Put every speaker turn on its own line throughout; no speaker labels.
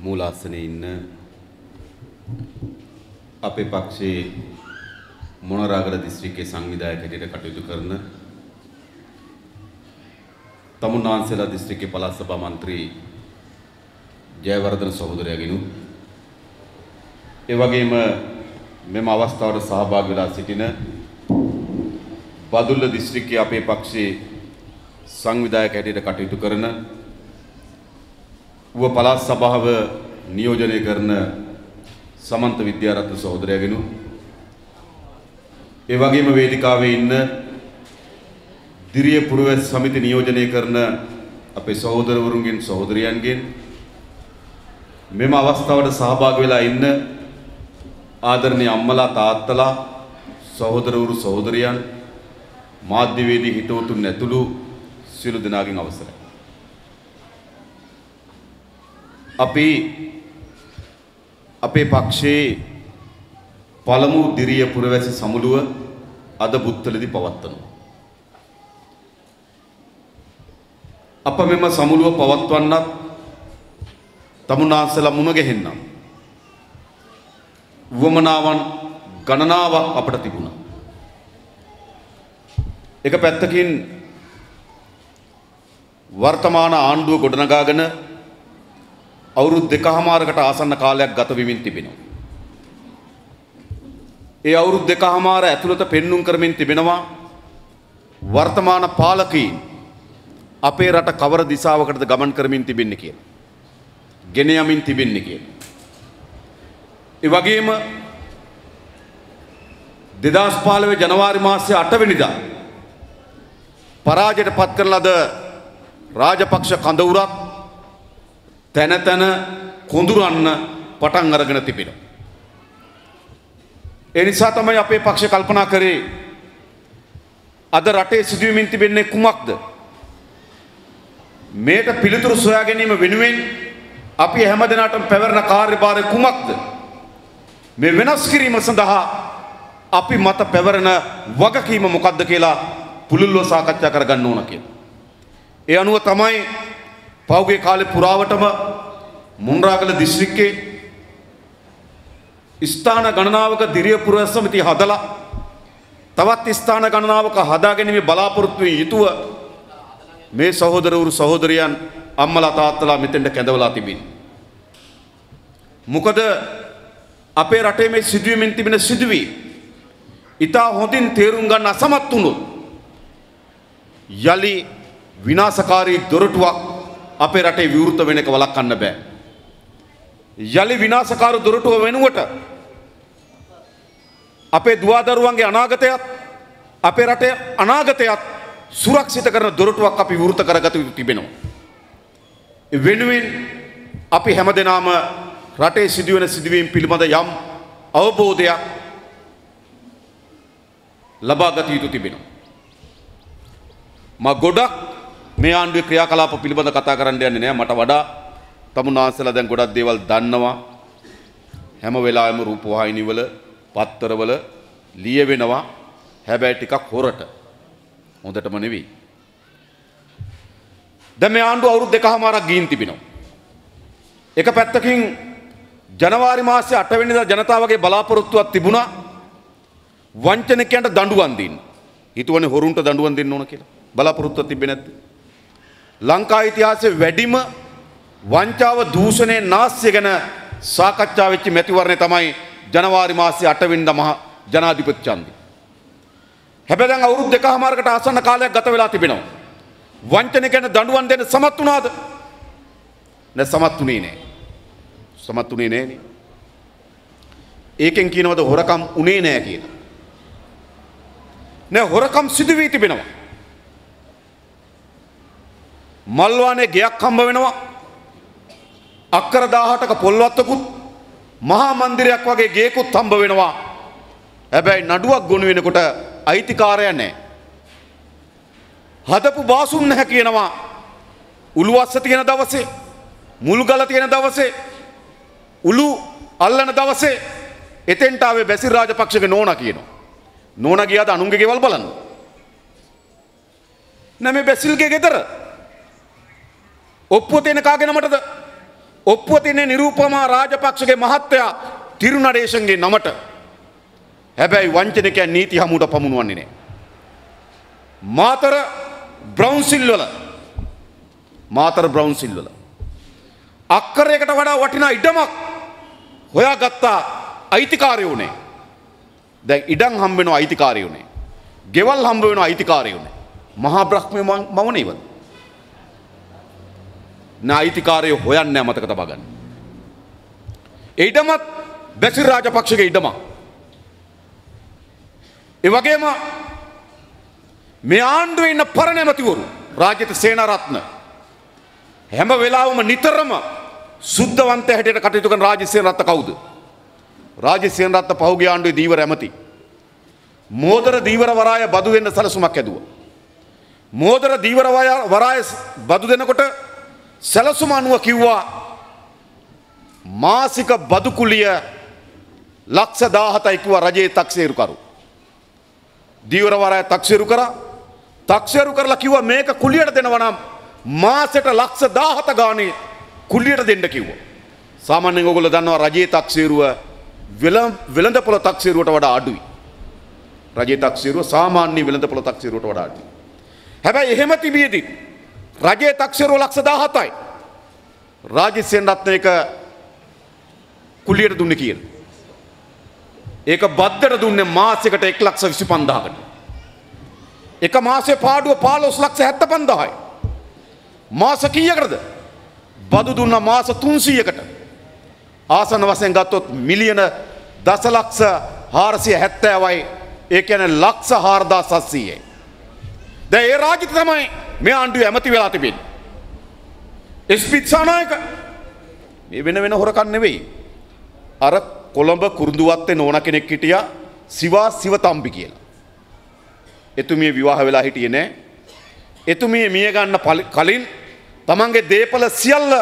මූලාසනයේ ඉන්න අපේ පක්ෂයේ මොනරාගල දිස්ත්‍රික්කයේ සංවිධායක හැටියට කටයුතු කරන තමුන්නාන්සේලා දිස්ත්‍රික්කයේ පළාත් සභා මන්ත්‍රී ජයවර්ධන සහෝදරයාගෙනු ඒ වගේම මෙම අවස්ථාවට සහභාගී වෙලා සිටින බදුල්ල දිස්ත්‍රික්කයේ අපේ පක්ෂයේ සංවිධායක හැටියට කටයුතු කරන ඌව පළාත් සභාව නියෝජනය කරන සමන්ත විද්‍යාරත්න සහෝදරයාගෙනු ඒ වගේම වේදිකාවේ ඉන්න දිරිය පුරවැස් සමිති නියෝජනය කරන අපේ සහෝදරවරුන්ගෙන් සහෝදරියන්ගෙන් මෙම අවස්ථාවට සහභාගී වෙලා ඉන්න ආදරණීය අම්මලා තාත්තලා සහෝදරවරු සහෝදරියන් මාධ්‍යවේදී හිතවතුන් ඇතුළු සියලු දෙනාගෙන් අවසරයි. අපි අපේ පක්ෂයේ පළමු දිරිය පුරවැසි සමුළුව අද බුත්තලදී පවත්වනවා. අප මෙම සමුළුව පවත්වන්නත් තමුන්නාන්සේලා මුණ ගැහෙන්නම් වමනාවන් ගණනාවක් අපට තිබුණා. එක පැත්තකින් වර්තමාන ආණ්ඩුව ගොඩනගාගෙන අවුරුදු 2කමාරකට ආසන්න කාලයක් ගත වෙමින් තිබෙනවා. ඒ අවුරුදු 2කමාර ඇතුළත පෙන්눔 කරමින් තිබෙනවා වර්තමාන පාලකීන් අපේ රට කවර දිශාවකටද ගමන් කරමින් තිබෙන්නේ කියලා. ගෙන යමින් තිබෙන්නේ කියලා. ඒ වගේම 2015 ජනවාරි මාසයේ 8 වෙනිදා පරාජයට පත් කරන ලද රාජපක්ෂ කඳවුරක් තැන තැන කොඳුරන්න පටන් අරගෙන තිබෙනවා. ඒ නිසා තමයි අපේ පක්ෂ කල්පනා කරේ අද රටේ සිදුවීමින් තිබෙන්නේ කුමක්ද? මේට පිළිතුරු සොයා ගැනීම වෙනුවෙන් අපි හැමදෙනාටම පැවරෙන කාර්යභාරය කුමක්ද? මේ වෙනස් කිරීම සඳහා අපි මත පැවරෙන වගකීම මොකක්ද කියලා පුළුල්ව සාකච්ඡා කරගන්න ඕන කියලා. ඒ අනුව තමයි පෞගේ කාලේ පුරාවටම මොණරාගල දිස්ත්‍රික්කයේ ස්ථාන ගණනාවක දිරිය පුරවැස් සමිතිය හදලා තවත් ස්ථාන ගණනාවක හදාගැනීමේ බලාපොරොත්තුවෙන් යුතුව මේ සහෝදරවරු සහෝදරියන් අම්මලා තාත්තලා මෙතෙන්ට කැඳවලා තිබෙනවා. මොකද අපේ රටේ මේ සිදුවීමෙන් තිබෙන සිදුවීම් ඉතා හොඳින් තේරුම් ගන්න අසමත් වුණොත් යලි විනාශකාරී දොරටුවක් අපේ රටේ විවෘත වෙන එක වළක්වන්න බෑ. යලි විනාශකාරී දොරටුව වෙනුවට අපේ දුවදරුවන්ගේ අනාගතයත් අපේ රටේ අනාගතයත් සුරක්ෂිත කරන දොරටුවක් අපි විවෘත කරගත යුතු තිබෙනවා. ඒ වෙනුවෙන් අපි හැමදෙනාම රටේ සිදුවෙන සිදුවීම් පිළිබඳ යම් අවබෝධයක් ලබා ගත යුතු තිබෙනවා. මා ගොඩක් මේ ආණ්ඩුවේ ක්‍රියාකලාප පිළිබඳ කතා කරන්න යන්නේ නැහැ. මට වඩා තමුන්නාන්සේලා දැන් ගොඩක් දේවල් දන්නවා. හැම වෙලාවෙම රූපවාහිනිවල පත්තරවල ලියවෙනවා. හැබැයි ටිකක් හොරට. හොඳටම නෙවෙයි. දැන් මේ ආණ්ඩුව අවුරුදු 2කමාරක් ගිහින් තිබෙනවා. එක පැත්තකින් ජනවාරි මාසයේ 8 වෙනිදා ජනතාවගේ බලාපොරොත්තුවක් තිබුණා වංචනිකයන්ට දඬුවම් දෙන්න. හිතුවනේ හොරුන්ට දඬුවම් දෙන්න ඕන කියලා. බලාපොරොත්තුවක් තිබෙන්නේ නැද්ද? ලංකා ඉතිහාසයේ වැඩිම වංචාව දූෂණය නාස්‍ය ගැන සාකච්ඡා වෙච්ච මැතිවරණය තමයි ජනවාරි මාසයේ 8 වෙනිදා මහ ජනාධිපති ඡන්දය. හැබැයි දැන් අවුරුදු 2කමාරකට ආසන්න කාලයක් ගත වෙලා තිබෙනවා. වංචනිකයන්ට දඬුවම් දෙන්න සමත් වුණාද? නැ සමත් වුණේ නැහැ. සමත් වුණේ නැහනේ. ඒකෙන් කියනවද හොරකම් උනේ නැහැ කියලා. නෑ හොරකම් සිදු වී තිබෙනවා. මල්වානේ ගෙයක් හම්බ වෙනවා. අක්කර 18ක පොල්වත්තකුත් මහා මන්දිරයක් වගේ ගේකුත් හම්බ වෙනවා. හැබැයි නඩුවක් ගොනු වෙනකොට අයිතිකාරය නැහැ. හදපු බාසුන් නැහැ කියනවා. උළුවස්ස තියෙන දවසේ, මුල්ගල තියෙන දවසේ, උළු අල්ලන දවසේ එතෙන්ට ආවේ බැසිල් රාජපක්ෂගේ නෝනා කියනවා. නෝනා ගියාද අනුන්ගේ ගෙවල් බලන්න? නැමෙ බැසිල්ගේ ගෙදර ඔප්පුව තියෙන කාගේ නමටද? ඔප්පුව තින්නේ නිරූපමා රාජපක්ෂගේ මහත්තයා තිරුනඩේශන්ගේ නමට. හැබැයි වංචනිකයන් නීති හමුවට පමුණුවන්නේ නැහැ. මාතර බ්‍රවුන්සිල් වල අක්කරයකට වඩා වටිනා ඉඩමක් හොයාගත්තා අයිතිකාරයෝ නැහැ. දැන් ඉඩම් හම්බ වෙනවා අයිතිකාරයෝ නැහැ. ගෙවල් හම්බ වෙනවා අයිතිකාරයෝ නැහැ. මහා බ්‍රහ්මයේ මවනේ ඉවද. නායිතිකාරයෝ හොයන්නේ නැහැ මතක තබා ගන්න. ඒ ඉඩමත් බැසිල් රාජපක්ෂගේ ඉඩමක්. ඒ වගේම මේ ආණ්ඩුවේ ඉන්න පරණ ඇමතිවරු රාජිත සේනාරත්න හැම වෙලාවම නිතරම සුද්ධවන්තය හැටියට කටයුතු කරන රාජිත සේනාරත්න කවුද? රාජිත සේනාරත්න පහුගිය ආණ්ඩුවේ දීවර ඇමති. මෝදර දීවර වරාය බදු වෙන්න සැලසුමක් ඇදුවා. මෝදර දීවර වරාය බදු දෙනකොට සැලසුම අනුව කිව්වා මාසික බදු කුලිය ලක්ෂ 17යි කිව්වා රජයේ තක්සේරුකරු. දීවර වරාය තක්සේරු කරා. තක්සේරු කරලා කිව්වා මේක කුලියට දෙනවා නම් මාසෙට ලක්ෂ 17 ගානේ කුලියට දෙන්න කිව්වා. සාමාන්‍යයෙන් ඔයගොල්ලෝ දන්නවා රජයේ තක්සේරුව වෙළඳපොළ තක්සේරුවට වඩා අඩුයි. රජයේ තක්සේරුව සාමාන්‍ය වෙළඳපොළ තක්සේරුවට වඩා අඩුයි. හැබැයි එහෙම තිබියදී රජයේ තක්සේරුව ලක්ෂ 17යි. රාජිත සේනාරත්න එක කුලියට දුන්නේ කියලා. ඒක බද්දට දුන්නේ මාසයකට 1,25,000කට. එක මාසේ පාඩුව 15,75,000යි. මාස කීයකටද? බදු දුන්න මාස 300කට. ආසන්න වශයෙන් ගත්තොත් මිලියන දසලක්ෂ 470යි. ඒ කියන්නේ ලක්ෂ 4,700යි. දැන් ඒ රාජිත තමයි මේ ආණ්ඩුවේ ඇමති වෙලා තිබෙන්නේ. එස්.පී. දිසානායක මේ වෙන හොරකම් නෙවෙයි. අර කොළඹ කුරුඳුවත්තේ නෝන කෙනෙක් හිටියා සිවා සිවතම්බි කියලා. එතුමිය විවාහ වෙලා හිටියේ නෑ. එතුමිය මිය ගන්න කලින් තමන්ගේ දේපල සියල්ල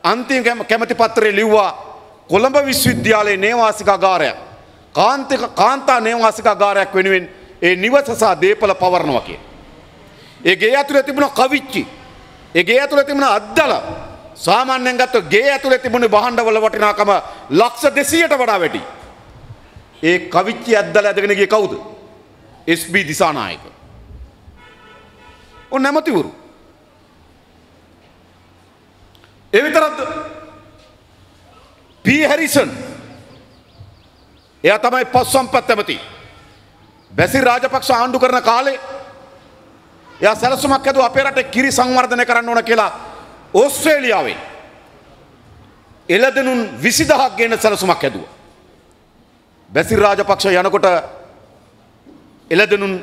අන්තිම කැමැති පත්‍රයේ ලිව්වා කොළඹ විශ්වවිද්‍යාලයේ නේවාසිකාගාරයක් කාන්තා නේවාසිකාගාරයක් වෙනුවෙන් ඒ නිවස සහ දේපල පවරනවා කියලා. ඒ ගේ ඇතුලේ තිබුණ කවිච්චි, ඒ ගේ ඇතුලේ තිබුණ අද්දල සාමාන්‍යයෙන් ගත්තොත් ගේ ඇතුලේ තිබුණේ භාණ්ඩවල වටිනාකම ලක්ෂ 200ට වඩා වැඩි. ඒ කවිච්චි අද්දල ඇදගෙන ගියේ කවුද? එස්.පී. දිසානායක. ඔන්න නැමතිවරු. ඒ විතරක්ද? P Harrison. එයා තමයි පස් සම්පත් ඇමති. බැසිල් රාජපක්ෂ ආණ්ඩු කරන කාලේ එයා සැලසුමක් ඇදුවා අපේ රටේ කිරි සංවර්ධනය කරන්න ඕන කියලා ඕස්ට්‍රේලියාවේ එළදෙනුන් 20000ක් ගෙන සැලසුමක් ඇදුවා. බැසිල් රාජපක්ෂ යනකොට එළදෙනුන්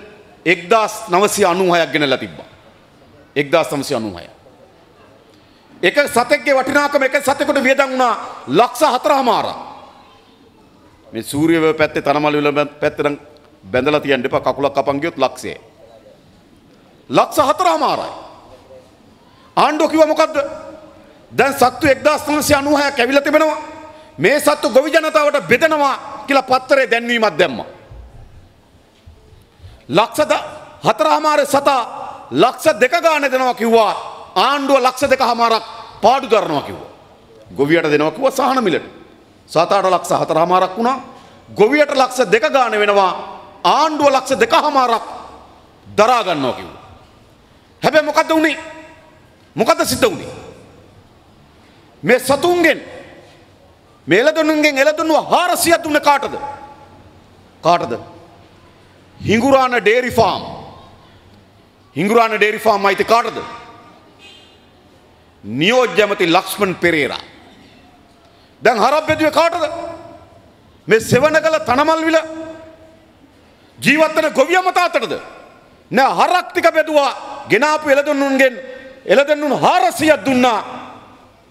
1996ක් ගෙනලා තිබ්බා. 1996. එක සතෙක්ගේ වටිනාකම එක සතෙකුට වියදම් වුණා ලක්ෂ 4මාරක්. මේ සූර්යව පැත්තේ තනමල් වල පැත්තේ නම් බැඳලා තියන්න එපා කකුලක් කපන් ගියොත් ලක්ෂය. ලක්ෂ 4මාරයි. ආණ්ඩුව කිව්වා මොකද්ද? දැන් සත්තු 1996ක් ඇවිල්ලා තිබෙනවා. මේ සත්තු ගොවි ජනතාවට බෙදනවා කියලා පත්තරේ දැන්වීමක් දැම්මා. ලක්ෂ 4මාරේ සතා ලක්ෂ 2 ගානේ දෙනවා කිව්වා. ආණ්ඩුව ලක්ෂ 2මාරක් පාඩු දරනවා කිව්වා. ගොවියට දෙනවා කිව්වා සහන මිලට. සතාට ලක්ෂ 4මාරක් වුණා. ගොවියට ලක්ෂ 2 ගානේ වෙනවා. ආණ්ඩුව ලක්ෂ 2මාරක් දරා ගන්නවා කිව්වා. හැබැයි මොකද්ද උනේ? මොකද්ද සිද්ධ උනේ? මේ සතුන්ගෙන් මේ එළදෙනුන්ගෙන් එළදෙනුව 400ක් දුන්නේ කාටද? කාටද? හිඟුරාන ඩේරි ෆාම්. හිඟුරාන ඩේරි ෆාම් අයිති කාටද? නියෝජ්‍ය ඇමති ලක්ෂ්මන් පෙරේරා. දැන් හරක් බෙදුවේ කාටද? මේ සෙවණගල තනමල්විල ජීවත් වෙන ගොවියම තාත්තටද? නෑ හරක් ටික බෙදුවා ගෙනාපු එළදෙනුන්ගෙන් එළදෙනුන් 400ක් දුන්නා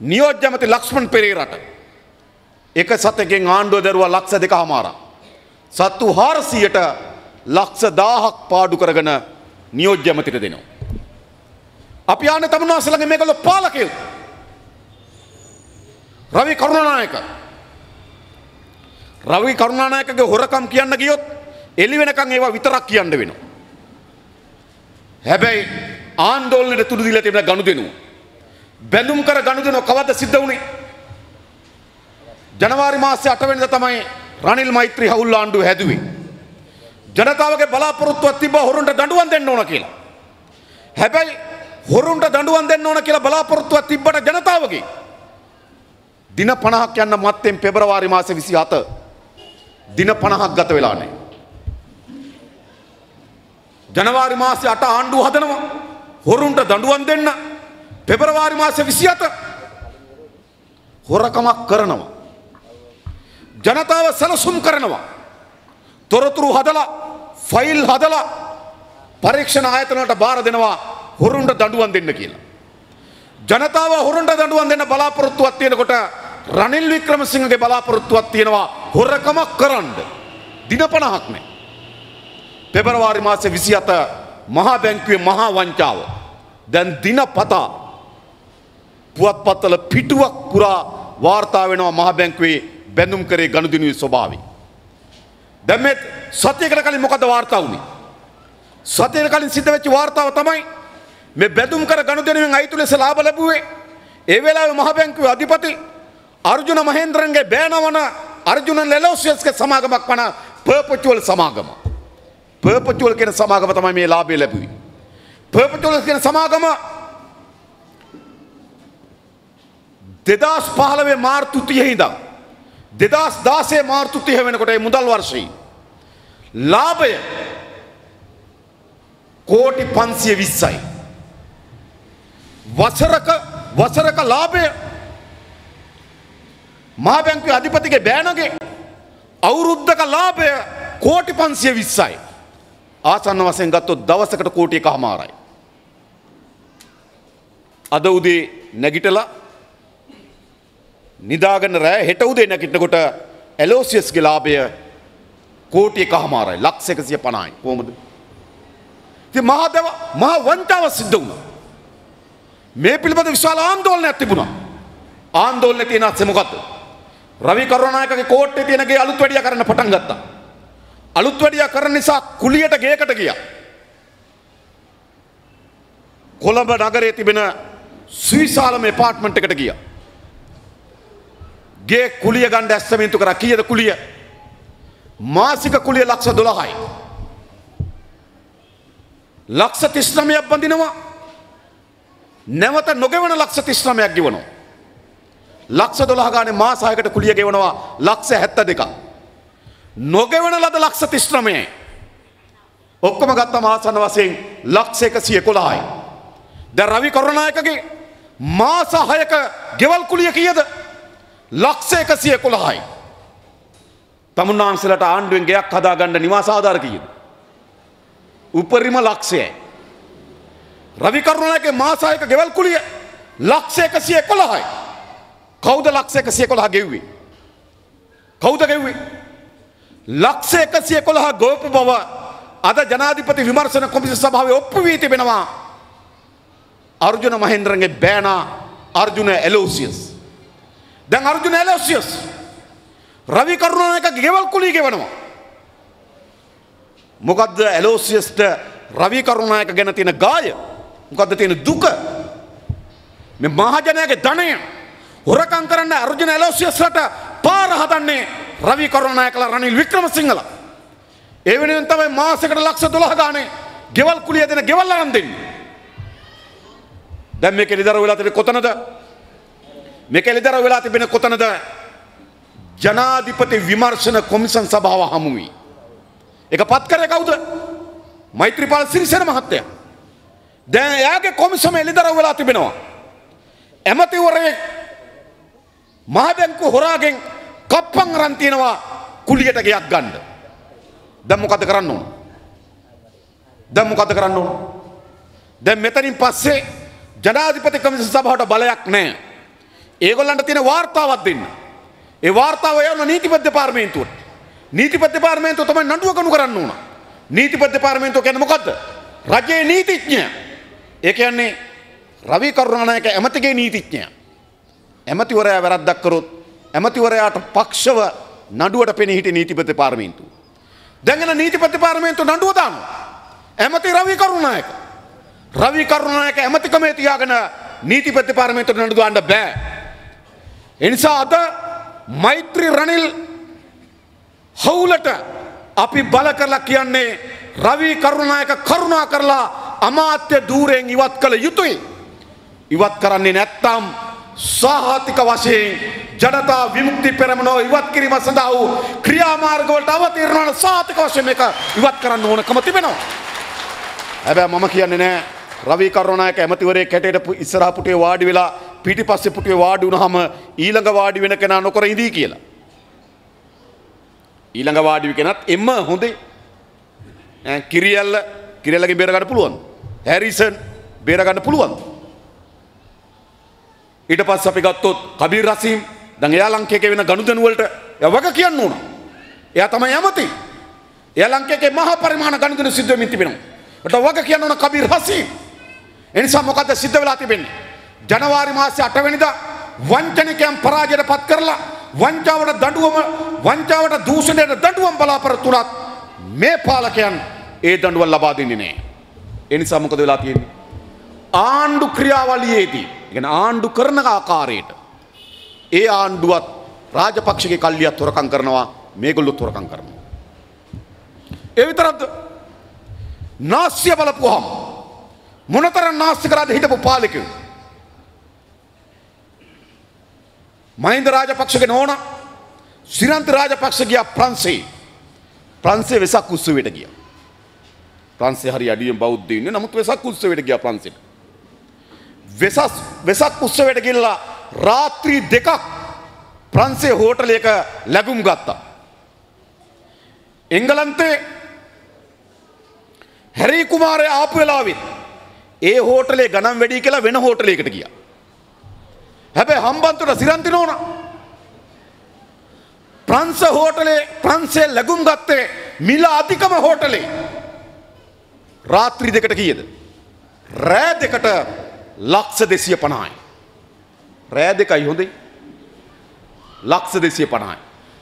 නියෝජ්‍ය ඇමති ලක්ෂ්මන් පෙරේරාට. එක සතෙක්ගෙන් ආණ්ඩුව දරුවා ලක්ෂ 2මාරක්. සත්තු 400ට ලක්ෂ 1000ක් පාඩු කරගෙන නියෝජ්‍ය ඇමතිට දෙනවා. අපි ආන්නේ තමුන්නාසලගේ මේකල පාලකයෝ. රවි කරුණානායකගේ හොරකම් කියන්න ගියොත් එළි වෙනකන් ඒවා විතරක් කියන්න වෙනවා. හැබැයි ආන්දෝලනයට තුඩු දීලා තිබෙන ගනුදෙනුව බැඳුම් කර ගනුදෙනුව කවද්ද සිද්ධ වුනේ? ජනවාරි මාසයේ 8 වෙනිදා තමයි රනිල් මෛත්‍රී හවුල් ආණ්ඩුව හැදුවේ. ජනතාවගේ බලාපොරොත්තුවක් තිබ්බා හොරුන්ට දඬුවම් දෙන්න ඕන කියලා. හැබැයි හොරුන්ට දඬුවම් දෙන්න ඕන කියලා බලාපොරොත්තුවක් තිබ්බට ජනතාවගේ දින 50ක් යන්න මත්තෙන් පෙබරවාරි මාසේ 27 දින 50ක් ගත වෙලා නැහැ. ජනවාරි මාසේ 8 ආණ්ඩුව හදනවා හොරුන්ට දඬුවම් දෙන්න. පෙබරවාරි මාසේ 27 හොරකමක් කරනවා. ජනතාව සැලසුම් කරනවා. තොරතුරු හදලා ෆයිල් හදලා පරීක්ෂණ ආයතන වලට බාර දෙනවා හොරුන්ට දඬුවම් දෙන්න කියලා. ජනතාව හොරුන්ට දඬුවම් දෙන්න බලාපොරොත්තුවක් තියෙනකොට රනිල් වික්‍රමසිංහගේ බලාපොරොත්තුවක් තියෙනවා හොරකමක් කරන්න. දින 50ක් නෑ. පෙබරවාරි මාසේ 27 මහා බැංකුවේ මහා වංචාව. දැන් දිනපතා පුවත්පත්වල පිටුවක් පුරා වාර්තා වෙනවා මහා බැංකුවේ බැඳුම් කරේ ගනුදෙනුවේ ස්වභාවය. දැන් මේ සතියකට කලින් මොකද වාර්තා වුනේ? සතියකට කලින් සිද්ධ වෙච්ච වාර්තාව තමයි මේ බැඳුම් කර ගනුදෙනුවෙන් අයිතු ලෙස ලාභ ලැබුවේ ඒ වෙලාවේ මහ බැංකුවේ අධිපති අර්ජුන මහේන්ද්‍රන්ගේ බෑනවන අර්ජුන ලෙලෝසියස්ගේ සමාගමක් වන පර්පචුවල් සමාගම. පර්පචුවල් කියන සමාගම තමයි මේ ලාභය ලැබුවේ. පර්පචුවල් කියන සමාගම 2015 මාර්තු 30 ඉඳන් 2016 මාර්තු 30 වෙනකොට මේ මුදල් වර්ෂයේ ලාභය කෝටි 520යි. වසරක ලාභය මහා බැංකුවේ අධිපතිගේ බෑනගේ අවුරුද්දක ලාභය කෝටි 520යි. ආසන්න වශයෙන් ගත්තොත් දවසකට කෝටි 1.5යි. අද උදේ නැගිටලා නිදාගෙන රෑ හෙට උදේ නැගිටිනකොට එලෝසියස්ගේ ලාභය කෝටි 1.5යි. ලක්ෂ 150යි. කොහොමද? ඉතින් මහා වංචාව සිද්ධ වුණා. මේ පිළිබඳ විශාල ආందోලනයක් තිබුණා. ආందోලනේ තියෙන අස්සේ මොකද්ද? රවි කරුණානායකගේ කෝට්ටේ තියෙන ගේ අලුත් වැඩියා කරන්න පටන් ගත්තා. අලුත් වැඩියා කරන නිසා කුලියට ගේකට ගියා. කොළඹ නගරයේ තිබෙන සුවිශාලම ඇපාර්ට්මන්ට් එකට ගියා. ගේ කුලිය ගන්න ඇස්තමේන්තු කරා. කීයද කුලිය? මාසික කුලිය ලක්ෂ 12යි. ලක්ෂ 39ක් බඳිනවා. නැවත නොගෙවන ලක්ෂ 39ක් ගෙවනවා. ලක්ෂ 12 ගානේ මාස 6කට කුලිය ගෙවනවා ලක්ෂ 72ක්. නොගෙවන ලද ලක්ෂ 39යි. ඔක්කොම ගත්තම ආසන්න වශයෙන් ලක්ෂ 111යි. දැන් රවි කරුණානායකගේ මාස 6ක ගෙවල් කුලිය කීයද? ලක්ෂ 111යි. තමුන්නාන්සලට ආණ්ඩුවෙන් ගෙයක් හදාගන්න නිවාස ආධාර කීයද? උපරිම ලක්ෂයයි. රවි කරුණානායකගේ මාස 6ක ගෙවල් කුලිය ලක්ෂ 111යි. කවුද ලක්ෂ 111 ගෙව්වේ? කවුද ගෙව්වේ? ලක්ෂ 111 ගෝප බව අද ජනාධිපති විමර්ශන කොමිසම සභාවේ ඔප්පු වී තිබෙනවා. අර්ජුන මහේන්ද්‍රන්ගේ බෑනා අර්ජුන එලෝසියස්. දැන් අර්ජුන එලෝසියස් රවි කරුණානායකගේ ගෙවල් කුලිය ගෙවනවා. මොකද්ද එලෝසියස්ට රවි කරුණානායක ගැන තියෙන ගාය? මොකද්ද තියෙන දුක? මේ මහජනයාගේ ධනය හොරකම් කරන්න අර්ජුන එලෝසියස්ට පාර හදන්නේ රවි කරුණානායකලා රනිල් වික්‍රමසිංහලා. ඒ වෙනුවෙන් තමයි මාසෙකට ලක්ෂ 12 ගානේ ගෙවල් කුලිය දෙන ගෙවල් අරන් දෙන්නේ. දැන් මේක නිදර වෙලා තිබෙන්නේ කොතනද? මේක නිදර වෙලා තිබෙන්නේ කොතනද? ජනාධිපති විමර්ශන කොමිසම් සභාව හමුවේ. ඒක පත් කරේ කවුද? මෛත්‍රීපාල සිරිසේන මහත්තයා. දැන් එයාගේ කොමිසම එළිදර වෙලා තිබෙනවා. ඇමතිවරයෙක් මහ බැංකුව හොරාගෙන් කප්පන් අරන් තියනවා කුලියට ගයක් ගන්න. දැන් මොකද කරන්න ඕන? දැන් මෙතනින් පස්සේ ජනාධිපති කොමිසම සභාවට බලයක් නැහැ. ඒගොල්ලන්ට තියෙන වාර්තාවක් දෙන්න. ඒ වාර්තාව යවන නීතිපති දෙපාර්තමේන්තුවට. නීතිපති දෙපාර්තමේන්තුව තමයි නඩුව ගනු කරන්න ඕන. නීතිපති දෙපාර්තමේන්තුව කියන්නේ මොකද්ද? රජයේ නීතිඥයා. ඒ කියන්නේ රවි කරුණානායක ඇමතිගේ නීතිඥයා. ඇමතිවරයා වැරද්දක් කරොත් ඇමතිවරයාට පක්ෂව නඩුවට පෙනී හිටිය නීතිපති දෙපාර්තමේන්තුව. දැන් එන නීතිපති දෙපාර්තමේන්තුව නඩුව දානවා. ඇමති රවි කරුණානායක. රවි කරුණානායක ඇමතිකමේ තියාගෙන නීතිපති දෙපාර්තමේන්තුවට නඩුව දාන්න බෑ. ඒ නිසා අද මෛත්‍රී රනිල් හවුලට අපි බල කරලා කියන්නේ රවි කරුණායක කරුණා කරලා අමාත්‍ය ධූරයෙන් ඉවත් කළ යුතුයි. ඉවත් කරන්නේ නැත්නම් සාහතික වශයෙන් ජනතා විමුක්ති පෙරමුණ ඉවත් කිරීම සඳහා වූ ක්‍රියාමාර්ග වලට අවතීර්ණ වන සාහතික වශයෙන් මේක ඉවත් කරන්න ඕනකම තිබෙනවා. හැබැයි මම කියන්නේ නෑ රවි කරුණායක ඇමතිවරයෙක් හැටියට ඉස්සරහ පුටුවේ වාඩි වෙලා පිටිපස්සේ පුටුවේ වාඩි වුණාම ඊළඟ වාඩි වෙන කෙනා නොකර ඉඳී කියලා. ඊළඟ වාඩි වෙ කෙනත් එම්ම හොඳේ. කිරියල්ලගෙන් බේර ගන්න පුළුවන්. හැරිසන් බේර ගන්න පුළුවන්. ඊට පස්සේ අපි ගත්තොත් කබීර් රසීම් දැන් එයා ලංකේකේ වෙන ගනුදෙනු වලට එයා වග කියන්න ඕන. එයා තමයි ඇමති. එයා ලංකේකේ මහා පරිමාණ ගනුදෙනු සිද්ධ වෙමින් තිබෙනවා. ඒකට වග කියන්න ඕන කබීර් රසීම්. එනිසා මොකද සිද්ධ වෙලා තිබෙන්නේ? ජනවාරි මාසේ 8 වෙනිදා වංචනිකයන් පරාජයට පත් කරලා වංචාවට දූෂණයට දඬුවම් බලාපොරොත්තු වුණත් මේ පාලකයන් ඒ දඬුවම් ලබා දෙන්නේ නැහැ. ඒ නිසා මොකද වෙලා තියෙන්නේ? ආණ්ඩු ක්‍රියාවලියේදී يعني ආණ්ඩු කරන ආකාරයට ඒ ආණ්ඩුවත් රාජපක්ෂගේ කල්ලියත් හොරකම් කරනවා, මේගොල්ලොත් හොරකම් කරනවා. ඒ විතරක්ද? නාස්‍ය බලපුවාම මොනතරම් නාස්‍ය කරාද හිටපු පාලකයෝ. මහින්ද රාජපක්ෂගේ නෝනා සිරන්ත රාජපක්ෂ ගියා ප්‍රංශේ වෙසක් උත්සවයට ගියා. ප්‍රංශේ හරි අඩියෙන් බෞද්ධ ඉන්නේ. නමුත් වෙසක් උත්සවයට ගියා ප්‍රංශෙට. වෙසක් උත්සවයට ගිහලා රාත්‍රී 2ක් ප්‍රංශේ හෝටලයක ලැබුම් ගත්තා. එංගලන්තේ හැරි කුමාරයා ආපු වෙලාවෙත් ඒ හෝටලේ ගණන් වැඩි කියලා වෙන හෝටලයකට ගියා. හැබැයි හම්බන්තොට සිරන්ති නෝනා ප්‍රංශේ ලැබුම් ගත්තේ මිල අධිකම හෝටලේ. රාත්‍රී 2ට කීයද? රෑ 2ට ලක්ෂ 250යි. රෑ 2යි හොඳේ. ලක්ෂ 250යි.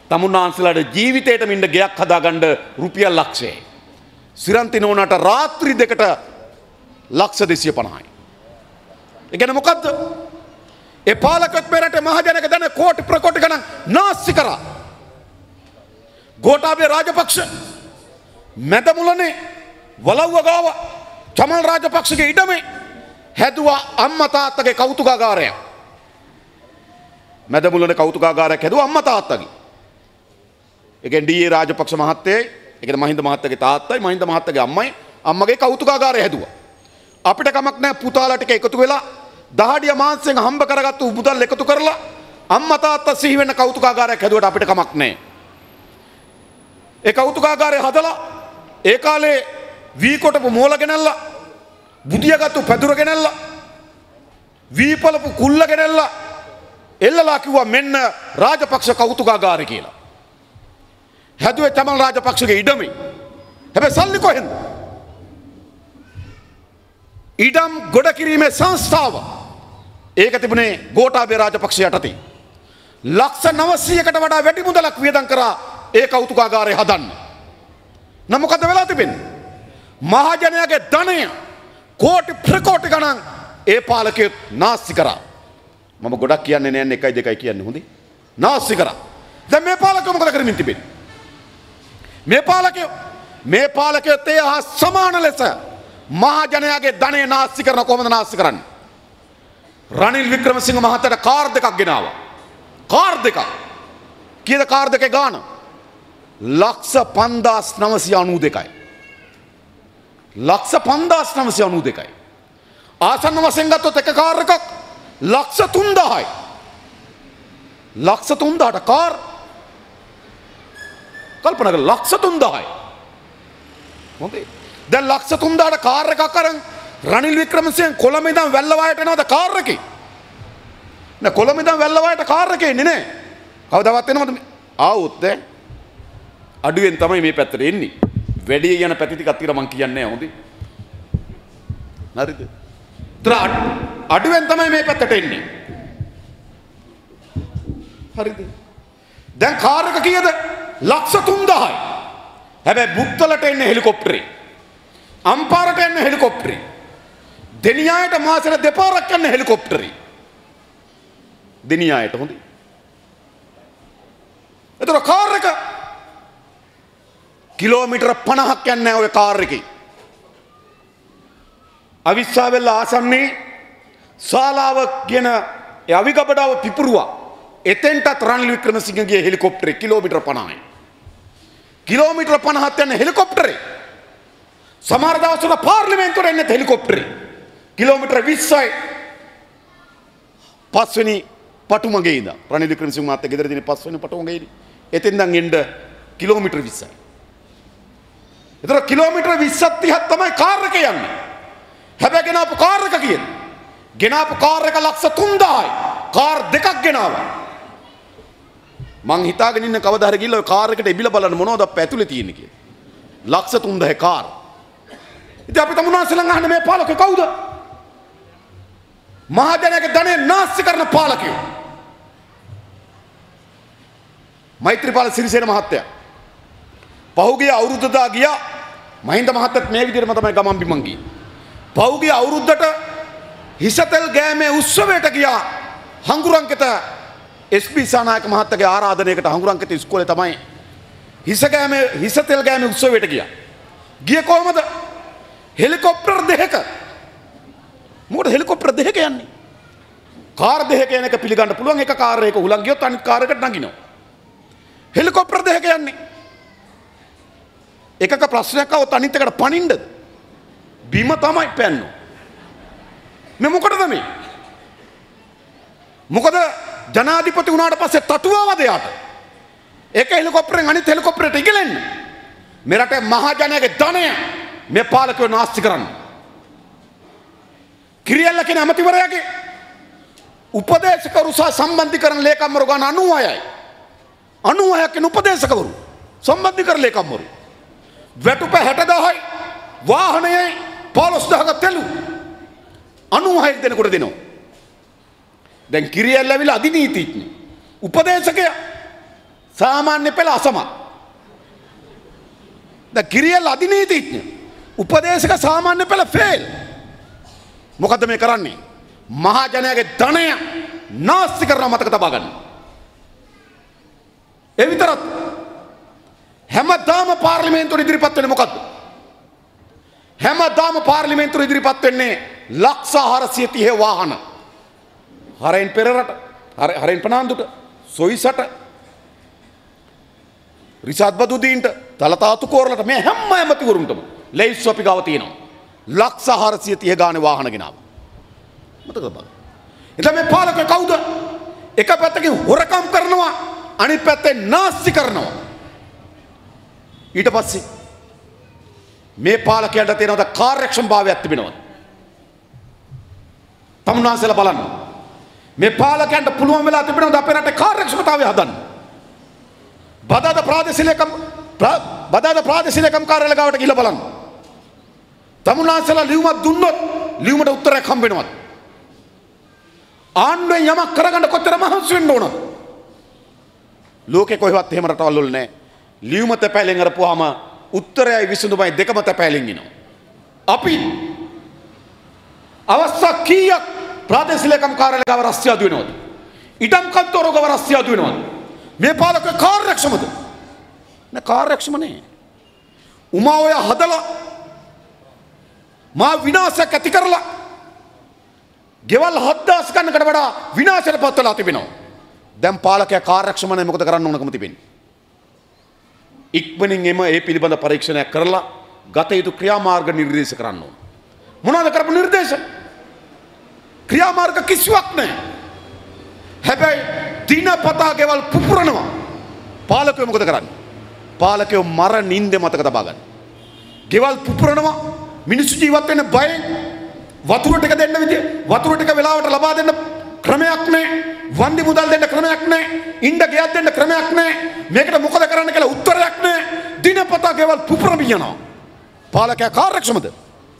තමුන්නාන්සලාට ජීවිතේටම ඉන්න ගෙයක් හදාගන්න රුපියල් ලක්ෂයයි. සිරන්ති නෝනාට රාත්‍රී 2ට ලක්ෂ 250යි. ඒ කියන්නේ මොකද්ද? ඒ පාලකත් පෙරට මහජනක දන කෝටි ප්‍රකෝටි ගණන් නාස්ති කරා. ගෝඨාභය රාජපක්ෂ මැදමුලනේ වලව්ව ගාව චමල් රාජපක්ෂගේ ඉඩමේ හැදුවා අම්මා තාත්තගේ කෞතුකාගාරයක්. මැදමුලනේ කෞතුකාගාරයක් හැදුවා අම්මා තාත්තගේ. ඒ කියන්නේ ඩී.ඒ. රාජපක්ෂ මහත්තයයි, ඒ කියන්නේ මහින්ද මහත්තයාගේ තාත්තයි, මහින්ද මහත්තයාගේ අම්මයි අම්මගේ කෞතුකාගාරය හැදුවා. අපිට කමක් නැහැ පුතාලා ටික එකතු වෙලා දහඩිය මාංශයෙන් හම්බ කරගත්තු උපුතල් එකතු කරලා අම්මා තාත්තා සිහි වෙන කෞතුකාගාරයක් හැදුවට අපිට කමක් නැහැ. ඒ කෞතුකාගාරය හදලා ඒ කාලේ වී කොටපු මෝල ගෙනල්ලා බුදියාගත්තු පැදුර ගෙනල්ලා වී පළපු කුල්ල ගෙනල්ලා එල්ලලා කිව්වා මෙන්න රාජපක්ෂ කෞතුකාගාරය කියලා. හැදුවේ චමල් රාජපක්ෂගේ ඉඩමේ. හැබැයි සල්ලි කොහෙන්ද? ඉඩම් ගොඩ කිරීමේ සංස්ථාව. ඒක තිබුණේ ගෝඨාභය රාජපක්ෂ යටතේ. ලක්ෂ 900කට වඩා වැඩි මුදලක් වියදම් කරා ඒ කෞතුකාගාරය හදන්න. නම් මොකද වෙලා තිබෙන්නේ? මහජනයාගේ ධනය කෝටි ප්‍රකෝටි ගණන් ඒ පාලකයෝ නාස්ති කරා. මම ගොඩක් කියන්නේ නෑ 1යි 2යි කියන්නේ හොඳේ. නාස්ති කරා. දැන් මේ පාලකයෝ මොකද කරමින් තිබෙන්නේ? මේ පාලකයෝ තේ හා සමාන ලෙස මහජනයාගේ ධනය නාස්ති කරන කොහොමද නාස්ති කරන්නේ? රනිල් වික්‍රමසිංහ මහත්තයාට කාර් දෙකක් ගෙනාවා. කාර් දෙකක්. කීයද කාර් දෙකේ ගාණ? ලක්ෂ 5992යි. ලක්ෂ 5992යි. ආසන්න වශයෙන් ගත්තොත් එක කාර් එකක් ලක්ෂ 3000යි. ලක්ෂ 3000ට කාර් කල්පනා කරලා ලක්ෂ 3000යි. හොඳේ. දැන් ලක්ෂ 3000ට කාර් එකක් අරන් රනිල් වික්‍රමසිංහ කොළඹ ඉඳන් වැල්ලවායට එනවද කාර් එකේ? නෑ කොළඹ ඉඳන් වැල්ලවායට කාර් එකේ එන්නේ නෑ. කවදාවත් එනවද? ආවොත් අඩුවෙන් තමයි මේ පැත්තට එන්නේ. වැඩි යන පැති ටිකක් තියලා මං කියන්නේ නෑ හොඳේ. හරිද? අඩුවෙන් තමයි මේ පැත්තට එන්නේ. හරිද? දැන් කාර් එක කීයද? ලක්ෂ 3000යි. හැබැයි බුත්තලට එන්නේ හෙලිකොප්ටරේ. අම්පාරට එන්නේ හෙලිකොප්ටරේ. දෙනියායට මාසෙට දෙපාරක් යන්නේ හෙලිකොප්ටරේ. දෙනියායට හොඳයි. එතකොට කාර් එක කිලෝමීටර 50ක් යන්නේ ඔය කාර් එකේ. අවිස්සාවෙල්ල ආසන්නයේ ශාලාව කියන ඒ අවිගබඩාව පිපුරුවා. එතෙන්ටත් රනිල් වික්‍රමසිංහගේ හෙලිකොප්ටරේ කිලෝමීටර 50යි. කිලෝමීටර 50ක් යන හෙලිකොප්ටරේ. සමහර දවස්වල පාර්ලිමේන්තුවට එන්නේ හෙලිකොප්ටරේ. කිලෝමීටර 20යි. පස්වෙනි පටුමගේ ඉඳන් රනිල් වික්‍රමසිංහ මහත්තයා ගෙදර දිනේ පස්වෙනි පටුමගේ ඉන්නේ. එතෙන් ඉඳන් එන්න කිලෝමීටර 20යි. ඒතර කිලෝමීටර 20ක් 30ක් තමයි කාර් එක යන්නේ. හැබැයි ගෙනාපු කාර් එක කියන්නේ. ගෙනාපු කාර් එක ලක්ෂ 3000යි. කාර් දෙකක් ගෙනාවා. මං හිතාගෙන ඉන්න කවදා හරි ගිහලා ඔය කාර් එකට එබිලා බලන්න මොනවද අප ඇතුලේ තියෙන්නේ කියලා. ලක්ෂ 3000 කාර්. ඉතින් අපි තමුන්වන්සලන් අහන්නේ මේ පාලකය කවුද? මහජනයාගේ ධනෙ නාස්ති කරන පාලකයෝ. මෛත්‍රීපාල සිරිසේන මහත්තයා පහුගිය අවුරුද්දට ගියා මහින්ද මහත්තයත් මේ විදිහටම තමයි ගමන් බිමන් ගියේ. පහුගිය අවුරුද්දට හිසතෙල් ගෑමේ උත්සවයට ගියා හංගුරංකිත එස්.පී. සානායක මහත්තයාගේ ආරාධනයකට හංගුරංකිත ඉස්කෝලේ තමයි හිසතෙල් ගෑමේ උත්සවයට ගියා. ගියේ කොහමද? හෙලිකොප්ටර් දෙකක. මොකද හෙලිකොප්ටර් දෙකක යන්නේ? කාර් දෙකක යන එක පිළිගන්න පුළුවන්. එක කාර් එකක උලන් ගියොත් අනිත් කාර් එකට නගිනවා. හෙලිකොප්ටර් දෙකක යන්නේ. එකක ප්‍රශ්නයක් આવොත් අනිත් එකට පනින්නද? බිම තමයි පැන්නෝ. මේ මොකටද මේ? මොකද ජනාධිපති වුණාට පස්සේ තටුවවද යාට? එක හෙලිකොප්ටරෙන් අනිත් හෙලිකොප්ටරයට ඉගලෙන්න. මේ රටේ මහජනයාගේ ධනය මේ පාලකයෝ නාස්ති කරන්නේ. කිරියල්ල කියන අමතිවරයාගේ උපදේශකවරු සහ සම්බන්ධීකරණ ලේකම්වරු ගන්න 96යි. 96ක් වෙන උපදේශකවරු සම්බන්ධීකරණ ලේකම්වරු. වැටුප 60000යි වාහනයයි 15000ක තෙලු 96 දෙනෙකුට දෙනවා. දැන් කිරියල්ල ඇවිල්ලා අධිනීතිඥ උපදේශකයා සාමාන්‍ය පෙළ අසමත්. දැන් කිරියල්ල අධිනීතිඥ උපදේශක සාමාන්‍ය පෙළ ෆේල්. මොකද්ද මේ කරන්නේ? මහජනයාගේ ධනය නාස්ති කරනවා මතක තබා ගන්න. ඒ විතරක් හැමදාම පාර්ලිමේන්තුවට ඉදිරිපත් වෙන්නේ මොකද්ද? හැමදාම පාර්ලිමේන්තුවට ඉදිරිපත් වෙන්නේ ලක්ෂ 430 වාහන. හරෙන් පෙරරට, හරෙන් පනාන්දුට, සොයිසට, රිෂාඩ් බදුදීන්ට, තලතාතු කෝරලට මේ හැම ඇමතිවරුන්ටම ලැයිස්තු අපි ගාව තියෙනවා. ලක්ෂ 430 ගානේ වාහන ගෙනාවා. මතකද බලන්න. එතන මේ පාලකය කවුද? එක පැත්තකින් හොරකම් කරනවා, අනිත් පැත්තෙන් නාස්ති කරනවා. ඊට පස්සේ මේ පාලකයන්ට තියෙනවද කාර්යක්ෂමභාවයක් තිබෙනවද? තමුන්වන්සලා බලන්න. මේ පාලකයන්ට පුළුවන් වෙලා තිබෙනවද අපේ රටේ කාර්යක්ෂමතාවය හදන්න? බදාදා ප්‍රාදේශීය ලේකම් කාර්යාලය ගාවට ගිහිල්ලා බලන්න. තමුන්වන්සලා ලියුමක් දුන්නොත් ලියුමට උත්තරයක් හම්බ වෙනවද? ආණ්ඩුවෙන් යමක් කරගන්න කොච්චර මහන්සි වෙන්න ඕනද? ලෝකේ කොහෙවත් එහෙම රටවල් වල නැහැ. ලියුම තැපෑලෙන් අරපුවාම උත්තරයයි විසඳුමයි දෙකම තැපෑලෙන් එනවා. අපි අවස්ථා කීයක් ප්‍රාදේශීය ලේකම් කාර්යාලය ගාව රස්තියාදු වෙනවද? ඉඩම් කන්තෝරුව ගාව රස්තියාදු වෙනවද? මේ පාලක කාර්යක්ෂමද? නෑ කාර්යක්ෂම නෑ. උමා ඔය හදලා මා විනාශයක් ඇති කරලා ගෙවල් 7000 ගන්නකට වඩා විනාශයට පත් වෙලා තිබෙනවා. දැන් පාලකයා කාර්යක්ෂම නැහැ මොකද කරන්න ඕනකම තිබෙන්නේ? ඉක්මනින් ඒ පිළිබඳ පරීක්ෂණයක් කරලා ගත යුතු ක්‍රියාමාර්ග නිර්දේශ කරන්න ඕන. මොනවද කරපු නිර්දේශ? ක්‍රියාමාර්ග කිසිවක් නැහැ. හැබැයි දිනපතා ගෙවල් පුපුරනවා. පාලකයෝ මොකද කරන්නේ? පාලකයෝ මර නින්දේ මතක තබා ගන්න. ගෙවල් පුපුරනවා. මිනිස්සු ජීවත් වෙන්න බයෙන් වතුර ටික දෙන්න විදිය වතුර ටික වෙලාවට ලබා දෙන්න ක්‍රමයක් නැහැ. වන්දි මුදල් දෙන්න ක්‍රමයක් නැහැ. ඉන්න ගියක් දෙන්න ක්‍රමයක් නැහැ. මේකට මොකද කරන්න කියලා උත්තරයක් නැහැ. දිනපතා ගෙවල් පුපුරමින් යනවා. පාලකයා කාර්යක්ෂමද?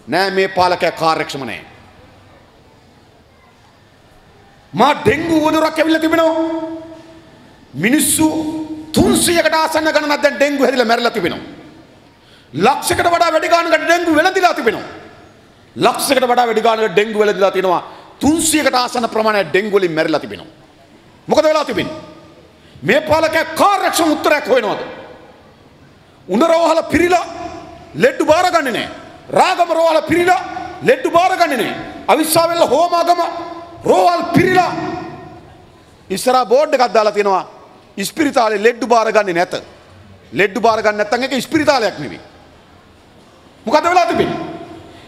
නෑ මේ පාලකයා කාර්යක්ෂම නෑ. මා ඩෙන්ගු වදුරක් ඇවිල්ලා තිබෙනවා. මිනිස්සු 300කට ආසන්න ගණනක් දැන් ඩෙන්ගු හැදිලා මැරිලා තිබෙනවා. ලක්ෂයකට වඩා වැඩි ගානකට ඩෙන්ගු වෙළඳිලා තිබෙනවා. ලක්ෂයකට වඩා වැඩි ගානකට ඩෙන්ගු වෙළඳිලා තිනවා. 300කට ආසන්න ප්‍රමාණයක් ඩෙන්ගු වලින් මැරිලා තිබෙනවා. මොකද වෙලා තිබෙන්නේ? මේ පාලකයා කාර්යක්ෂම උත්තරයක් හොයනවාද? උණරෝහල පිරිලා ලෙඩ්ඩු බාරගන්නේ නැහැ. රාගම රෝහල පිරිලා ලෙඩ්ඩු බාරගන්නේ නැහැ. අවිස්සාවෙල්ල හෝමාගම රෝහල් පිරිලා ඉස්සරහා බෝඩ් එකක් දාලා තියෙනවා ඉස්පිරිතාලේ ලෙඩ්ඩු බාරගන්නේ නැත. ලෙඩ්ඩු බාරගන්නේ නැත්නම් ඒක ඉස්පිරිතාලයක් නෙවෙයි. මොකද වෙලා තිබෙන්නේ?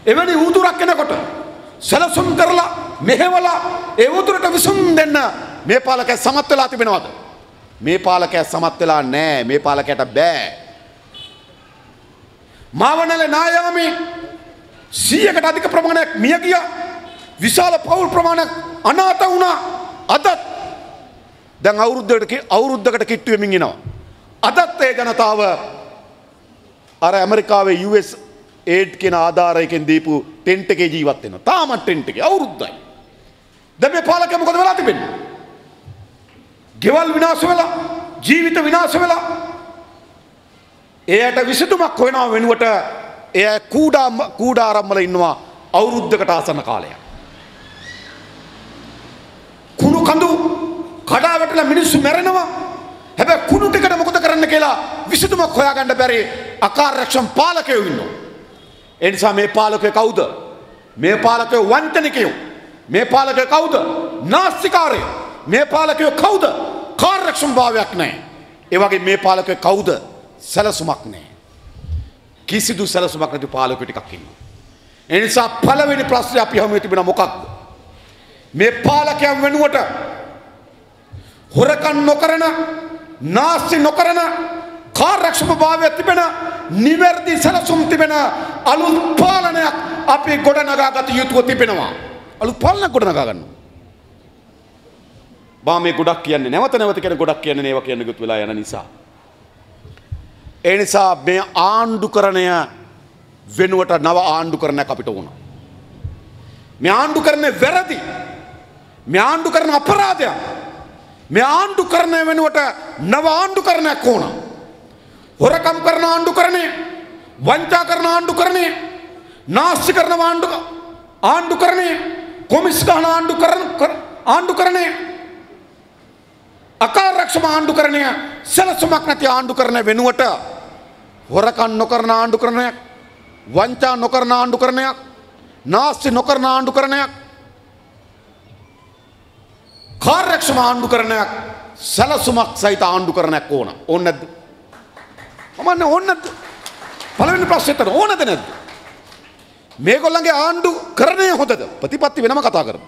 එවැනි උතුරක් එනකොට සැලසුම් කරලා මෙහෙवला ඒ උතුරට විසුම් දෙන්න මේ පාලකයා සමත් වෙලා තිබෙනවද? මේ පාලකයා සමත් වෙලා නැහැ. මේ පාලකයාට බෑ. මාවනලේ නායාමේ 100කට අධික ප්‍රමාණයක් මිය ගියා. විශාල පෞල් ප්‍රමාණයක් අනාථ වුණා. අදත් දැන් අවුරුද්දකට කිට්ටු වෙමින් ඉනවා. අදත් ඒ ජනතාව අර ඇමරිකාවේ US ඒඩ් කියන ආධාරයකින් දීපු ටෙන්ට් එකේ ජීවත් වෙනවා. තාමත් ටෙන්ට් එකේ අවුරුද්දයි. දැන් මේ පාලකයා මොකද වෙලා තිබෙන්නේ? ගෙවල් විනාශ වෙලා, ජීවිත විනාශ වෙලා. එයාට විසඳුමක් හොයනවා වෙනුවට එයා කූඩාරම්වල ඉන්නවා අවුරුද්දකට ආසන්න කාලයක්. කුණු කඳු කඩා වැටලා මිනිස්සු මැරෙනවා. හැබැයි කුණු ටිකට මොකද කරන්න කියලා විසඳුමක් හොයාගන්න බැරි අකාර්යක්ෂම පාලකයෝ ඉන්නවා. ඒ නිසා මේ පාලකයෝ කවුද? මේ පාලකයෝ වංචනිකයෝ. මේ පාලකයෝ කවුද? නාස්තිකාරයෝ. මේ පාලකයෝ කවුද? කාර්යක්ෂම භාවයක් නැහැ. ඒ වගේ මේ පාලකයෝ කවුද? සැලසුමක් නැහැ. කිසිදු සැලසුමක් නැති පාලකයෝ ටිකක් ඉන්නවා. ඒ නිසා පළවෙනි ප්‍රශ්නේ අපි හමුවේ තිබෙන මොකක්ද? මේ පාලකයන් වෙනුවට හොරකම් නොකරන, නාස්ති නොකරන, කාර්යක්ෂම භාවය තිබෙන, නිවැරදි සැලසුම් තිබෙන අලුත් පාලනයක් අපි ගොඩනගාගත යුතුව තිබෙනවා. අලුත් පාලනයක් ගොඩනගා ගන්න. බා මේ ගොඩක් කියන්නේ නැවත නැවත කියන ගොඩක් කියන්නේ ඒවා කියන්න ගියොත් වෙලා යන නිසා. ඒ නිසා මේ ආණ්ඩුකරණය වෙනුවට නව ආණ්ඩුකරණයක් අපිට ඕන. මේ ආණ්ඩුකරණය වැරදි. මේ ආණ්ඩුකරණ අපරාධයක්. මේ ආණ්ඩුකරණය වෙනුවට නව ආණ්ඩුකරණයක් ඕන. හොරකම් කරන ආණ්ඩුකරණය, වංචා කරන ආණ්ඩුකරණය, නාස්ති කරන ආණ්ඩුකරණය, කොමිස් ගහන ආණ්ඩුකරණය, අකාර්යක්ෂම ආණ්ඩුකරණය, සැලසුමක් නැති ආණ්ඩුකරණය වෙනුවට හොරකම් නොකරන ආණ්ඩුකරණයක්, වංචා නොකරන ආණ්ඩුකරණයක්, නාස්ති නොකරන ආණ්ඩුකරණයක්, කාර්යක්ෂම ආණ්ඩුකරණයක්, සැලසුමක් සහිත ආණ්ඩුකරණයක් ඕන. ඕන නැද්ද? මමන්නේ ඕන නැද්ද? පළවෙනි ප්‍රශ්නෙට ඕනද නැද්ද? මේගොල්ලන්ගේ ආණ්ඩුකරණය හොඳද? ප්‍රතිපත්ති වෙනම කතා කරමු.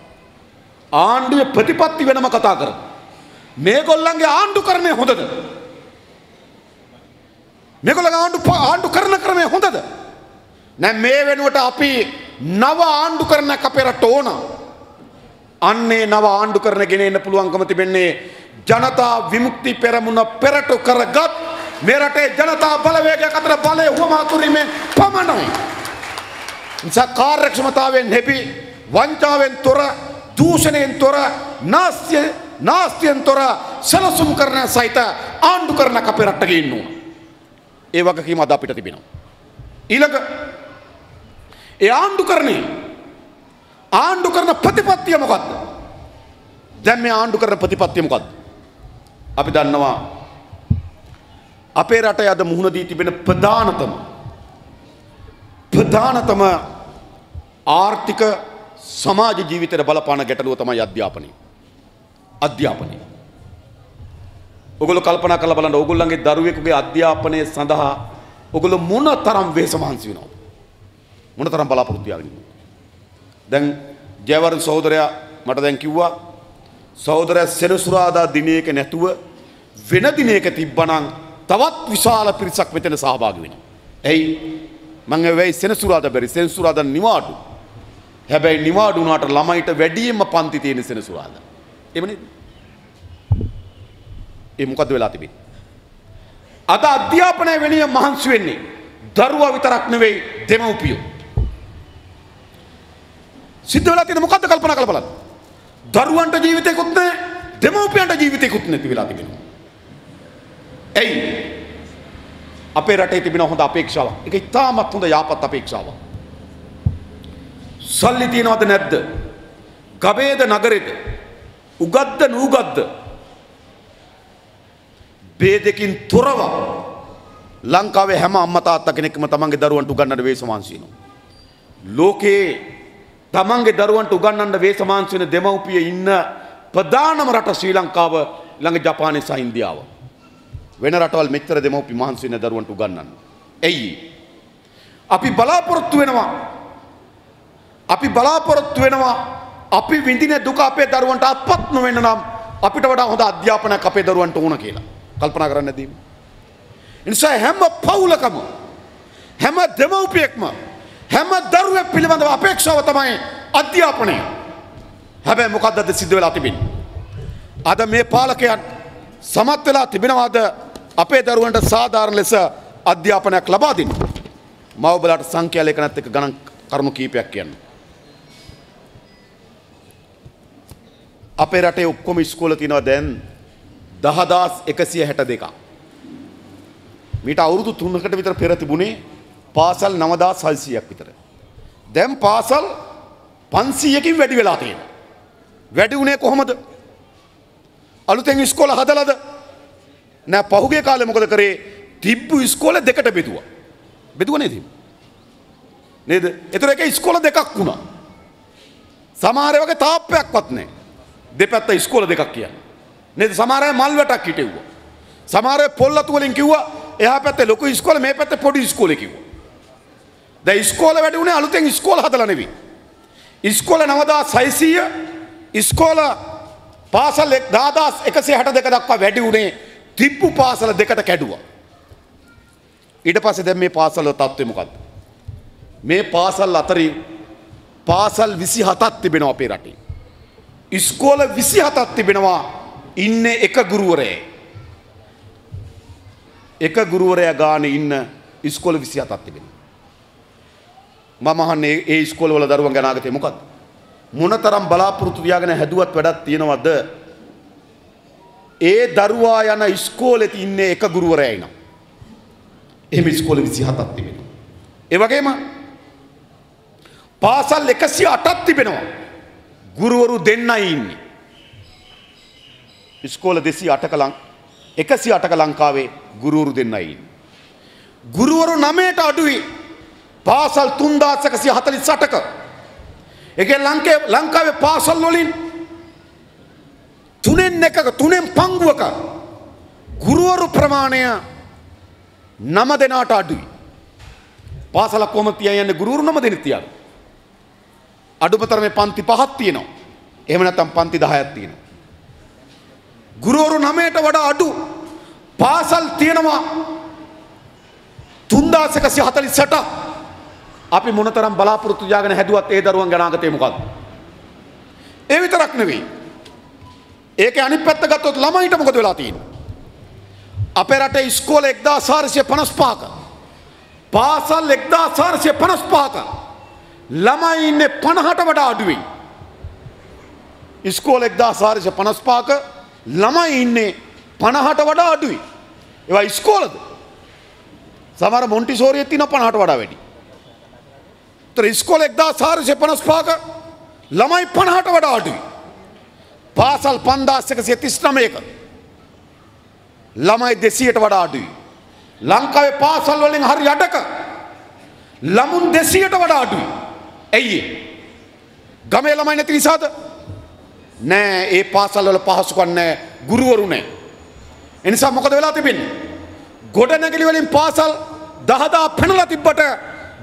ආණ්ඩුවේ ප්‍රතිපත්ති වෙනම කතා කරමු. මේගොල්ලන්ගේ ආණ්ඩුකරණය හොඳද? මේගොල්ලන්ගේ ආණ්ඩු කරන ක්‍රමය හොඳද? නැත්නම් මේ වෙනුවට අපි නව ආණ්ඩුකරණයක් අපේ රට ඕන. අන්නේ නව ආණ්ඩුකරණ ගෙනෙන්න පුළුවන්කම තිබෙන්නේ ජනතා විමුක්ති පෙරමුණ පෙරටු කරගත් මේ රටේ ජනතා බලවේගයක් අතර බලය වමා කිරීමෙන් පමණයි. නිසා කාර්යක්ෂමතාවෙන් හෙබි, වංචාවෙන් තොර, දූෂණයෙන් තොර, නාස්තියෙන් තොර සැලසුම් කරන සහිත ආණ්ඩුකරණයක් අපේ රටක ඉන්න ඕන. ඒ වගකීම අද අපිට තිබෙනවා. ඊළඟ ඒ ආණ්ඩුකරන ප්‍රතිපත්තිය මොකද්ද? දැන් මේ ආණ්ඩුකරන ප්‍රතිපත්තිය මොකද්ද? අපි දන්නවා අපේ රටේ අද මුහුණ දී තිබෙන ප්‍රධානතම ආර්ථික සමාජ ජීවිතයට බලපාන ගැටලුව තමයි අධ්‍යාපනය. ඔගොල්ලෝ කල්පනා කරලා බලන්න ඔගොල්ලන්ගේ දරුවෙකුගේ අධ්‍යාපනය සඳහා ඔගොල්ලෝ මොන තරම් වෙහෙස මහන්සි වෙනවද? මොන තරම් බලාපොරොත්තු තියාගෙන ඉන්නවද? දැන් ජයවර්ධන සහෝදරයා මට දැන් කිව්වා සහෝදරයා සෙනසුරාදා දිනයක නැතුව වෙන දිනයක තිබ්බනම් තවත් විශාල පිරිසක් මෙතන සහභාගී වෙනවා. එයි මම වෙයි සෙනසුරාදා බැරි සෙනසුරාදා නිවාඩු. හැබැයි නිවාඩු වුණාට ළමයිට වැඩියෙන්ම පන්ති තියෙන සෙනසුරාදා. එහෙම නේද? ඒ මොකද වෙලා තිබෙන්නේ? අද අධ්‍යාපනය වෙනුවෙන් මහන්සි වෙන්නේ දරුවා විතරක් නෙවෙයි දෙමව්පියෝ. සිද්ධ වෙලා තියෙන මොකද්ද කල්පනා කරලා බලන්න. දරුවන්ට ජීවිතේකුත් නැහැ, දෙමව්පියන්ට ජීවිතේකුත් නැති වෙලා තිබෙනවා. එයි අපේ රටේ තිබෙන හොඳ අපේක්ෂාවක්. ඒක ඉතාමත් හොඳ යාපත් අපේක්ෂාවක්. සල්ලි තියනවද නැද්ද? ගබේද නගරේද? උගත්ද නූගත්ද? ભેදකින් තොරව ලංකාවේ හැම අම්මා තාත්තා කෙනෙක්ම තමන්ගේ දරුවන්ට උගන්වන්න වේසමාංශ වෙනවා. ලෝකේ තමන්ගේ දරුවන්ට උගන්වන්න වේසමාංශ වෙන දෙමව්පිය ඉන්න ප්‍රධානම රට ශ්‍රී ලංකාව ළඟ ජපානය සහ ඉන්දියාව. වෙන රටවල් මෙච්චර දෙමව්පිය මහන්සි වෙන දරුවන්ට උගන්වන්න. එයි අපි බලාපොරොත්තු වෙනවා අපි විඳින දුක අපේ දරුවන්ට අත්පත් නොවෙන්න නම් අපිට වඩා හොඳ අධ්‍යාපනයක් අපේ දරුවන්ට ඕන කියලා කල්පනා කරන්න නැදීම. ඒ නිසා හැම පවුලකම හැම දෙමව්පියෙක්ම හැම දරුවෙක් පිළිබඳව අපේක්ෂාව තමයි අධ්‍යාපනය. හැබැයි මොකක්ද අද සිද්ධ වෙලා තිබෙන්නේ? අද මේ පාලකයන් සමත් වෙලා තිබෙනවාද අපේ දරුවන්ට සාධාරණ ලෙස අධ්‍යාපනයක් ලබා දෙන්න? මම ඔබලාට සංඛ්‍යා ලේඛනත් එක්ක ගණන් කරුණු කීපයක් කියන්න. අපේ රටේ ඔක්කොම ඉස්කෝල තියෙනවා දැන් 10162ක්. මීට අවුරුදු 3කට විතර පෙර තිබුණේ පාසල් 9600ක් විතර. දැන් පාසල් 500කින් වැඩි වෙලා තියෙනවා. වැඩි උනේ කොහොමද? අලුතෙන් ඉස්කෝල හදලාද? නෑ, පහුගිය කාලේ මොකද කරේ? තිබ්බු ඉස්කෝල දෙකට බෙදුවා. බෙදුවා නේද? නේද? ඒතර එක ඉස්කෝල දෙකක් වුණා. සමහර වගේ තාප්පයක්වත් නෑ. දෙපැත්ත ඉස්කෝල දෙකක් කියන්නේ. නේද? සමහර අය මල් වැටක් හිටෙව්වා. සමහර අය පොල්ලතු වලින් කිව්වා එහා පැත්තේ ලොකු ඉස්කෝල මේ පැත්තේ පොඩි ඉස්කෝලේ කිව්වා. දැන් ඉස්කෝල වැඩි උනේ අලුතෙන් ඉස්කෝල හදලා නෙවෙයි. ඉස්කෝල 9600 ඉස්කෝල පාසල් 10162 දක්වා වැඩි උනේ තිබ්බු පාසල දෙකට කැඩුවා. ඊට පස්සේ දැන් මේ පාසල් වල තත්ත්වය මොකද්ද? මේ පාසල් අතරින් පාසල් 27ක් තිබෙනවා අපේ රටේ. ඉස්කෝල 27ක් තිබෙනවා ඉන්නේ එක ගුරුවරයෙක්. එක ගුරුවරයා ගානේ ඉන්න ඉස්කෝල 27ක් තිබෙනවා. මම අහන්නේ ඒ ඉස්කෝල වල දරුවන්ගේ අනාගතය මොකද්ද? මොනතරම් බලාපොරොත්තු තියාගෙන හැදුවත් වැඩක් තියනවද? ඒ දරුවා යන ඉස්කෝලේ ඉන්නේ එක ගුරුවරයා ඉන්නවා. එහෙම ඉස්කෝල 27ක් තිබෙනවා. ඒ වගේම පාසල් 108ක් තිබෙනවා. ගුරුවරු දෙන්නයි ඉන්නේ. ඉස්කෝල 108ක ලංකාවේ ගුරුවරු දෙන්නයි ඉන්නේ. ගුරුවරු 9ට අඩුයි පාසල් 3148ක. ඒකේ ලංකාවේ පාසල් වලින් තුනෙන් පංගුවක ගුරුවරු ප්‍රමාණය 9 දෙනාට අඩුයි. පාසලක් කොහොමද තියන්නේ? ගුරුවරු 9 දෙනෙක් තියනවා. අඩුමතරමේ පන්ති 5ක් තියෙනවා. එහෙම නැත්නම් පන්ති 10ක් තියෙනවා. ගුරුවරු 9ට වඩා අඩු පාසල් තියෙනවා 3148ක්. අපි මොනතරම් බලාපොරොත්තු තියාගෙන හැදුවත් ඒ දරුවන්ගේ අනාගතය මොකද්ද? ඒ විතරක් නෙවෙයි. ඒකේ අනිත් පැත්ත ගත්තොත් ළමයින්ට මොකද වෙලා තියෙන්නේ? අපේ රටේ ඉස්කෝල 1455ක පාසල් 1455ක ළමයි ඉන්නේ 50ට වඩා අඩුයි. ඉස්කෝල 1455ක ළමයි ඉන්නේ 50ට වඩා අඩුයි. ඒවා ඉස්කෝලද? සමහර මොන්ටිසෝරියේ තියෙන 50ට වඩා වැඩි. ඒතර ඉස්කෝල 1455ක ළමයි 50ට වඩා අඩුයි. පාසල් 5139ක ළමයි 200ට වඩා අඩුයි. ලංකාවේ පාසල් වලින් හරි අඩක ළමුන් 200ට වඩා අඩුයි. ඇයි ඒ? ගමේ ළමයි නැති නිසාද? නෑ, ඒ පාසල් වල පහසුකම් නෑ, ගුරුවරු නෑ. ඒ නිසා මොකද වෙලා තිබෙන්නේ? ගොඩනැගිලි වලින් පාසල් 10000 පෙනලා තිබ්බට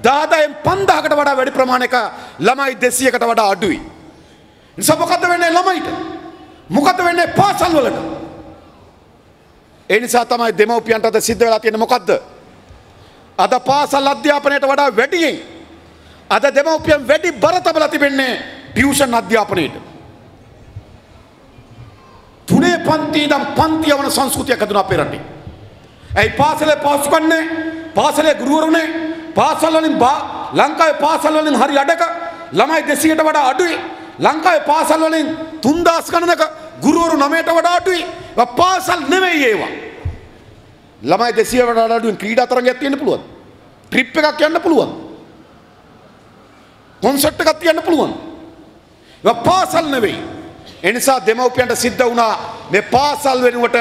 10000න් 5000කට වඩා වැඩි ප්‍රමාණයක ළමයි 200කට වඩා අඩුයි. ඒ නිසා මොකද වෙන්නේ ළමයිට? මොකද වෙන්නේ පාසල් වලට? ඒ නිසා තමයි දෙමව්පියන්ට අද සිද්ධ වෙලා තියෙන්නේ මොකද්ද? අද පාසල් අධ්‍යාපනයට වඩා වැඩියෙන් අද දෙමව්පියන් වැඩි බර තබලා තිබෙන්නේ ටියුෂන් අධ්‍යාපනයට. තුනේ පන්ති ඉඳන් පන්ති යවන සංස්කෘතියක් හදුනා අපේ රටේ. ඇයි පාසලේ පහසුකම් නැහැ? පාසලේ ගුරුවරු නැහැ? පාසල් වලින් ලංකාවේ පාසල් වලින් හරි අඩක ළමයි 200ට වඩා අඩුයි. ලංකාවේ පාසල් වලින් 3000 ගණනක ගුරුවරු 9ට වඩා අඩුයි. පාසල් නෙවෙයි ඒවා. ළමයි 200ට වඩා අඩුවෙන් ක්‍රීඩා තරගයක් තියෙන්න පුළුවන්. ට්‍රිප් එකක් යන්න පුළුවන්. කොන්සර්ට් එකක් තියන්න පුළුවන්. ඒවා පාසල් නෙවෙයි. ඒ නිසා දෙමව්පියන්ට සිද්ධ වුණා මේ පාසල් වෙනුවට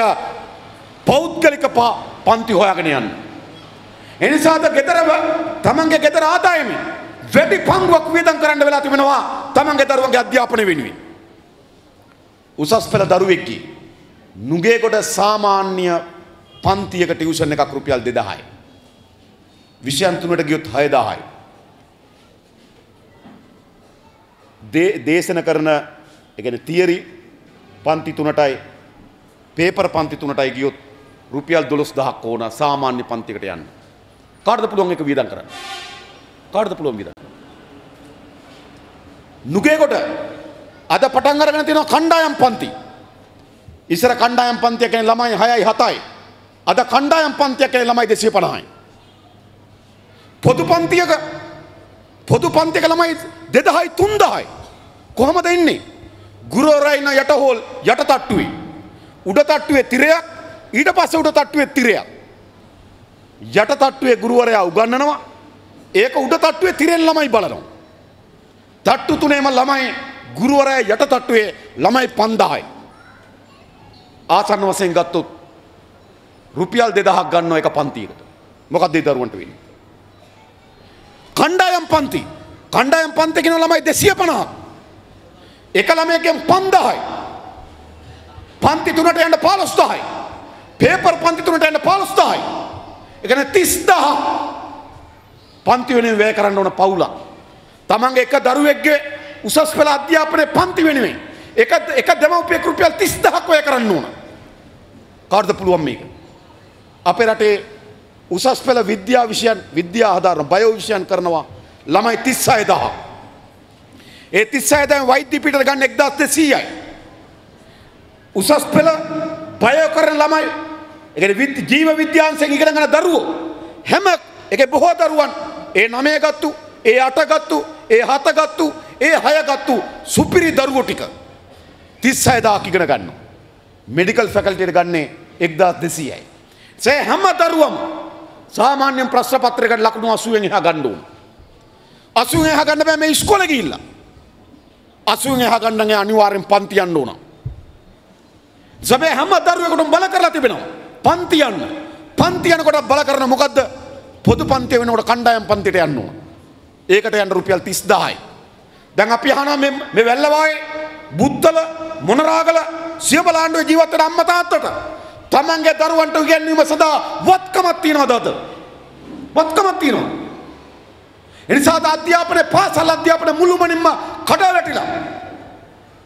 පෞද්ගලික පන්ති හොයාගෙන යන්න. එනිසාද ගෙදර තමන්ගේ ගෙදර ආදායමෙන් වැඩි පංගුවක් වියදම් කරන්න වෙලා තිබෙනවා තමන්ගේ දරුවන්ගේ අධ්‍යාපනය වෙනුවෙන්. උසස් පෙළ දරුවෙක්ගේ නුගේගොඩ සාමාන්‍ය පන්තියක ටියුෂන් එකක් රුපියල් 2000යි. විෂයන් තුනට ගියොත් 6000යි. දේශන කරන ඒ කියන්නේ තියරි පන්ති තුනටයි පේපර් පන්ති තුනටයි ගියොත් රුපියල් 12000ක් ඕන සාමාන්‍ය පන්තියකට යන්න. කාටද පුළුවන් එක වියදම් කරන්න? කාටද පුළුවන් වියදම්? නුගේගොඩ අද පටන් අරගෙන තියෙනවා කණ්ඩායම් පන්ති. ඉස්සර කණ්ඩායම් පන්තිය කියන්නේ ළමයි 6යි 7යි. අද කණ්ඩායම් පන්තිය කියන්නේ ළමයි 250යි. පොදු පන්තියක ළමයි 2000යි 3000යි. කොහමද ඉන්නේ? ගුරුවරයා ඉන්න යට හෝල් යට තට්ටුවේ. උඩ තට්ටුවේ තිරයක්, ඊට පස්සේ උඩ තට්ටුවේ තිරයක්. යට තට්ටුවේ ගුරුවරයා උගන්වනවා. ඒක උඩ තට්ටුවේ තිරෙන් ළමයි බලනවා. තට්ටු තුනේම ළමයි ගුරුවරයා යට තට්ටුවේ ළමයි 5000යි. ආසන්න වශයෙන් ගත්තොත් රුපියල් 2000ක් ගන්නවා එක පන්තියකට. මොකක්ද ඒ දරුවන්ට වෙන්නේ? කණ්ඩායම් පන්ති කියන ළමයි 250ක්. එක ළමයෙක්ගෙන් 5000යි. පන්ති තුනට යන්න 15000යි. පේපර් පන්ති තුනට යන්න 15000යි. ඒ කියන්නේ 30000 පන්ති වෙනුවෙන් වැය කරන්න ඕන පවුලක්. තමන්ගේ එක දරුවෙක්ගේ උසස් පෙළ අධ්‍යාපනයේ පන්ති වෙනුවෙන් එක දෙමව්පියෙක් රුපියල් 30000ක් වැය කරන්න ඕන. කාටද පුළුවන් මේක? අපේ රටේ උසස් පෙළ විද්‍යා ආධාරණ බයෝ විෂයන් කරනවා ළමයි 36000. ඒ 36000 වෛද්‍ය පීඨයට ගන්න 1200යි. උසස් පෙළ බයෝ කරන ළමයි ඒ කියන්නේ ජීව විද්‍යාංශයෙන් ඉගෙන ගන්න දරුවෝ හැම එකේ බොහෝ දරුවන් ඒ 9 ගත්තු, ඒ 8 ගත්තු, ඒ 7 ගත්තු, ඒ 6 ගත්තු සුපිරි දරුවෝ ටික 36000ක් ඉගෙන ගන්නවා. මෙඩිකල් ෆැකල්ටියට ගන්නේ 1200යි. ඒ හැම දරුවම සාමාන්‍ය ප්‍රශ්න පත්‍රයකට ලකුණු 80න් එහා ගන්න ඕන. 80න් එහා ගන්න බෑ මේ ඉස්කෝලේ ගිහිල්ලා. 80න් එහා ගන්න නම් අනිවාර්යෙන් පන්ති යන්න ඕන. සබේ හැම දරුවෙකුටම බල කරලා තිබෙනවා. පන්ති යනකොට බල කරන මොකද්ද? පොදු පන්තිය වෙනකොට කණ්ඩායම් පන්තියට යන්න ඕන. ඒකට යන්න රුපියල් 30000යි. දැන් අපි අහනවා මේ වැල්ලවායේ බුත්තල මොනරාගල සියබල ආණ්ඩුවේ ජීවත් වෙන අම්මා තාත්තට තමන්ගේ දරුවන්ට උගන්වීම සඳහා වත්කමක් තියනවද අද? වත්කමක් තියනවා. එනිසා අධ්‍යාපනයේ පාසල් අධ්‍යාපනයේ මුළුමනින්ම කඩාවැටිලා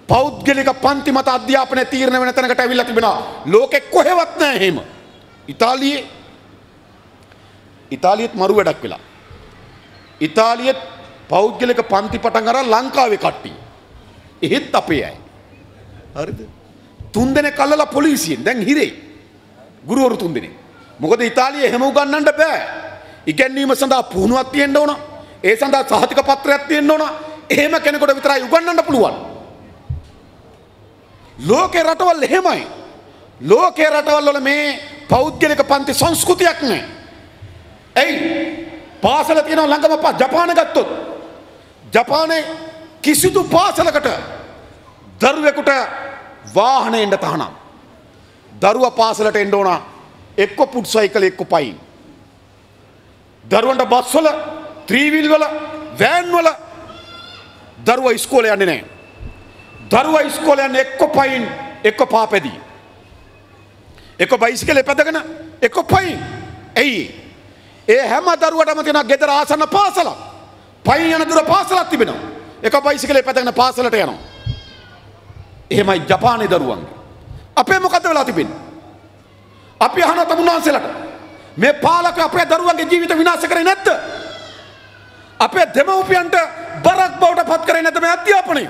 පෞද්ගලික පන්ති මත අධ්‍යාපනයේ තීරණය වෙන තැනකට ඇවිල්ලා තිබෙනවා. ලෝකෙ කොහෙවත් නැහැ එහෙම. ඉතාලියෙත් මරු වැඩක් වෙලා. ඉතාලියෙත් පෞද්ගලික පන්ති පටන් අරන් ලංකාවේ කට්ටිය. එහෙත් අපේ අය. හරිද? 3 දෙනෙක් අල්ලලා පොලිසියෙන් දැන් හිරේ. ගුරුවරු 3 දෙනෙක්. මොකද ඉතාලියේ හැම උගන්නන්න බෑ. ඉගැන්වීම සඳහා පුහුණුවක් තියෙන්න ඕන. ඒ සඳහා සහතික පත්‍රයක් තියෙන්න ඕන. එහෙම කෙනෙකුට විතරයි උගන්නන්න පුළුවන්. ලෝකේ රටවල් එහෙමයි. ලෝකේ රටවල් වල මේ පෞද්ගලික පන්ති සංස්කෘතියක් නැහැ. එයි පාසල තියෙනවා ළඟම ජපාන ගත්තොත් ජපානයේ කිසිදු පාසලකට දරුවෙකුට වාහනේ එන්න තහනම්. දරුවා පාසලට එන්න ඕන එක්ක පුඩ් සයිකල් එක්ක පයින්. දරුවන්ට බස් වල, ත්‍රිවිල් වල, වෑන් වල දරුවා ඉස්කෝලේ යන්නේ නැහැ. දරුවා ඉස්කෝලේ යන්නේ එක්ක පයින් එක්ක පාපැදී. එක්ක බයිසිකලේ පැදගෙන එක්ක පයින්. එයි ඒ හැම දරුවටම තියෙන ගෙදර ආසන්න පාසලක්. පයින් යන දුර පාසලක් තිබෙනවා. එක බයිසිකලේ පැදගෙන පාසලට යනවා. එහෙමයි ජපානයේ දරුවන්ගේ. අපේ මොකද වෙලා තිබෙන්නේ? අපි අහන තමුන්නාන්සලට මේ පාලක අපේ දරුවන්ගේ ජීවිත විනාශ කරේ නැද්ද? අපේ දෙමව්පියන්ට බරක් බවට පත් කරේ නැද්ද මේ අධ්‍යාපනය?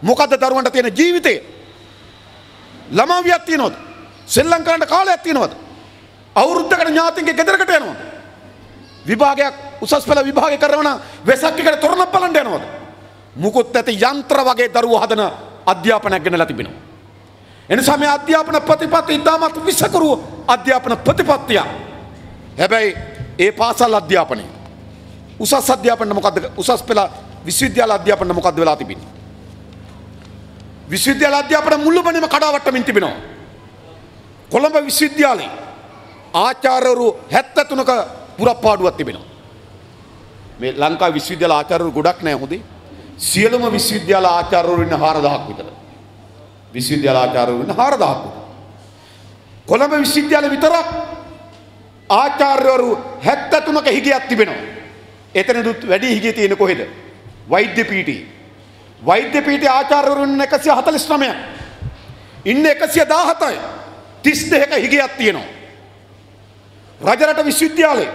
මොකද්ද දරුවන්ට තියෙන ජීවිතේ? ළමාවියක් තියනවද? සෙල්ලම් කරන්න කාලයක් තියනවද? අවුරුද්දකට ඥාතින්ගේ ගෙදරකට යනවද? විභාගයක් උසස් පෙළ විභාගය කරනවා නම් වෙසක් එකට තොරණක් බලන්න යනවද? මුකුත් නැති යන්ත්‍ර වගේ දරුවෝ හදන අධ්‍යාපනයක් ගෙනලා තිබෙනවා. එනිසා මේ අධ්‍යාපන ප්‍රතිපත්ති ඉතාමත් විසකරු අධ්‍යාපන ප්‍රතිපත්තිය. හැබැයි ඒ පාසල් අධ්‍යාපනය උසස් අධ්‍යාපනය මොකද්ද? උසස් පෙළ විශ්වවිද්‍යාල අධ්‍යාපනය මොකද්ද වෙලා තිබෙන්නේ? විශ්වවිද්‍යාල අධ්‍යාපන මුළුමනින්ම කඩාවැටෙමින් තිබෙනවා. කොළඹ විශ්වවිද්‍යාලයේ ආචාර්යවරු 73ක පුරප්පාඩුවක් තිබෙනවා. මේ ලංකා විශ්වවිද්‍යාල ආචාර්යවරු ගොඩක් නැහැ හොඳේ. සියලුම විශ්වවිද්‍යාල ආචාර්යවරු ඉන්න 4000ක් විතර. විශ්වවිද්‍යාල ආචාර්යවරු ඉන්න 4000ක් විතර. කොළඹ විශ්වවිද්‍යාලේ විතරක් ආචාර්යවරු 73ක හිගයක් තිබෙනවා. එතනදුත් වැඩි හිගිය තියෙන කොහෙද? වෛද්‍ය පීඨයේ. වෛද්‍ය පීඨයේ ආචාර්යවරු ඉන්න 149ක්. ඉන්න 117යි. 32ක හිගයක් තියෙනවා. රජරට විශ්වවිද්‍යාලේ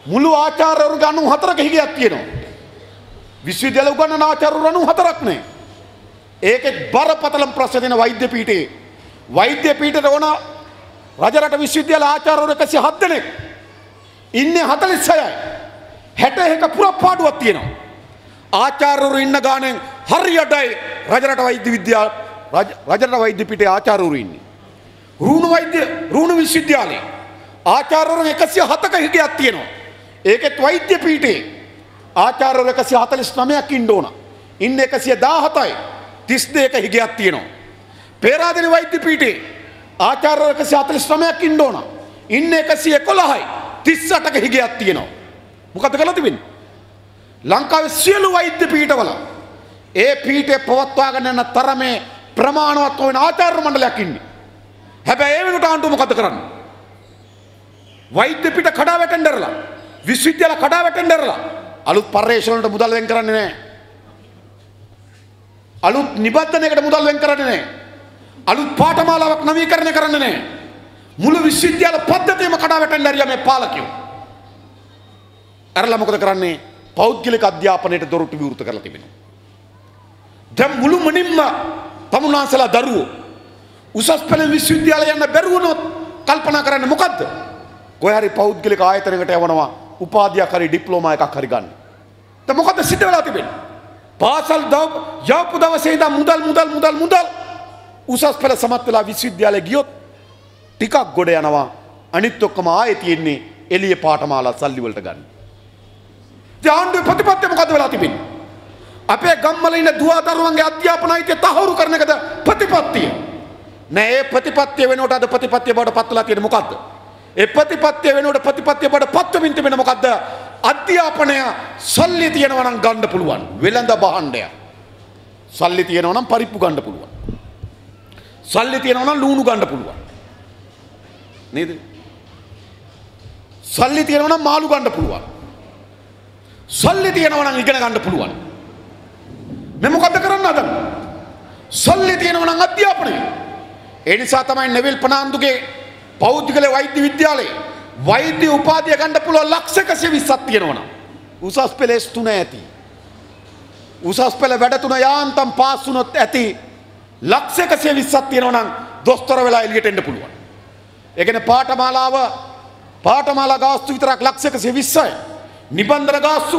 මුළු ආචාර්යවරු 94ක හිගයක් තියෙනවා. විශ්වවිද්‍යාල උගන්වන ආචාර්යවරු 94ක් නේ. ඒකෙත් බරපතලම ප්‍රශ්න දෙන වෛද්‍ය පීඨයේ. වෛද්‍ය පීඨයට ඕන රජරට විශ්වවිද්‍යාල ආචාර්යවරු 107 දෙනෙක්. ඉන්නේ 46යි. 61ක පුරප්පාඩුවක් තියෙනවා. ආචාර්යවරු ඉන්න ගානෙන් හරියටයි රජරට වෛද්‍ය පීඨයේ ආචාර්යවරු ඉන්නේ. රුණු විශ්වවිද්‍යාලේ ආචාර්යවරු 107ක හිගයක් තියෙනවා. ඒකෙත් වෛද්‍ය පීඨයේ ආචාර්යවරු 149ක් ඉන්න ඕන. ඉන්නේ 117යි. 32ක හිගයක් තියෙනවා. පේරාදෙණි වෛද්‍ය පීඨයේ ආචාර්යවරු 149ක් ඉන්න ඕන. ඉන්නේ 111යි. 38ක හිගයක් තියෙනවා. මොකද කරලා තිබෙන්නේ? ලංකාවේ සියලු වෛද්‍ය පීඨවල ඒ පීඨේ පවත්වාගෙන යන තරමේ ප්‍රමාණවත් වෙන ආචාර්ය මණ්ඩලයක් ඉන්නේ. හැබැයි ඒ වෙනකොට ආණ්ඩුව මොකද කරන්නේ? වෛද්‍ය පීඨ කඩා වැටෙන්න ඇරලා, විශ්වවිද්‍යාල කඩා වැටෙන්න ඇරලා අලුත් පර්යේෂණ වලට මුදල් වෙන් කරන්නේ නැහැ. අලුත් නිබන්ධනයකට මුදල් වෙන් කරන්නේ නැහැ. අලුත් පාඨමාලාවක් නවීකරණය කරන්නේ නැහැ. මුළු විශ්වවිද්‍යාල පද්ධතියම කඩා වැටෙන්න ඇරියා මේ පාලකයෝ. ඇරලා මොකද කරන්නේ? පෞද්ගලික අධ්‍යාපනයට දොරටු විවෘත කරලා තිබෙනවා. දැන් මුළු මනින්ම තමුන්නාන්සලා දරුවෝ උසස් පෙළ විශ්වවිද්‍යාලය යන්න බැරුව වුණොත් කල්පනා කරන්නේ මොකද්ද? කොහේ හරි පෞද්ගලික ආයතනයකට යවනවා උපාධියක් හරි ඩිප්ලෝමා එකක් හරි ගන්න. දැන් මොකද්ද සිද්ධ වෙලා තිබෙන්නේ? පාසල් යවපු දවසේ ඉඳන් මුදල් උසස් පෙළ සමත් වෙලා විශ්වවිද්‍යාලය ගියොත් ටිකක් ගොඩ යනවා. අනිත් ඔක්කොම ආයේ තියෙන්නේ එළිය පාඨමාලා සල්ලි වලට ගන්න. ආණ්ඩුවේ ප්‍රතිපත්තිය මොකද වෙලා තිබෙන්නේ? අපේ ගම්වල ඉන්න දුවා දරුවන්ගේ අධ්‍යාපන අයිතිය තහවුරු කරන එකද ප්‍රතිපත්තිය? නෑ ඒ ප්‍රතිපත්තිය වෙනකොට අද ප්‍රතිපත්තිය බවට පත් වෙලා තියෙන්නේ මොකද්ද? ඒ ප්‍රතිපත්තිය වෙනකොට ප්‍රතිපත්තිය බවට පත් වෙමින් තිබෙන මොකද්ද? අධ්‍යාපනය සල්ලි තියනවා නම් ගන්න පුළුවන්. වෙළඳ භාණ්ඩය. සල්ලි තියනවා නම් පරිප්පු ගන්න පුළුවන්. සල්ලි තියනවා නම් ලුණු ගන්න පුළුවන්. නේද? සල්ලි තියනවා නම් මාළු ගන්න පුළුවන්. සල්ලි තියනවා නම් ඉගෙන ගන්න පුළුවන්. මේ මොකද්ද කරන්න හදන්නේ? සල්ලි තියනවා නම් අධ්‍යාපනය. ඒ නිසා තමයි නෙවිල් ප්‍රනාන්දුගේ පෞද්ගල වෛද්‍ය විද්‍යාලයේ වෛද්‍ය උපාධිය ගන්න පුළුවන් ලක්ෂ 120ක් තියෙනවා නම් උසස් පෙළ S3 ඇති. උසස් පෙළ වැඩ තුන යාන්තම් පාස් වුණොත් ඇති ලක්ෂ 120ක් තියෙනවා නම් දොස්තර වෙලා එළියට එන්න පුළුවන්. ඒ කියන්නේ පාඨමාලා ගාස්තු විතරක් ලක්ෂ 120යි. නිබන්ධන ගාස්තු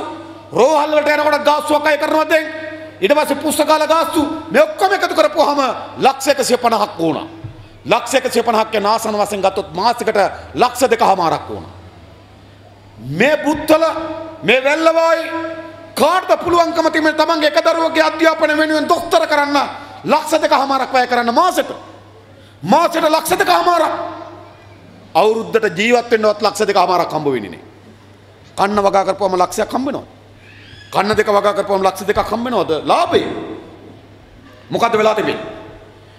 රෝහල් වලට යනකොට ගාස්තුවක් අය කරනවා දැන්. ඊට පස්සේ පුස්තකාල ගාස්තු මේ ඔක්කොම එකතු කරපුවාම ලක්ෂ 150ක් ඕන. ලක්ෂ 150ක් යන ආසන වශයෙන් ගත්තොත් මාසෙකට ලක්ෂ 2කමාරක් ඕන. මේ බුත්තල මේ වැල්ලවායි කාටද පුළුවන්කම තිබෙන තමන්ගේ එක දරුවෙකුගේ අධ්‍යාපනය වෙනුවෙන් දොස්තර කරන්න ලක්ෂ 2කමාරක් වැය කරන්න මාසෙට ලක්ෂ 2කමාරක්. අවුරුද්දට ජීවත් වෙන්නවත් ලක්ෂ 2කමාරක් හම්බ වෙන්නේ නැහැ. කන්න වගා කරපුවම ලක්ෂයක් හම්බ වෙනවද? කන්න දෙක වගා කරපුවම ලක්ෂ 2ක් හම්බ වෙනවද? ලාභය. මොකද්ද වෙලා තිබෙන්නේ?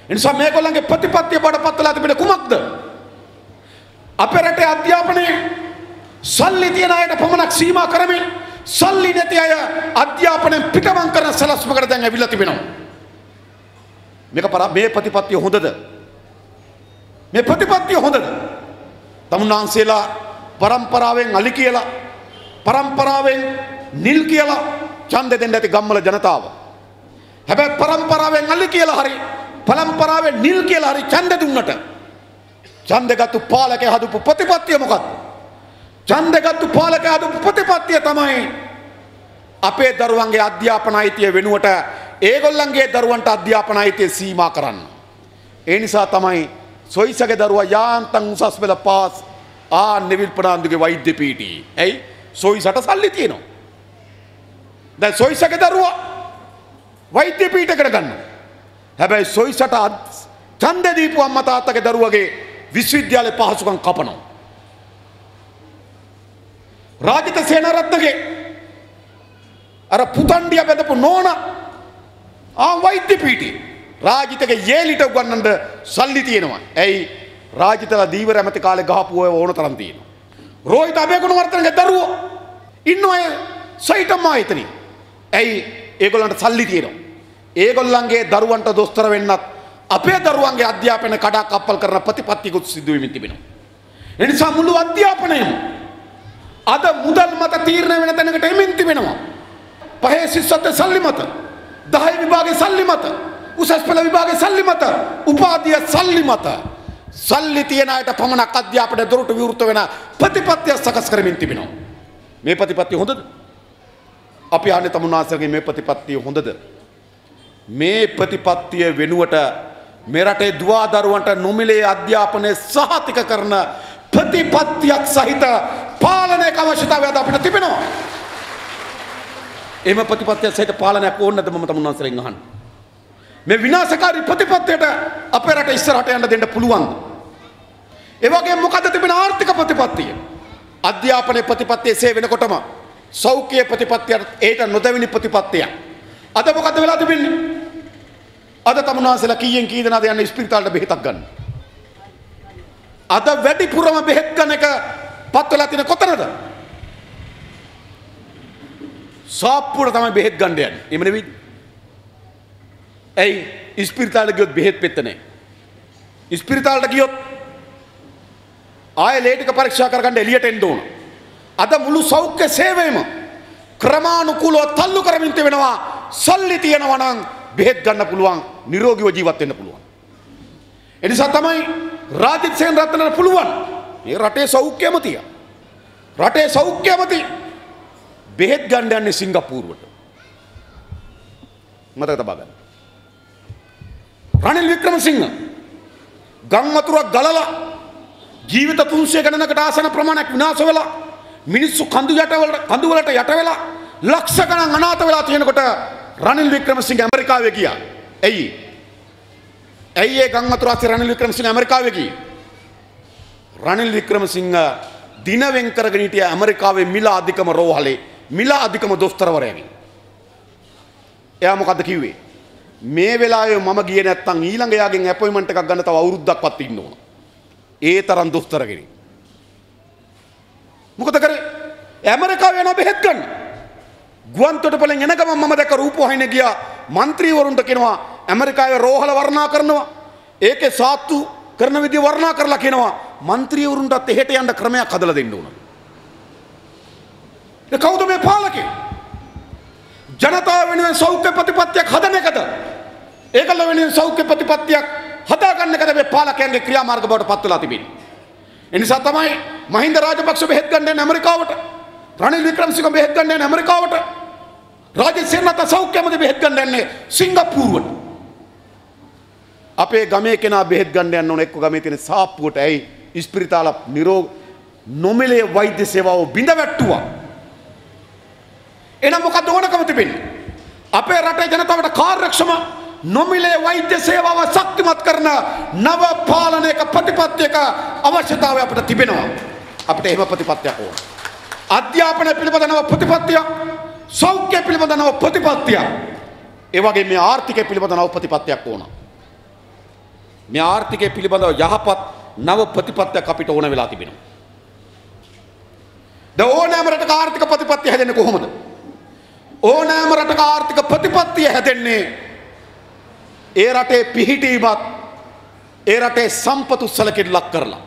ඒ නිසා මේගොල්ලන්ගේ ප්‍රතිපත්තිය බඩපත් වෙලා තිබෙන්නේ කුමක්ද? අපේ රටේ අධ්‍යාපනයේ සල්ලි තියන අයට පමණක් සීමා කරමින් සල්ලි නැති අය අධ්‍යාපනයෙන් පිටමං කරන සලස්මකට දැන් ඇවිල්ලා තිබෙනවා. මේ ප්‍රතිපත්තිය හොඳද? මේ ප්‍රතිපත්තිය හොඳද? තමුන්නාන්සේලා පරම්පරාවෙන් අලි කියලා පරම්පරාවෙන් නිල් කියලා ඡන්දෙ දෙන්න ඇති ගම්වල ජනතාව. හැබැයි පරම්පරාවෙන් අලි කියලා හරි පරම්පරාවෙන් නිල් කියලා හරි ඡන්දෙ දුන්නට ඡන්දෙගත්තු පාලකයා හදපු ප්‍රතිපත්තිය මොකක්ද? ඡන්දෙගත්තු පාලකයා හදපු ප්‍රතිපත්තිය තමයි අපේ දරුවන්ගේ අධ්‍යාපන අයිතිය වෙනුවට ඒගොල්ලන්ගේ දරුවන්ට අධ්‍යාපන අයිතිය සීමා කරන්න. ඒ නිසා තමයි සොයිසගේ දරුවා යාන්තම් උසස් පෙළ පාස් නෙවිල් ප්‍රනාන්දුගේ වෛද්‍ය පීඨයේ. ඇයි? සොයිසට සල්ලි තියෙනවා. දැන් සොයිසගේ දරුවා වෛද්‍ය පීඨයකට ගන්නවා. හැබැයි සොයිසට ඡන්දෙ දීපු අම්මා තාත්තගේ දරුවගේ විශ්වවිද්‍යාලේ පහසුකම් කපනවා. රාජිත සේනාරත්නගේ අර පුතණ්ඩිය බෙදපු නෝන වෛද්‍ය පීඨේ රාජිතගේ යේලිට උගන්නන්න සල්ලි තියෙනවා. ඇයි රාජිතලා දීවර ඇමති කාලේ ගහපු ඔය ඕන තරම් තියෙනවා. රෝහිත අබේගුණවර්ධනගේ දරුවෝ ඉන්නවා ඒ සයිටම් ආයතනෙ. ඇයි ඒගොල්ලන්ට සල්ලි තියෙනවා. ඒගොල්ලන්ගේ දරුවන්ට දොස්තර වෙන්නත් අපේ දරුවන්ගේ අධ්‍යාපනය කඩා කප්පල් කරන ප්‍රතිපත්තියකුත් සිදු වෙමින් තිබෙනවා. ඒ නිසා මුළු අධ්‍යාපනයම අද මුදල් මත තීරණය වෙන තැනකට එමින් තිබෙනවා. පහේ ශිෂ්‍යත්ව සල්ලි මත, 10 විභාගයේ සල්ලි මත, උසස් පෙළ විභාගයේ සල්ලි මත, උපාධිය සල්ලි මත. සල්ලි තියන අයට පමණක් අධ්‍යාපනය දොරට විවෘත වෙන ප්‍රතිපත්තිය සකස් කරමින් තිබෙනවා. මේ ප්‍රතිපත්තිය හොඳද? අපි අහන්නේ තමුන්නාසගේ මේ ප්‍රතිපත්තිය හොඳද? මේ ප්‍රතිපත්තිය වෙනුවට මේ රටේ දුවා දරුවන්ට නොමිලේ අධ්‍යාපනය සහතික කරන ප්‍රතිපත්තියක් සහිත පාලනයක අවශ්‍යතාවය අද අපිට තිබෙනවා. එහෙම ප්‍රතිපත්තියක් සහිත පාලනයක් ඕනේ නැද්ද මම තමුන්නාසලෙන් අහන්නේ. මේ විනාශකාරී ප්‍රතිපත්තියට අපේ රට ඉස්සරහට යන්න දෙන්න පුළුවන්ද? ඒ වගේම මොකද තිබෙන ආර්ථික ප්‍රතිපත්තිය? අධ්‍යාපනයේ ප්‍රතිපත්තිය සේ වෙනකොටම සෞඛ්‍ය ප්‍රතිපත්තියට ඒට නොදැවෙනි ප්‍රතිපත්තිය. අද මොකද වෙලා තිබෙන්නේ? අද තමුන්නාසලා කීයෙන් කී දෙනාද යන්නේ ස්පිරිතාලට බෙහෙතක් ගන්න? අද වැඩිපුරම බෙහෙත් ගන්න එක පත් වෙලා තියෙන කොතනද? සාප්පුවට තමයි බෙහෙත් ගන්න යන්නේ. එහෙම නෙවෙයි. ඇයි ඉස්පිරිතාලට ගියොත් බෙහෙත් පෙත්ත නැහැ. ඉස්පිරිතාලට ගියොත් ආයෙ ලේටික පරීක්ෂා කරගන්න එළියට එන්න ඕන. අද මුළු සෞඛ්‍ය සේවයම ක්‍රමානුකූලව තල්ලු කරමින් තිබෙනවා. සල්ලි තියෙනවා නම් බෙහෙත් ගන්න පුළුවන්, නිරෝගීව ජීවත් වෙන්න පුළුවන්. ඒ නිසා තමයි රාජිත් සේනාරත්නට පුළුවන් මේ රටේ සෞඛ්‍ය ඇමතිය. රටේ සෞඛ්‍ය ඇමති බෙහෙත් ගන්න යන්නේ සිංගප්පූරුවට. මතක තබා ගන්න. රනිල් වික්‍රමසිංහ ගම් වතුරක් ගලලා ජීවිත 300 ගණනකට ආසන ප්‍රමාණයක් විනාශ වෙලා මිනිස්සු කඳු වලට යට වෙලා ලක්ෂ ගණන් අනාථ වෙලා තියෙනකොට රනිල් වික්‍රමසිංහ ඇමරිකාවේ ගියා. ඇයි ඒ ගම් වතුර ආසේ රනිල් වික්‍රමසිංහ ඇමරිකාවේ ගියේ? රනිල් වික්‍රමසිංහ දින වෙන් කරගෙන හිටිය ඇමරිකාවේ මිල අධිකම රෝහලේ මිල අධිකම දොස්තරවරයාගේ. එයා මොකද්ද කිව්වේ? මේ වෙලාවේ මම ගියේ නැත්තම් ඊළඟ යාගෙන් අපොයින්ට්මන්ට් එකක් ගන්න තව අවුරුද්දක්වත් ඉන්න ඕන. ඒ තරම් දොස්තර කෙනෙක්. මොකද කරේ? ඇමරිකාවේ යන බෙහෙත් ගන්න. ගුවන් තොටුපළෙන් එන ගමන් මම දැක්ක රූපවාහිනිය ගියා മന്ത്രിවරුන්ට කියනවා ඇමරිකාවේ රෝහල වර්ණනා කරනවා. ඒකේ සාත්තු කරන විදිය වර්ණනා කරලා කියනවා മന്ത്രിවරුන්ටත් එහෙට යන්න ක්‍රමයක් හදලා දෙන්න ඕන. ඒ කවුද මේ පාලකේ? ජනතාව වෙනුවෙන් සෞඛ්‍ය ප්‍රතිපත්තියක් හදන එකද? ඒකල වෙනුවෙන් සෞඛ්‍ය ප්‍රතිපත්තියක් හදාගන්න එකද මේ පාලකයන්ගේ ක්‍රියාමාර්ග බවට පත් වෙලා තිබෙන්නේ. ඒ නිසා තමයි මහින්ද රාජපක්ෂ බෙහෙත් ගන්න යන ඇමරිකාවට, රනිල් වික්‍රමසිංහ බෙහෙත් ගන්න යන ඇමරිකාවට, රාජිත් සේනාරත්න සෞඛ්‍ය ඇමති බෙහෙත් ගන්න යන්නේ සිංගප්පූරුවට. අපේ ගමේ කෙනා බෙහෙත් ගන්න යන්න ඕන එක්ක ගමේ තියෙන සාප්පුවට. ඇයි ඉස්පිරිතාල නොමිලේ වෛද්‍ය සේවාව බිඳ වැට්ටුවා. එනම් මොකද ඕනකම තිබෙන්නේ? අපේ රටේ ජනතාවට කාර්යක්ෂම නොමිලේ වෛද්‍ය සේවාව ශක්තිමත් කරන නව පාලනයක ප්‍රතිපත්තියක අවශ්‍යතාවය අපිට තිබෙනවා. අපිට එහෙම ප්‍රතිපත්තියක් ඕන. අධ්‍යාපනය පිළිබඳ නව ප්‍රතිපත්තියක්, සෞඛ්‍ය පිළිබඳ නව ප්‍රතිපත්තියක්, ඒ වගේ මේ ආර්ථිකය පිළිබඳ නව ප්‍රතිපත්තියක් ඕන. මේ ආර්ථිකය පිළිබඳව යහපත් නව ප්‍රතිපත්තියක් අපිට ඕන වෙලා තිබෙනවා. ඕනෑම රටක ආර්ථික ප්‍රතිපත්තිය හැදෙන්නේ කොහොමද? ඕනෑම රටක ආර්ථික ප්‍රතිපත්තිය හැදෙන්නේ ඒ රටේ පිහිටීමත් ඒ රටේ සම්පත් උත්සලකෙට ලක් කරලා.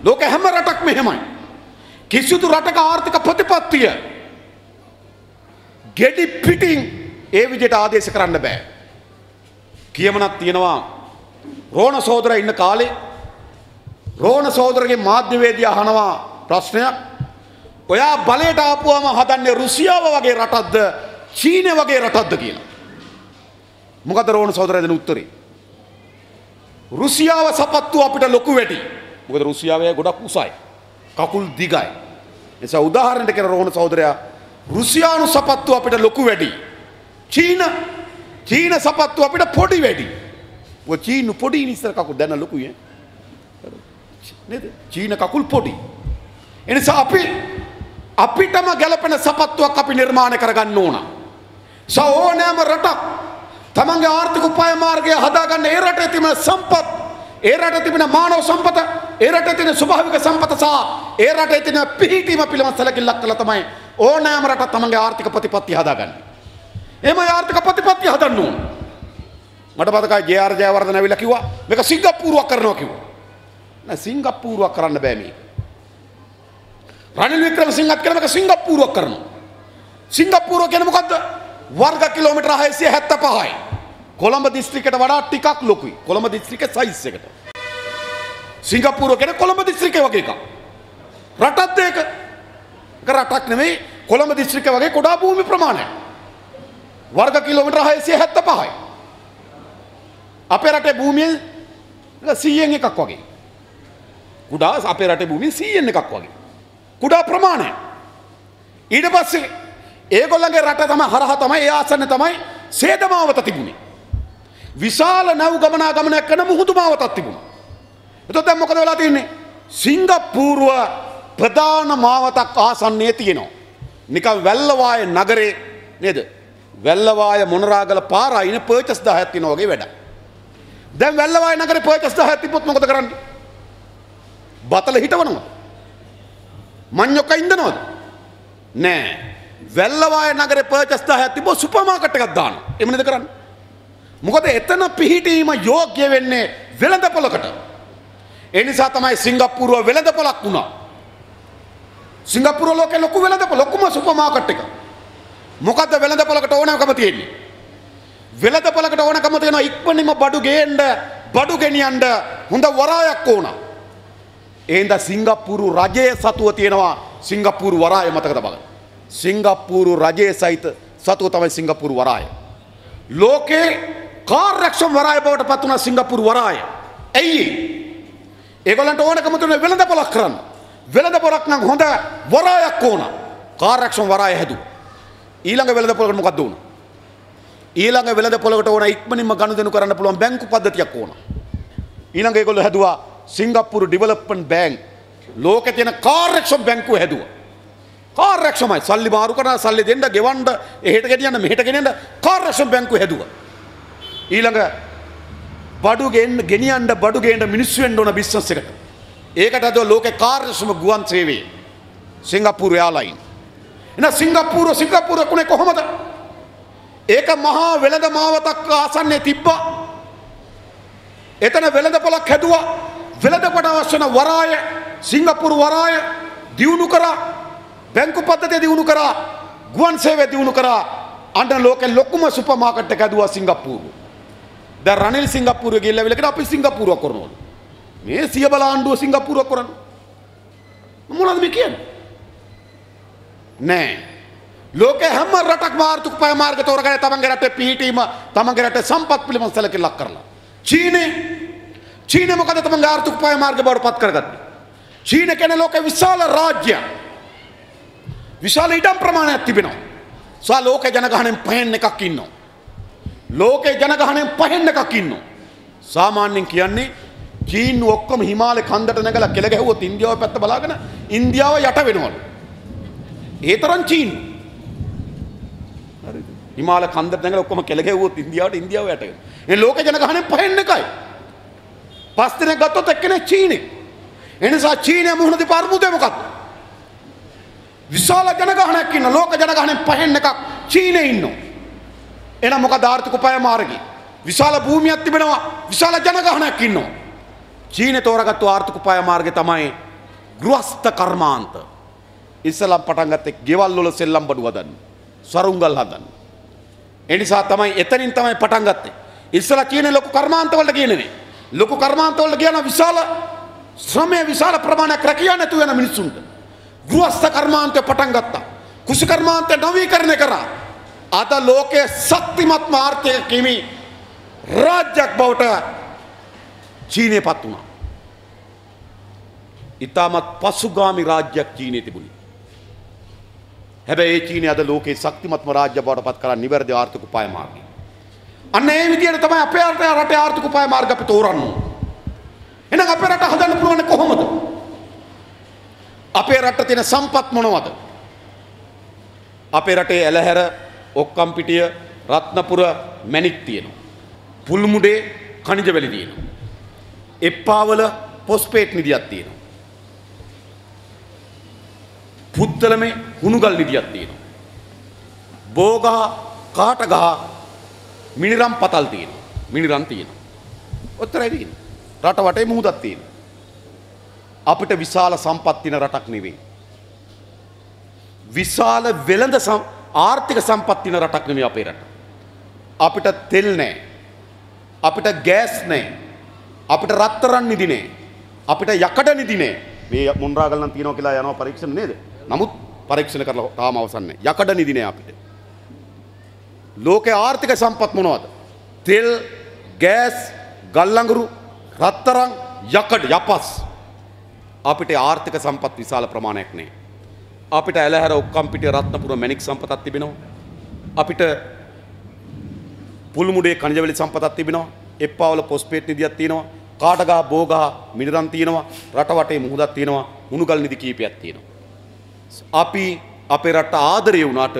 ලෝක හැම රටක්ම එහෙමයි. කිසිදු රටක ආර්ථික ප්‍රතිපත්තිය ගෙඩි පිටින් ඒ විදිහට ආදේශ කරන්න බෑ. කියමනක් තියෙනවා රෝණ සහෝදරයා ඉන්න කාලේ රෝණ සහෝදරගේ මාධ්‍යවේදිය අහනවා ප්‍රශ්නයක්. ඔයා බලයට ආපුවම හදන්නේ රුසියාව වගේ රටක්ද චීනය වගේ රටක්ද කියලා. මොකද රෝණ සහෝදරයා දෙන උත්තරේ? රුසියාව සපත්තු අපිට ලොකු වැඩි. මොකද රුසියාවේ ගොඩක් උසයි. කකුල් දිගයි. එසා උදාහරණයක් කියන රෝණ සහෝදරයා රුසියානු සපත්තු අපිට ලොකු වැඩි. චීන සපත්තු අපිට පොඩි වැඩි. ඔය චීනු පොඩි ඉස්සර කකුල් දැන ලොකුයි ඈ. නේද? චීන කකුල් පොඩි. ඒ නිසා අපිටම ගැලපෙන සපත්තුවක් අපි නිර්මාණය කරගන්න ඕන. ඕනෑම රටක් තමන්ගේ ආර්ථික උපාය මාර්ගය හදාගන්න ඒ රටේ තිබෙන සම්පත්, ඒ රටේ තිබෙන මානව සම්පත, ඒ රටේ තියෙන ස්වභාවික සම්පත සහ ඒ රටේ තියෙන පිහිටීම පිළිබඳ සැලකිල්ලක් කළා තමයි ඕනෑම රටක් තමන්ගේ ආර්ථික ප්‍රතිපත්ති හදාගන්නේ. එහෙම ආර්ථික ප්‍රතිපත්ති හදන්න ඕන. මට මතකයි ජේ.ආර්. ජයවර්ධන ඇවිල්ලා කිව්වා මේක සිංගප්පූරුවක් කරනවා කිව්වා. නෑ සිංගප්පූරුවක් කරන්න බෑ මේක. රනිල් වික්‍රමසිංහත් කියන මේක සිංගප්පූරුවක් කරනවා. සිංගප්පූරුව කියන්නේ මොකද්ද? වර්ග කිලෝමීටර 675යි. කොළඹ දිස්ත්‍රික්කයට වඩා ටිකක් ලොකුයි. කොළඹ දිස්ත්‍රික්කේ සයිස් එකට. සිංගප්පූරුව කියන්නේ කොළඹ දිස්ත්‍රික්කේ වගේ එකක්. රටත් ඒක. ඒක රටක් නෙමෙයි කොළඹ දිස්ත්‍රික්කේ වගේ කුඩා භූමි ප්‍රමාණයක්. වර්ග කිලෝමීටර 675යි. අපේ රටේ භූමිය 100න් එකක් වගේ. කුඩා අපේ රටේ භූමිය 100න් එකක් වගේ. කුඩා ප්‍රමාණය. ඊට පස්සේ ඒගොල්ලන්ගේ රට තමයි හරහා තමයි ඒ ආසන්න තමයි සේදමාවත තිබුණේ. විශාල නැව් ගමනාගමනයක් කරන මුහුදු මාවතක් තිබුණා. එතකොට දැන් මොකද වෙලා තියෙන්නේ? සිංගප්පූරුව ප්‍රධාන මාවතක් ආසන්නයේ තියෙනවා. නිකන් වැල්ලවාය නගරේ නේද? වැල්ලවාය මොනරාගල පාර අයින පර්චස් 10ක් තියෙනවා වගේ වැඩක්. දැන් වැල්ලවාය නගරේ පර්චස් 10ක් තිබ්බොත් මොකද කරන්නේ? බතල හිටවනවද? මඤ්ඤොක්ක ඉන්නවද? නෑ. වැල්ලවාය නගරේ පර්චස් 10ක් තිබ්බොත් සුපර් මාකට් එකක් දානවා. එහෙම නේද කරන්නේ? මොකද එතන පිහිටීම යෝග්‍ය වෙන්නේ වෙළඳපොළකට. ඒ නිසා තමයි සිංගප්පූරුව වෙළඳපොළක් වුණා. සිංගප්පූරුව ලෝකේ ලොකු වෙළඳපොළ ලොකුම සුපර් මාකට් එක. මොකද්ද වෙළඳපොළකට ඕනකම තියෙන්නේ? වෙළඳපොළකට ඕනකම තියෙනවා ඉක්මනින්ම බඩු ගේන්න, බඩු ගෙනියන්න හොඳ වරායක් ඕන. එහෙනම් සිංගප්පූරු රජයේ සතුව තියෙනවා සිංගප්පූරු වරාය මතකද බලන්න. සිංගප්පූරු රජයේ සහිත සතුව තමයි සිංගප්පූරු වරාය. ලෝකේ කාර්යක්ෂම වරාය බවට පත් වුණා සිංගප්පූරු වරාය. ඇයි? ඒගොල්ලන්ට ඕනකම තියෙන වෙළඳපොළක් කරන්න. වෙළඳපොළක් නම් හොඳ වරායක් ඕන. කාර්යක්ෂම වරාය හැදුවා. ඊළඟ වෙළඳපොළකට මොකක්ද ඕන? ඊළඟ වෙළඳපොළකට ඕන ඉක්මනින්ම ගනුදෙනු කරන්න පුළුවන් බැංකු පද්ධතියක් ඕන. ඊළඟ ඒගොල්ලෝ හැදුවා සිංගප්පූරු ඩෙවලොප්මන්ට් බැංක්. ලෝකේ තියෙන කාර්යක්ෂම බැංකුව හැදුවා. කාර්යක්ෂමයි. සල්ලි මාරු කරන සල්ලි දෙන්න, ගෙවන්න, එහෙට ගෙනියන්න, මෙහෙට ගෙනියන්න කාර්යක්ෂම බැංකුව හැදුවා. ඊළඟ බඩු ගෙනියන්න, බඩු ගේන්න මිනිස්සු වෙන්න ඕන බිස්නස් එකට. ඒකට හැදුවා ලෝකේ කාර්යක්ෂම ගුවන් සේවය. සිංගප්පූරු එයාලයින්. එහෙනම් සිංගප්පූරුව කුනේ කොහොමද? ඒක මහා වෙළඳ මාවතක් ආසන්නයේ තිබ්බා. එතන වෙළඳපොළක් හැදුවා. වෙළඳපොළ අවශ්‍ය වන වරාය, සිංගප්පූරු වරාය දියුණු කරා. බැංකු පද්ධතිය දියුණු කරා. ගුවන් සේවය දියුණු කරා. අන්න ලෝකේ ලොකුම සුපර් මාකට් එක හැදුවා සිංගප්පූරුව. දැන් රනිල් සිංගප්පූරුව ගිහිල්ලා විලකට අපි සිංගප්පූරුවක් කරනවලු. මේ සිය බල ආණ්ඩුව සිංගප්පූරුවක් කරන්නේ. මොනවද මේ කියන්නේ? නෑ. ලෝකේ හැම රටක්ම ආර්ථික උපාය මාර්ග තෝරගෙන තමන්ගේ රටේ පිහිටීම, තමන්ගේ රටේ සම්පත් පිළිබඳ සැලකිල්ලක් කරලා. චීනේ මොකද තමන්ගේ ආර්ථික උපාය මාර්ග බවට පත් කරගත්තේ? චීන කියන්නේ ලෝකේ විශාල රාජ්‍යයක්. විශාල ඉඩම් ප්‍රමාණයක් තිබෙනවා. සා ලෝකේ ජනගහණයෙන් පහෙන් එකක් ඉන්නවා. ලෝකේ ජනගහණයෙන් පහෙන් එකක් ඉන්නවා. සාමාන්‍යයෙන් කියන්නේ චීන ඔක්කොම හිමාලය කන්දට නැගලා කෙල ගැහුවොත් ඉන්දියාව පැත්ත බලාගෙන ඉන්දියාව යට වෙනවලු. ඒ තරම් චීන. හරිද? හිමාලය කන්දට නැගලා ඔක්කොම කෙල ගැහුවොත් ඉන්දියාව යට වෙනවා. ඒ ලෝකේ ජනගහණයෙන් පහෙන් එකයි. පස් දිනක් ගත්තොත් එක්කෙනෙක් චීනේ. ඒ නිසා චීනය මුහුණ දීපු අර්බුදය මොකක්ද? විශාල ජනගහනයක් ඉන්න ලෝක ජනගහනයෙන් පහෙන් එකක් චීනේ ඉන්නවා. එහෙනම් මොකද ආර්ථික උපාය මාර්ගය? විශාල භූමියක් තිබෙනවා, විශාල ජනගහනයක් ඉන්නවා. චීනේ තෝරාගත්තු ආර්ථික උපාය මාර්ගය තමයි ගෘහස්ත කර්මාන්ත. ඉස්සලම් පටන් ගත්තේ ගෙවල් වල සෙල්ලම් බඩු හදන්න, සරුංගල් හදන්න. ඒ නිසා තමයි එතනින් තමයි පටන් ගත්තේ. ඉස්සලා චීනේ ලොකු කර්මාන්ත වලට කියන්නේ නේ. ලොකු කර්මාන්ත වලට කියන විශාල ශ්‍රමයේ විශාල ප්‍රමාණයක් රැකියා නැතු වෙන මිනිස්සුන්ට ගෘහස්ත කර්මාන්තය පටන් ගත්තා. කුෂි කර්මාන්තය නවීකරණය කරා. අද ලෝකයේ ශක්තිමත්ම ආර්ථික කිමි රාජ්‍යයක් බවට චීනය පත් වුණා. ඉතාමත් පසුගාමි රාජ්‍යයක් චීනයේ තිබුණේ. හැබැයි ඒ චීනය අද ලෝකයේ ශක්තිමත්ම රාජ්‍ය බවට පත් කරලා නිවැරදි ආර්ථික උපාය මාර්ගය. අන්න ඒ විදිහට තමයි අපේ රටේ ආර්ථික උපාය මාර්ග අපි තෝරන්නේ. එහෙනම් අපේ රට හදන්න පුළුවන් කොහොමද? අපේ රටේ තියෙන සම්පත් මොනවද? අපේ රටේ ඇලහැර, ඔක්කම්පිටිය, රත්නපුර මැණික් තියෙනවා. පුල්මුඩේ ඛනිජ වැලි තියෙනවා. එප්පාවල පොස්පේට් නිදියක් තියෙනවා. පුත්තලමේ හුණුගල් නිදියක් තියෙනවා. බෝගහ, කාටගහ, මිනිරම් පතල් තියෙනවා. මිනිරම් තියෙනවා. ඔච්චරයි තියෙන්නේ. රට වටේ මුහුදක් තියෙනවා. අපිට විශාල සම්පත් තියෙන රටක් නෙවෙයි. විශාල වෙළඳ ආර්ථික සම්පත් තියෙන රටක් නෙවෙයි අපේ රට. අපිට තෙල් නැහැ. අපිට ගෑස් නැහැ. අපිට රත්තරන් නිදි නැහැ. අපිට යකඩ නිදි නැහැ. මේ මොන්රාගල් නම් තියනවා කියලා යනවා පරීක්ෂණ නේද? නමුත් පරීක්ෂණ කරලා තාම අවසන් නැහැ. යකඩ නිදි නැහැ අපිට. ලෝකේ ආර්ථික සම්පත් මොනවද? තෙල්, ගෑස්, ගල් අඟුරු, රත්තරන්, යකඩ, යපස්. අපිට ආර්ථික සම්පත් විශාල ප්‍රමාණයක් නැහැ. අපිට ඇලහැර, ඔක්කම්පිටිය, රත්නපුර මැණික් සම්පතක් තිබෙනවා. අපිට පුල්මුඩේ ඛනිජ වැලි සම්පතක් තිබෙනවා. එප්පාවල පොස්පේට් නිදියක් තියෙනවා. කාටගහ, බෝගහ, මිනිරම් තියෙනවා. රට වටේ මුහුදක් තියෙනවා. හුණුගල් නිදි කීපයක් තියෙනවා. අපි අපේ රට ආදරය වුණාට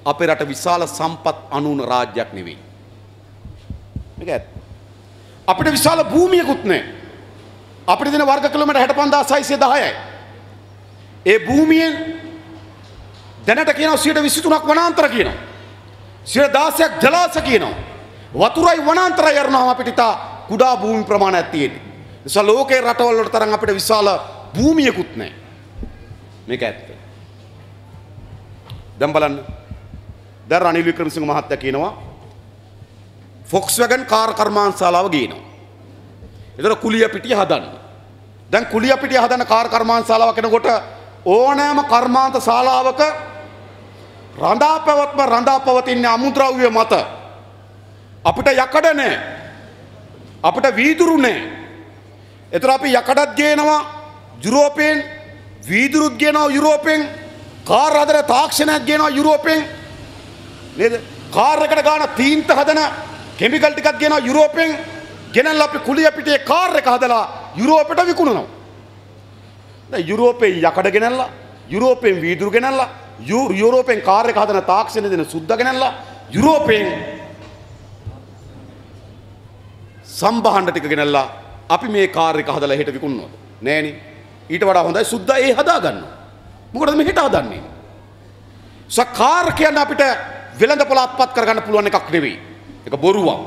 අපේ රට විශාල සම්පත් අනුන රාජ්‍යයක් නෙවෙයි. මේක ඇත්ත. අපිට විශාල භූමියකුත් නැහැ. අපිට දෙන වර්ග කිලෝමීටර් 65610යි. ඒ භූමියෙන් දැනට කියනවා 23ක් වනාන්තර කියනවා. 16ක් ජලාශ කියනවා. වතුරයි වනාන්තරයි යරනවා අපිට ඉතා කුඩා භූමි ප්‍රමාණයක් තියෙන්නේ. නිසා ලෝකේ රටවල් වලට තරම් අපිට විශාල භූමියකුත් නැහැ. මේක ඇත්ත. දැන් බලන්න. දැන් රනිල් වික්‍රමසිංහ මහත්තයා කියනවා ෆොක්ස්වැගන් කාර් කර්මාන්තශාලාව ගේනවා. ඒතර කුලියපිටිය හදන්න. දැන් කුලියපිටිය හදන කාර් කර්මාන්තශාලාව කෙනකොට ඕනෑම කර්මාන්ත ශාලාවක රඳා පවතින අමුද්‍රව්‍ය මත අපිට යකඩ නැහැ. අපිට වීදුරු නැහැ. ඒතර අපි යකඩත් ගේනවා යුරෝපයෙන්, වීදුරුත් ගේනවා යුරෝපයෙන්, කාර් හදන තාක්ෂණයක් ගේනවා යුරෝපයෙන්. නේද? කාර් එකට ගාන තීන්ත හදන කෙමිකල් ටිකක් ගේනවා යුරෝපයෙන්. ගෙනල්ලා අපි කුලියපිටියේ කාර් එක හදලා යුරෝපෙට විකුණනවා. දැන් යුරෝපයෙන් යකඩ ගෙනල්ලා, යුරෝපයෙන් වීදුරු ගෙනල්ලා, යුරෝපයෙන් කාර් එක හදන තාක්ෂණ දෙන සුද්දා ගෙනල්ලා, යුරෝපයෙන් සම්භාණ්ඩ ටික ගෙනල්ලා අපි මේ කාර් එක හදලා හෙට විකුණනවද? නෑනේ. ඊට වඩා හොඳයි සුද්දා ඒ හදා ගන්නවා. මොකටද මේ හෙට හදන්නේ? කාර් කියන්නේ අපිට වෙළඳපොළ අත්පත් කරගන්න පුළුවන් එකක් නෙවෙයි. ඒක බොරුවක්.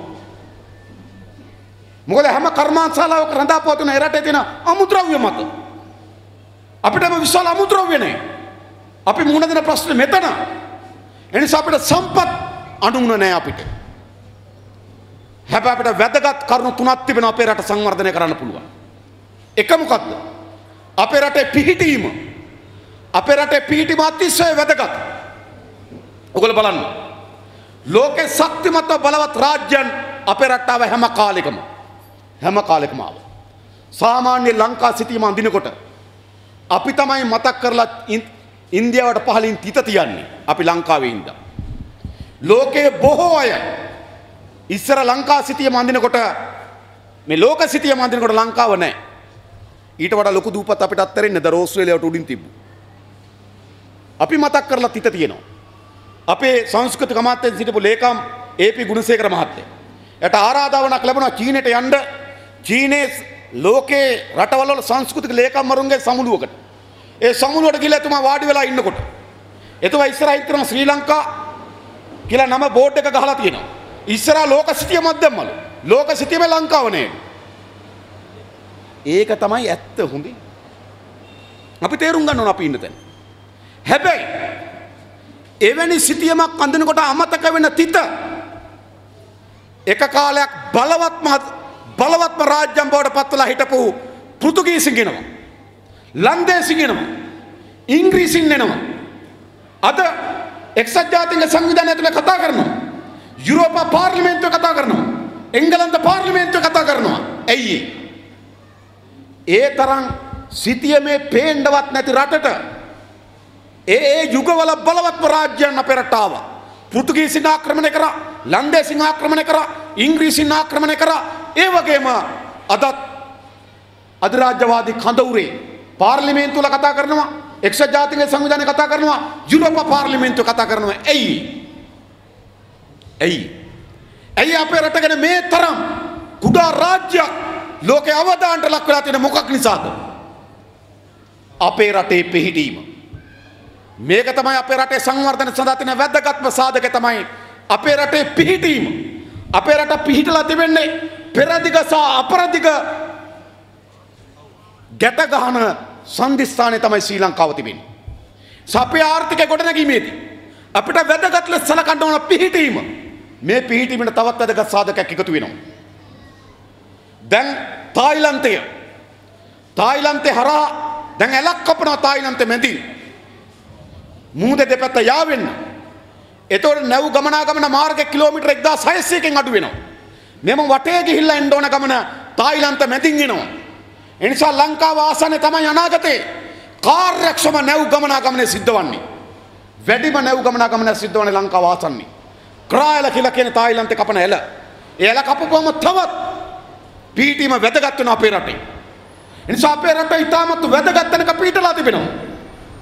මොකද හැම කර්මාන්තශාලාවක රඳාපවතින ඒ රටේ තියෙන අමුද්‍රව්‍ය මත අපිටම විශාල අමුද්‍රව්‍ය නැහැ. අපි මුහුණ දෙන ප්‍රශ්නේ මෙතන. ඒ නිසා අපිට සම්පත් අඳුන නැහැ අපිට. හැබැයි අපිට වැදගත් කරුණු තුනක් තිබෙනවා අපේ රට සංවර්ධනය කරන්න පුළුවන්. එක මොකක්ද? අපේ රටේ පිහිටීම. අපේ රටේ පිහිටීම අතිශය වැදගත්. ඔයගොල්ලෝ බලන්න. ලෝකේ ශක්තිමත් බලවත් රාජ්‍යයන් අපේ රටට ආව හැම කාලෙකම ආව. සාමාන්‍ය ලංකා සිටීම අඳිනකොට අපි තමයි මතක් කරලා ඉන්දියාවට පහලින් තිත තියන්නේ. අපි ලංකාවේ ඉඳලා. ලෝකයේ බොහෝ අය ඉස්සර ලංකා සිටියම අඳිනකොට මේ ලෝක සිටියම අඳිනකොට ලංකාව නැහැ. ඊට වඩා ලොකු දූපත් අපිට අත්හැරෙන්නේ ද ඕස්ට්‍රේලියාවට උඩින් තිබ්බු. අපි මතක් කරලා තිත තියෙනවා. අපේ සංස්කෘතික අමාත්‍යෙන් සිටපු ලේකම් ඒ.පී. ගුණසේකර මහත්තයා. එයාට ආරාධනාවක් ලැබුණා චීනෙට යන්න. චීනේ ලෝකේ රටවල් වල සංස්කෘතික ලේකම්වරුන්ගේ සමුළුවකට. ඒ සමුළුවට ගිහලා එතුමා වාඩි වෙලා ඉන්නකොට එතුමා ඉස්සරහින් තියෙන ශ්‍රී ලංකා කියලා නම බෝඩ් එක ගහලා තියෙනවා. ඉස්සරහා ලෝක සිටියමක් දැම්මලු. ලෝක සිටියම ලංකාව නේ. ඒක තමයි ඇත්ත හොඳේ. අපි තේරුම් ගන්න ඕන අපි ඉන්න තැන. හැබැයි එවැනි සිටියමක් අඳිනකොට අමතක වෙන තිත එක කාලයක් බලවත්ම රාජ්‍යම් බවට පත්වලා හිටපු පෘතුගීසින් ගෙනවා. ලන්දේසින් ගෙනවා. ඉංග්‍රීසින් එනවා. අද එක්සත් ජාතීන්ගේ සංවිධානය ඇතුලේ කතා කරනවා. යුරෝපා පාර්ලිමේන්තුව කතා කරනවා. එංගලන්ත පාර්ලිමේන්තුව කතා කරනවා. ඇයි ඒ තරම් සිටියමේ පේන්නවත් නැති රටට ඒ යුගවල බලවත්ම රාජ්‍යයන් අපේ රට ආවා. පෘතුගීසින් ආක්‍රමණය කරා, ලන්දේසින් ආක්‍රමණය කරා, ඉංග්‍රීසින් ආක්‍රමණය කරා. ඒ වගේම අදත් අධිරාජ්‍යවාදී කඳවුරේ පාර්ලිමේන්තුවල කතා කරනවා, එක්සත් ජාතීන්ගේ සංවිධානය කතා කරනවා, යුරෝප පාර්ලිමේන්තුව කතා කරනවා. ඇයි අපේ රට ගැන මේ තරම් කුඩා රාජ්‍යයක් ලෝකේ අවධානයට ලක් වෙලා තියෙන මොකක් නිසාද? අපේ රටේ පිහිටීම. මේක තමයි අපේ රටේ සංවර්ධන සඳහා තියෙන වැදගත්ම සාධක තමයි අපේ රටේ පිහිටීම. අපේ රට පිහිටලා තිබෙන්නේ පෙරදිග සහ අපරදිග ගැට ගහන සංදිස්ථානයේ තමයි ශ්‍රී ලංකාව තිබෙන්නේ. අපේ ආර්ථිකය ගොඩනැගීමේදී අපිට වැදගත් ලෙස සලකන්න ඕන පිහිටීම. මේ පිහිටීමට තවත් වැදගත් සාධකයක් එකතු වෙනවා. දැන් තායිලන්තේ හරහා දැන් ඇලක් කපනවා තායිලන්තේ මැදින්. මුහුද දෙපැත්ත යාවෙන්න. එතකොට නැව් ගමනාගමන මාර්ගය කිලෝමීටර් 1600කින් අඩු වෙනවා. මෙම වටේ ගිහිල්ලා එන්න ඕන ගමන තායිලන්ත මැදින් එනවා. ඒ නිසා ලංකාව ආසන්නේ තමයි අනාගතේ කාර්යක්ෂම නැව් ගමනාගමනය සිද්ධ වන්නේ. වැඩිම නැව් ගමනාගමනය සිද්ධ වන්නේ ලංකාව ආසන්නේ. ක්‍රායල කියලා කියන තායිලන්තේ කපන එළ. ඒ එළ කපපුවම තවත් පිහිටීම වැදගත් වෙනවා අපේ රටේ. ඒ නිසා අපේ රට ඉතාමත් වැදගත් තැනක පිහිටලා තිබෙනවා.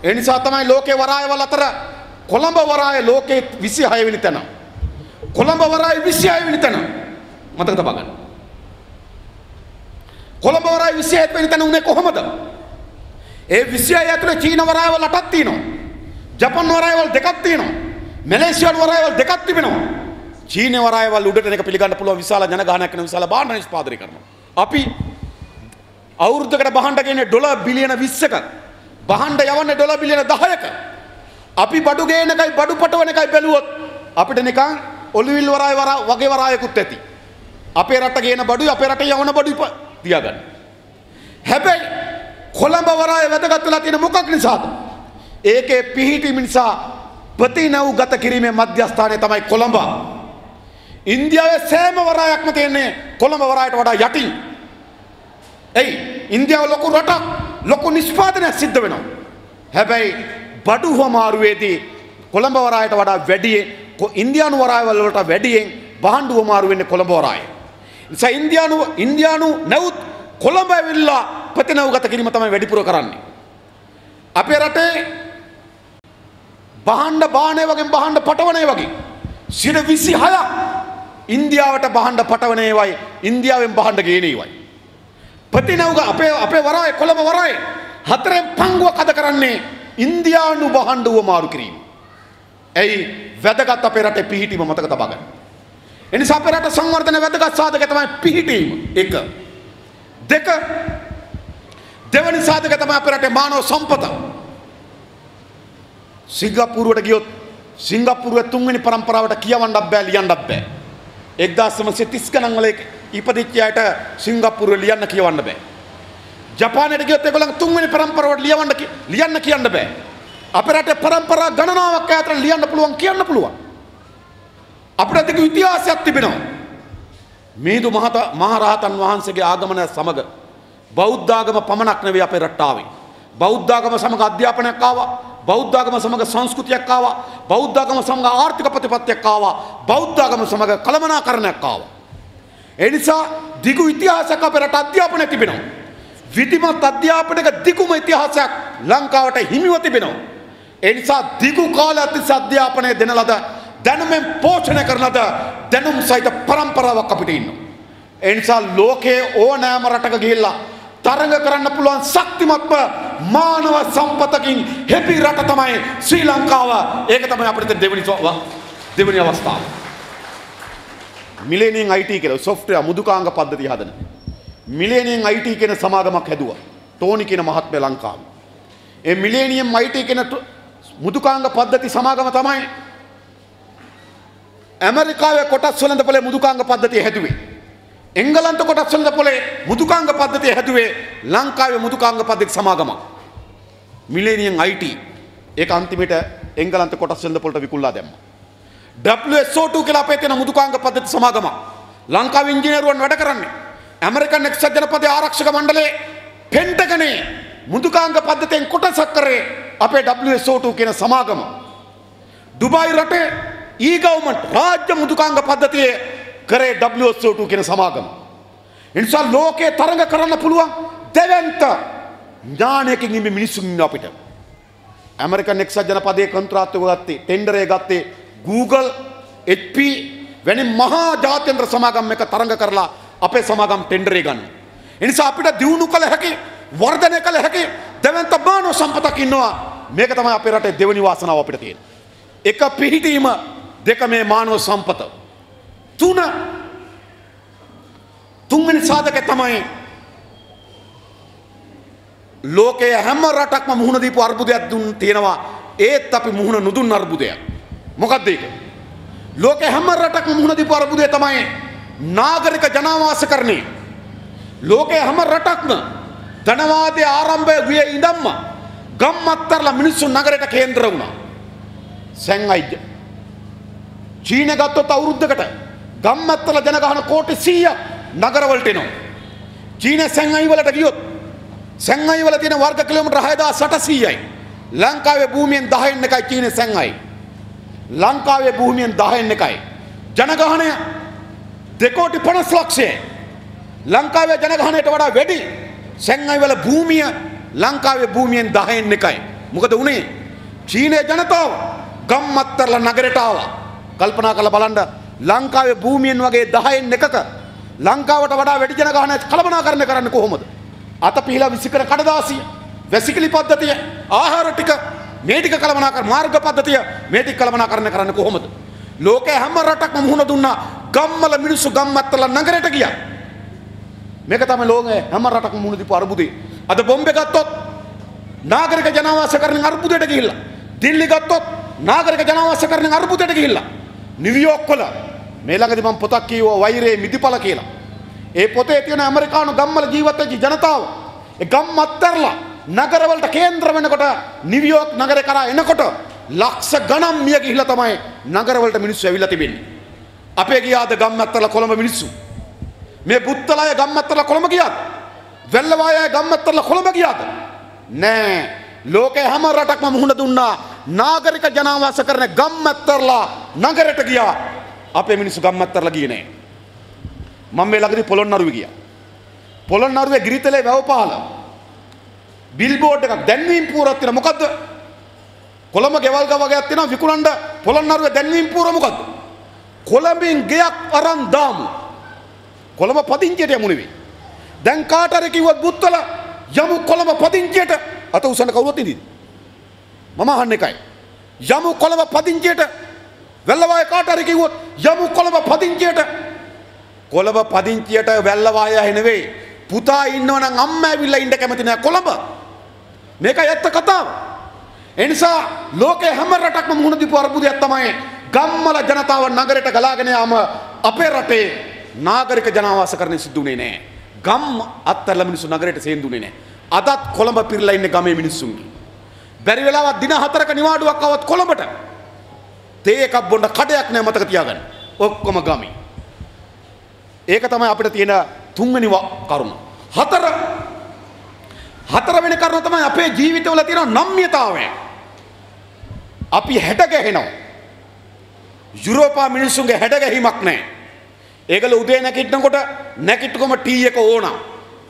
ඒ නිසා තමයි ලෝකේ වරායවල අතර කොළඹ වරාය ලෝකේ 26 වෙනි තැන. කොළඹ වරාය 26 වෙනි තැන. මතක තබා ගන්න. කොළඹ වරාය 27 වෙනි තැන උනේ කොහොමද? ඒ 26 ඇතුලේ චීන වරායවල 8ක් තියෙනවා. ජපන් වරායවල 2ක් තියෙනවා. මැලේසියානු වරායවල 2ක් තිබෙනවා. චීන වරායවල උඩට එනක පිළිගන්න පුළුවන් විශාල ජනගහනයක් වෙන විශාල භාණ්ඩ නිෂ්පාදනය කරනවා. අපි අවුරුද්දකට භාණ්ඩ ගේන්නේ $20 බිලියන 20ක. භාණ්ඩ යවන්නේ $10 බිලියන 10ක. අපි බඩු ගේන එකයි බඩු පටවන එකයි බැලුවොත් අපිට නිකන් ඔලිවිල් වරාය වගේ වරායකුත් ඇති. අපේ රට ගේන බඩුයි අපේ රට යවන බඩුයි තියාගන්න. හැබැයි කොළඹ වරාය වැදගත් වෙලා තියෙන මොකක් නිසාද? ඒකේ පිහිටීම නිසා ප්‍රතිනව් ගත කිරීමේ මධ්‍යස්ථානය තමයි කොළඹ. ඉන්දියාවේ සෑම වරායක්ම තියෙන්නේ කොළඹ වරායට වඩා යටින්. එයි ඉන්දියාව ලොකු රටක්, ලොකු නිෂ්පාදනයක් සිද්ධ වෙනවා. හැබැයි බඩු හමාරුවේදී කොළඹ වරායට වඩා වැඩියෙන් ඉන්දියානු වරායවල වලට වැඩියෙන් භාණ්ඩු හමාරු වෙන්නේ කොළඹ වරාය. නිසා ඉන්දියානු නැවුත් කොළඹ ඇවිල්ලා ප්‍රතිනව් ගත කිරීම තමයි වැඩිපුර කරන්නේ. අපේ රටේ භාණ්ඩ බාණේ වගේ භාණ්ඩ පටවනේ වගේ 26ක් ඉන්දියාවට භාණ්ඩ පටවනේවයි ඉන්දියාවෙන් භාණ්ඩ ගේනේවයි. ප්‍රතිනව් අපේ වරාය කොළඹ වරාය 4/5ක් අද කරන්නේ ඉන්දියානු භාණ්ඩුව මාරු කිරීම. ඇයි වැදගත් අපේ රටේ පිහිටීම මතක තබා ගන්න. ඒ නිසා අපේ රට සංවර්ධන වැදගත් සාධකය තමයි පිහිටීම. 1. 2. දෙවනි සාධකය තමයි අපේ රටේ මානව සම්පත. සිංගප්පූරුවට ගියොත් සිංගප්පූරුවේ 3 වෙනි පරම්පරාවට කියවන්නත් බෑ ලියන්නත් බෑ. 1930 ගණන් වල ඉපදිච්ච අයට සිංගප්පූරුවේ ලියන්න කියවන්න බෑ. ජපානයට ගියොත් ඒගොල්ලන් 3 වෙනි පරම්පරාවට ලියන්න කියන්න බෑ. අපේ රටේ පරම්පරා ගණනාවක් අතර ලියන්න පුළුවන් කියන්න පුළුවන්. අපිට තිබු ඉතිහාසයක් තිබෙනවා. මිහිඳු මහරහතන් වහන්සේගේ ආගමනය සමග බෞද්ධ ආගම පමණක් නෙවෙයි අපේ රටට ආවේ. බෞද්ධ ආගම සමග අධ්‍යාපනයක් ආවා. බෞද්ධ ආගම සමග සංස්කෘතියක් ආවා. බෞද්ධ ආගම සමග ආර්ථික ප්‍රතිපත්තියක් ආවා. බෞද්ධ ආගම සමග කළමනාකරණයක් ආවා. ඒ නිසා දිගු ඉතිහාසයක් අපේ රට අධ්‍යාපනයේ තිබෙනවා. විධිමත් අධ්‍යාපනයක දිගුම ඉතිහාසයක් ලංකාවට හිමිව තිබෙනවා. ඒ නිසා දිගු කාලයක් තිස්සේ අධ්‍යාපනය දෙන ලද දැනුමෙන් පෝෂණය කරන ලද දැනුම් සහිත පරම්පරාවක් අපිට ඉන්නවා. ඒ නිසා ලෝකයේ ඕනෑම රටක ගිහිල්ලා තරඟ කරන්න පුළුවන් ශක්තිමත්ම මානව සම්පතකින් හෙබි රට තමයි ශ්‍රී ලංකාව. ඒක තමයි අපිට දෙවෙනි අවස්ථාව. මිලේනියම් IT කියලා software මුදුකාංග පද්ධතිය හදන මිලේනියම් IT කියන සමාගමක් හැදුවා. ටෝනි කියන මහත්මයා ලංකාවේ. ඒ මිලේනියම් IT කියන මුදුකාංග පද්ධති සමාගම තමයි ඇමරිකාවේ කොටස් වෙළඳපොලේ මුදුකාංග පද්ධතිය හැදුවේ. එංගලන්ත කොටස් වෙළඳපොලේ මුදුකාංග පද්ධතිය හැදුවේ ලංකාවේ මුදුකාංග පද්ධති සමාගමක්. මිලේනියම් IT ඒක අන්තිමට එංගලන්ත කොටස් වෙළඳපොලට විකුණලා දැම්මා. WSO2 කියලා අපේ තියෙන මුදුකාංග පද්ධති සමාගමක්. ලංකාවේ ඉංජිනේරුවන් වැඩ කරන්නේ. ඇමරිකන් එක්සත් ජනපදයේ ආරක්ෂක මණ්ඩලයේ පෙන්ටගනේ මුදුකාංග පද්ධතියෙන් කොටසක් කරේ අපේ WSO2 කියන සමාගම. ඩුබායි රටේ ඊගව්මන්ට් රාජ්‍ය මුදුකාංග පද්ධතියේ කරේ WSO2 කියන සමාගම. ඒ නිසා ලෝකේ තරඟ කරන්න පුළුවන් දෙවන්ත ඥානයකින් ඉන්නේ මිනිස්සුන් ඉන්න අපිට. ඇමරිකන් එක්සත් ජනපදයේ කොන්ත්‍රාත්තුව ගත්තේ ටෙන්ඩර් එක ගත්තේ Google HP වැනි මහා ජාත්‍යන්තර සමාගම් එක තරඟ කරලා අපේ සමාගම් ටෙන්ඩර් එක ගන්න. ඒ නිසා අපිට දියුණු කළ හැකි වර්ධනය කළ හැකි දෙවන්ත මානව සම්පතක් ඉන්නවා. මේක තමයි අපේ රටේ දෙවෙනි වාසනාව අපිට තියෙන්නේ. එක පිහිටීම දෙක මේ මානව සම්පත. තුන්වෙනි සාධකය තමයි ලෝකයේ හැම රටක්ම මුහුණ දීපු අර්බුදයක් තියෙනවා. ඒත් අපි මුහුණ නොදුන් අර්බුදයක්. මොකක්ද ඒක? ලෝකයේ හැම රටක්ම මුහුණ දීපු අර්බුදය තමයි නාගරික ජනාවාසකරණය. ලෝකයේ හැම රටක්ම ධනවාදයේ ආරම්භය ගියේ ඉඳන්ම ගම්මත්තරලා මිනිස්සු නගරයට කේන්ද්‍ර වුණා. සැංගයි චීන ගත්තොත් අවුරුද්දකට ගම්මත්තරලා ජනගහන කෝටි 100ක් නගරවලට එනවා. චීන සැංගයි වලට ගියොත් සැංගයි වල තියෙන වර්ග කිලෝමීටර් 6800යි. ලංකාවේ භූමියෙන් 10න් එකයි චීන සැංගයි. ලංකාවේ භූමියෙන් 10න් එකයි. ජනගහනය 2 කෝටි 50 ලක්ෂයයි. ලංකාවේ ජනගහනයට වඩා වැඩි සැංගයි වල භූමිය ලංකාවේ භූමියෙන් 10න් එකයි. මොකද උනේ? චීනයේ ජනතාව ගම්මත්තරලා නගරයට ආවා. කල්පනා කරලා බලන්න ලංකාවේ භූමියෙන් වගේ 10න් එකක ලංකාවට වඩා වැඩි ජනගහනයක් කළමනාකරණය කරන්නේ කොහොමද? අත පිහලා විසිකර කඩදාසිය, වැසිකිලි පද්ධතිය, ආහාර ටික මේ ටික කළමනාකරණ මාර්ග පද්ධතිය මේ ටික කළමනාකරණය කරන්නේ කොහොමද? ලෝකයේ හැම රටක්ම මුහුණ දුන්නා. ගම්වල මිනිස්සු ගම්මත්තරලා නගරයට ගියා. මේක තමයි ලෝකයේ හැම රටක්ම මුහුණ දීපු අර්බුදේ. අද බොම්බේ ගත්තොත් නාගරික ජනාවාසකරණයෙන් අර්බුදයට ගිහිල්ලා. දිල්ලි ගත්තොත් නාගරික ජනාවාසකරණයෙන් අර්බුදයට ගිහිල්ලා. නිව්යෝක් වල මේ ළඟදී මම පොතක් කියුවා වෛරයේ මිදිපල කියලා. ඒ පොතේ තියෙන ඇමරිකානු ගම්වල ජීවත් වෙච්ච ජනතාව ඒ ගම්මත්තරලා නගරවලට කේන්ද්‍ර වෙනකොට නිව්යෝක් නගරේ කරා එනකොට ලක්ෂ ගණන් මිය ගිහිල්ලා තමයි නගරවලට මිනිස්සු ඇවිල්ලා තිබෙන්නේ. අපේ ගියාද ගම්මත්තරලා කොළඹ මිනිස්සු? මේ බුත්තලය ගම්මත්තරලා කොළඹ ගියාද? වෙල්ලවායය ගම්මත්තරලා කොළඹ ගියාද? නෑ. ලෝකේ හැම රටක්ම මුහුණ දුන්නා. නාගරික ජනාවාසකරණ ගම්මත්තරලා නගරයට ගියා. අපේ මිනිස්සු ගම්මත්තරලා ගියේ නෑ. මම මේ ළඟදී පොළොන්නරුවේ ගියා. පොළොන්නරුවේ ගිරිතලේ වැවපාල බිල්බෝඩ් එකක් දැන්වීම් පුවරක් තියෙනවා. මොකද්ද? කොළඹ ගෙවල් වගේක් තියෙනවා විකුණන්න. පොළොන්නරුවේ දැන්වීම් පුවර මොකද්ද? කොළඹින් ගෙයක් අරන් දාමු. කොළඹ පදිංචියට යමු නෙවෙයි. දැන් කාට හරි කිව්වොත් බුත්තල යමු කොළඹ පදිංචියට අත උසන්න කවුරුත් ඉඳීද? මම අහන්න එකයි. යමු කොළඹ පදිංචියට වැල්ලවාය කාට හරි කිව්වොත් යමු කොළඹ පදිංචියට. කොළඹ පදිංචියට වැල්ලවාය නෙවෙයි. පුතා ඉන්නවනම් අම්මා ඇවිල්ලා ඉන්න කැමති නෑ කොළඹ. මේකයි ඇත්ත කතාව. ඒ නිසා ලෝකේ හැම රටක්ම මුහුණ දීපු අර්බුදයක් තමයි ගම්වල ජනතාව නගරයට ගලාගෙන යාම. අපේ රටේ නාගරික ජනාවාසකරණය සිද්ධුනේ නෑ. ගම් අත්තරලා මිනිස්සු නගරයට සේන්දුනේ නෑ. අදත් කොළඹ පිරලා ඉන්නේ ගමේ මිනිස්සුන්ගේ. බැරි වෙලාවක් දින 4ක නිවාඩුවක් આવත් කොළඹට තේ එකක් බොන්න කඩයක් නෑ මතක තියාගන්න. ඔක්කොම ගමේ. ඒක තමයි අපිට තියෙන තුන්වෙනි කරුණ. හතරවෙනි කරුණ තමයි අපේ ජීවිතවල තියෙන නම්‍යතාවය. අපි හැඩ ගැහෙනවා. යුරෝපා මිනිස්සුන්ගේ හැඩ ගැහිමක් නැහැ. ඒගොල්ලෝ උදේ නැගිටිනකොට නැගිට්ටකොම ටී එක ඕන.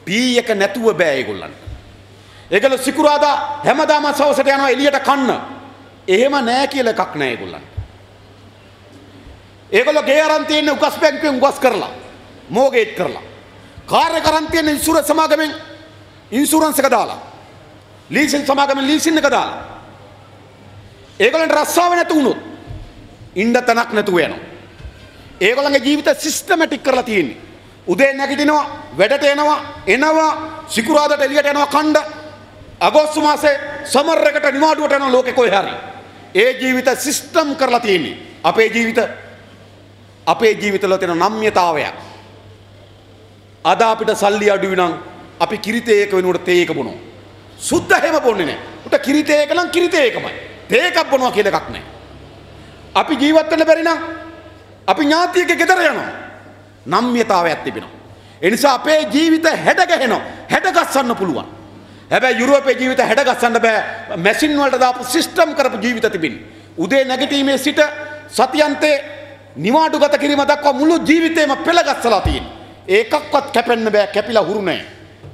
ටී එක නැතුව බෑ ඒගොල්ලන්ට. ඒගොල්ලෝ සිකුරාදා හැමදාම සවසට යනවා එළියට කන්න. එහෙම නෑ කියලා එකක් නෑ ඒගොල්ලන්ට. ඒගොල්ලෝ ගේ අරන් තියෙන උගස් බැංකුවෙන් උගස් කරලා මෝගේජ් කරලා කාර් එක අරන් තියෙන ඉන්ෂුරන්ස් සමාගමෙන් ඉන්ෂුරන්ස් එක දාලා ලීසින් සමාගමෙන් ලීසින් එක දාලා ඒගොල්ලන්ට රස්සාව නැතු වුණොත් ඉන්න තැනක් නැතුව යනවා. ඒගොල්ලන්ගේ ජීවිත සිස්ටමැටික් කරලා තියෙන්නේ. උදේ නැගිටිනවා වැඩට එනවා සිකුරාදාට එළියට යනවා කණ්ඩ අගෝස්තු මාසේ සමර් එකට නිවාඩුවට යනවා ලෝකේ කොහේ හරි. ඒ ජීවිත සිස්ටම් කරලා තියෙන්නේ. අපේ ජීවිතවල තියෙන නම්‍යතාවයක්. අද අපිට සල්ලි අඩුයි නම් අපි කිරිතේ එක වෙනුවට තේ එක බොනවා. සුද්ධ හැම බොන්නේ නැහැ. උට කිරිතේ එක නම් කිරිතේ එකමයි. තේ එකක් බොනවා කියලා එකක් නැහැ. අපි ජීවත් වෙන්න බැරි නම් අපි ඥාතියෙක්ගේ ගෙදර යනවා. නම්‍යතාවයක් තිබෙනවා. ඒ නිසා අපේ ජීවිත හැඩ ගැහෙනවා. හැඩ ගස්සන්න පුළුවන්. හැබැයි යුරෝපයේ ජීවිත හැඩ ගස්සන්න බෑ. මැෂින් වලට දාපු සිස්ටම් කරපු ජීවිත තිබෙන්නේ. උදේ නැගිටීමේ සිට සතියන්තේ නිවාඩු ගත කිරීම දක්වා මුළු ජීවිතේම පෙළ ගස්සලා තියෙනවා. ඒකක්වත් කැපෙන්න බෑ. කැපිලා හුරු නැහැ.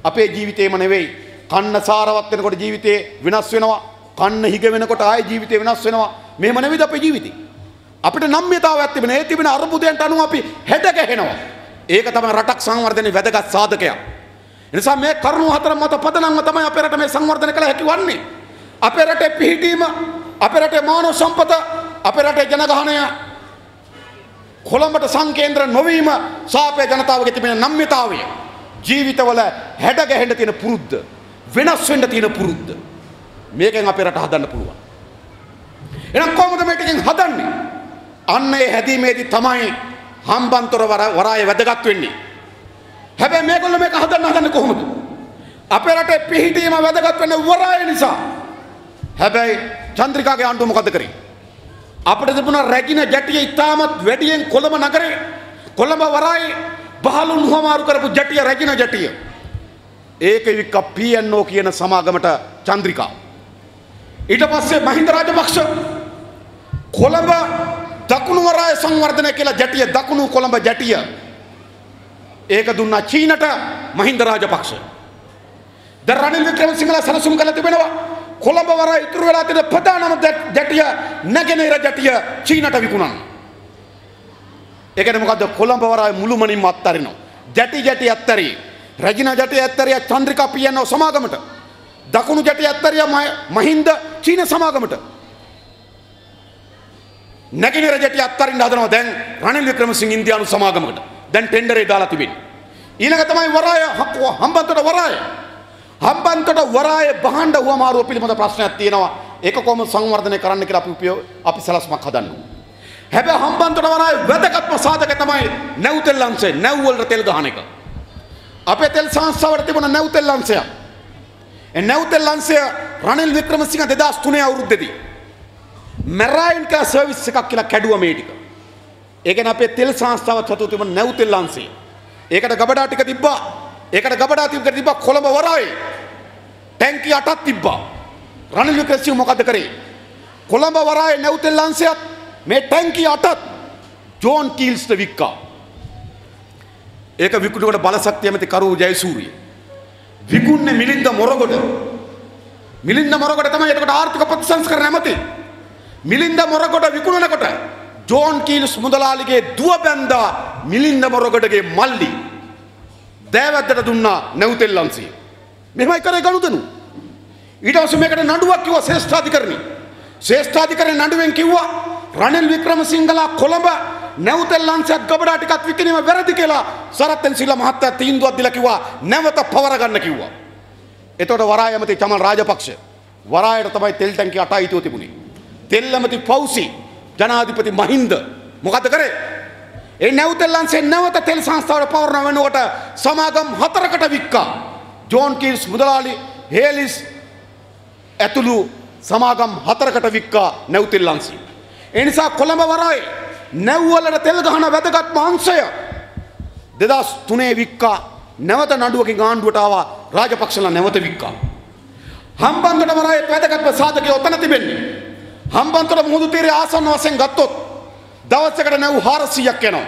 අපේ ජීවිතේම නෙවෙයි. කන්න සාරවත් වෙනකොට ජීවිතේ වෙනස් වෙනවා. කන්න හිග වෙනකොට ආයේ ජීවිතේ වෙනස් වෙනවා. මෙහෙම නෙවෙයිද අපේ ජීවිතේ. අපිට නම්‍යතාවයක් තිබෙන ඒ තිබෙන අරුබුදයන්ට අනුව අපි හැඩ ගැහෙනවා. ඒක තමයි රටක් සංවර්ධනයේ වැදගත් සාධකයක්. එනිසා මේ කරුණු හතර මත පදනම්ව තමයි අපේ රට මේ සංවර්ධනය කළ හැකි වන්නේ. අපේ රටේ පිහිටීම, අපේ රටේ මානව සම්පත, අපේ රටේ ජනගහනය කොළඹට සංකේන්ද්‍ර නොවීම සාපේ ජනතාවගේ තිබෙන නම්‍යතාවය, ජීවිතවල හැඩ ගැහෙන්න තියෙන පුරුද්ද, වෙනස් වෙන්න තියෙන පුරුද්ද, මේකෙන් අපේ රට හදන්න පුළුවන්. එහෙනම් කොහොමද මේකෙන් හදන්නේ? අන්න ඒ හැදීමේදී තමයි හම්බන්තොට වරාය වැදගත් වෙන්නේ. හැබැයි මේගොල්ලෝ මේක හදන්නේ කොහොමද? අපේ රටේ පිහිටීම වැදගත් වෙන වරාය නිසා. හැබැයි චන්ද්‍රිකාගේ ආණ්ඩුව මොකද කරේ? අපිට තිබුණ රැගින ජැටිය ඉතාමත් වැඩියෙන් කොළඹ නගරේ, කොළඹ වරායේ බහලුන් හොමාරු කරපු ජැටිය, රැගින ජැටිය. ඒක වික්ක PNO කියන සමාගමට චන්ද්‍රිකා. ඊට පස්සේ මහින්ද රාජපක්ෂ කොළඹ දකුණු වරාය සංවර්ධනය කියලා ජැටිය, දකුණු කොළඹ ජැටිය, ඒක දුන්නා චීනට මහින්ද රාජපක්ෂ. දැන් රනිල් වික්‍රමසිංහල සැලසුම් කළ තිබෙනවා කොළඹ වරාය ඉතුරු වෙලා තියෙන ප්‍රධානම ජැටිය, නැගෙනහිර ජැටිය චීනට විකුණන්න. ඒ කියන්නේ මොකද්ද? කොළඹ වරාය මුළුමනින්ම අත්හරිනවා. ජැටි අත්හැරියේ, රැජිනා ජැටි අත්හැරියා චන්ද්‍රිකා PNO සමාගමට. දකුණු ජැටි අත්හැරියා මහින්ද චීන සමාගමට. නැගෙනහිර ජැටි අත්හරින්න හදනවා දැන් රනිල් වික්‍රමසිංහ ඉන්දියානු සමාගමකට. දැන් ටෙන්ඩරේ දාලා තිබෙන්නේ. ඊළඟ තමයි වරාය, හම්බන්තොට වරාය. හම්බන්තොට වරාය බහණ්ඩ හුවමාරුව පිළිබඳ ප්‍රශ්නයක් තියෙනවා. ඒක කොහොම සංවර්ධනය කරන්න කියලා අපි සලස්මක් හදන්න. හැබැයි හම්බන්තොට වරාය වැදගත්ම සාධක තමයි නැව් තෙල් අංශය, නැව් වලට තෙල් ගහන එක. අපේ තෙල් සංස්ථාවට තිබුණ නැව් තෙල් අංශය. ඒ නැව් තෙල් අංශය රනිල් වික්‍රමසිංහ 2003 අවුරුද්දේදී මැරයින් කා සර්විස් එකක් කියලා කැඩුවා මේ ටික. ඒ කියන්නේ අපේ තෙල් සංස්ථාව සතු තිබුණ නැව් තෙල් අංශය. ඒකට ගබඩා ටික තිබ්බා. ඒකට ගබඩා තිබ්බා කොළඹ වරායේ. ටැංකි 8ක් තිබ්බා. රනිල් වික්‍රමසිංහ මොකද කරේ? කොළඹ වරායේ නැව් තෙල් අංශයත් මේ ටැංකි 8ත් ජෝන් කීල්ස්ට වික්කා. ඒක විකුණුවට බලශක්තිය ඇමති කරු ජයසූරිය. විකුණන්නේ මිලින්ද මොරගොඩ. මිලින්ද මොරගොඩ තමයි එතකොට ආර්ථික ප්‍රතිසංස්කරණ ඇමති. මිලින්ද මොරගොඩ විකුණනකොට ජෝන් කීල්ස් මුදලාලිගේ දුව බැන්දා මිලින්ද මොරගොඩගේ මල්ලි දෑවැද්දට දුන්නා නැව් තෙල් අංශය. මෙහෙමයි කරේ ගනුදෙනු. ඊට පස්සේ මේකට නඩුවක් කිව්වා ශ්‍රේෂ්ඨාධිකරණي. ශ්‍රේෂ්ඨාධිකරණේ නඩුවෙන් කිව්වා රනිල් වික්‍රමසිංහලා කොළඹ නැව් තෙල් අංශයක් ගබඩා ටිකක් විකිණීම වැරදි කියලා සරත් එන්සිල්ල මහත්තයා තීන්දුවක් දීලා කිව්වා නැවත පවර ගන්න කිව්වා. එතකොට වරාය ඇමති චමල් රාජපක්ෂ වරායට තමයි තෙල් ටැංකි 8 අයිතිව තිබුණේ. තෙල් ඇමති පෞසි ජනාධිපති මහින්ද මොකද කරේ? ඒ නැව් තෙල් අංශයෙන් නැවත තෙල් සංස්ථාවට පවරන වෙනකොට සමාගම් 4කට වික්කා. ජෝන් කීල්ස් මුදලාලි, හේලිස් ඇතුළු සමාගම් 4කට වික්කා නැව් තෙල් අංශය. ඒ නිසා කොළඹ වරායේ නැව් වලට තෙල් ගහන වැදගත්ම අංශය 2003 වික්කා. නැවත නඩුවකින් ආණ්ඩුවට ආවා. රාජපක්ෂලා නැවත වික්කා. හම්බන්තොට වරායේ වැදගත්ම සාධකය ඔතන තිබෙන්නේ. හම්බන්තොට මුහුදු තීරයේ ආසන්න වශයෙන් ගත්තොත් දවසකට නැව් 400ක් යනවා.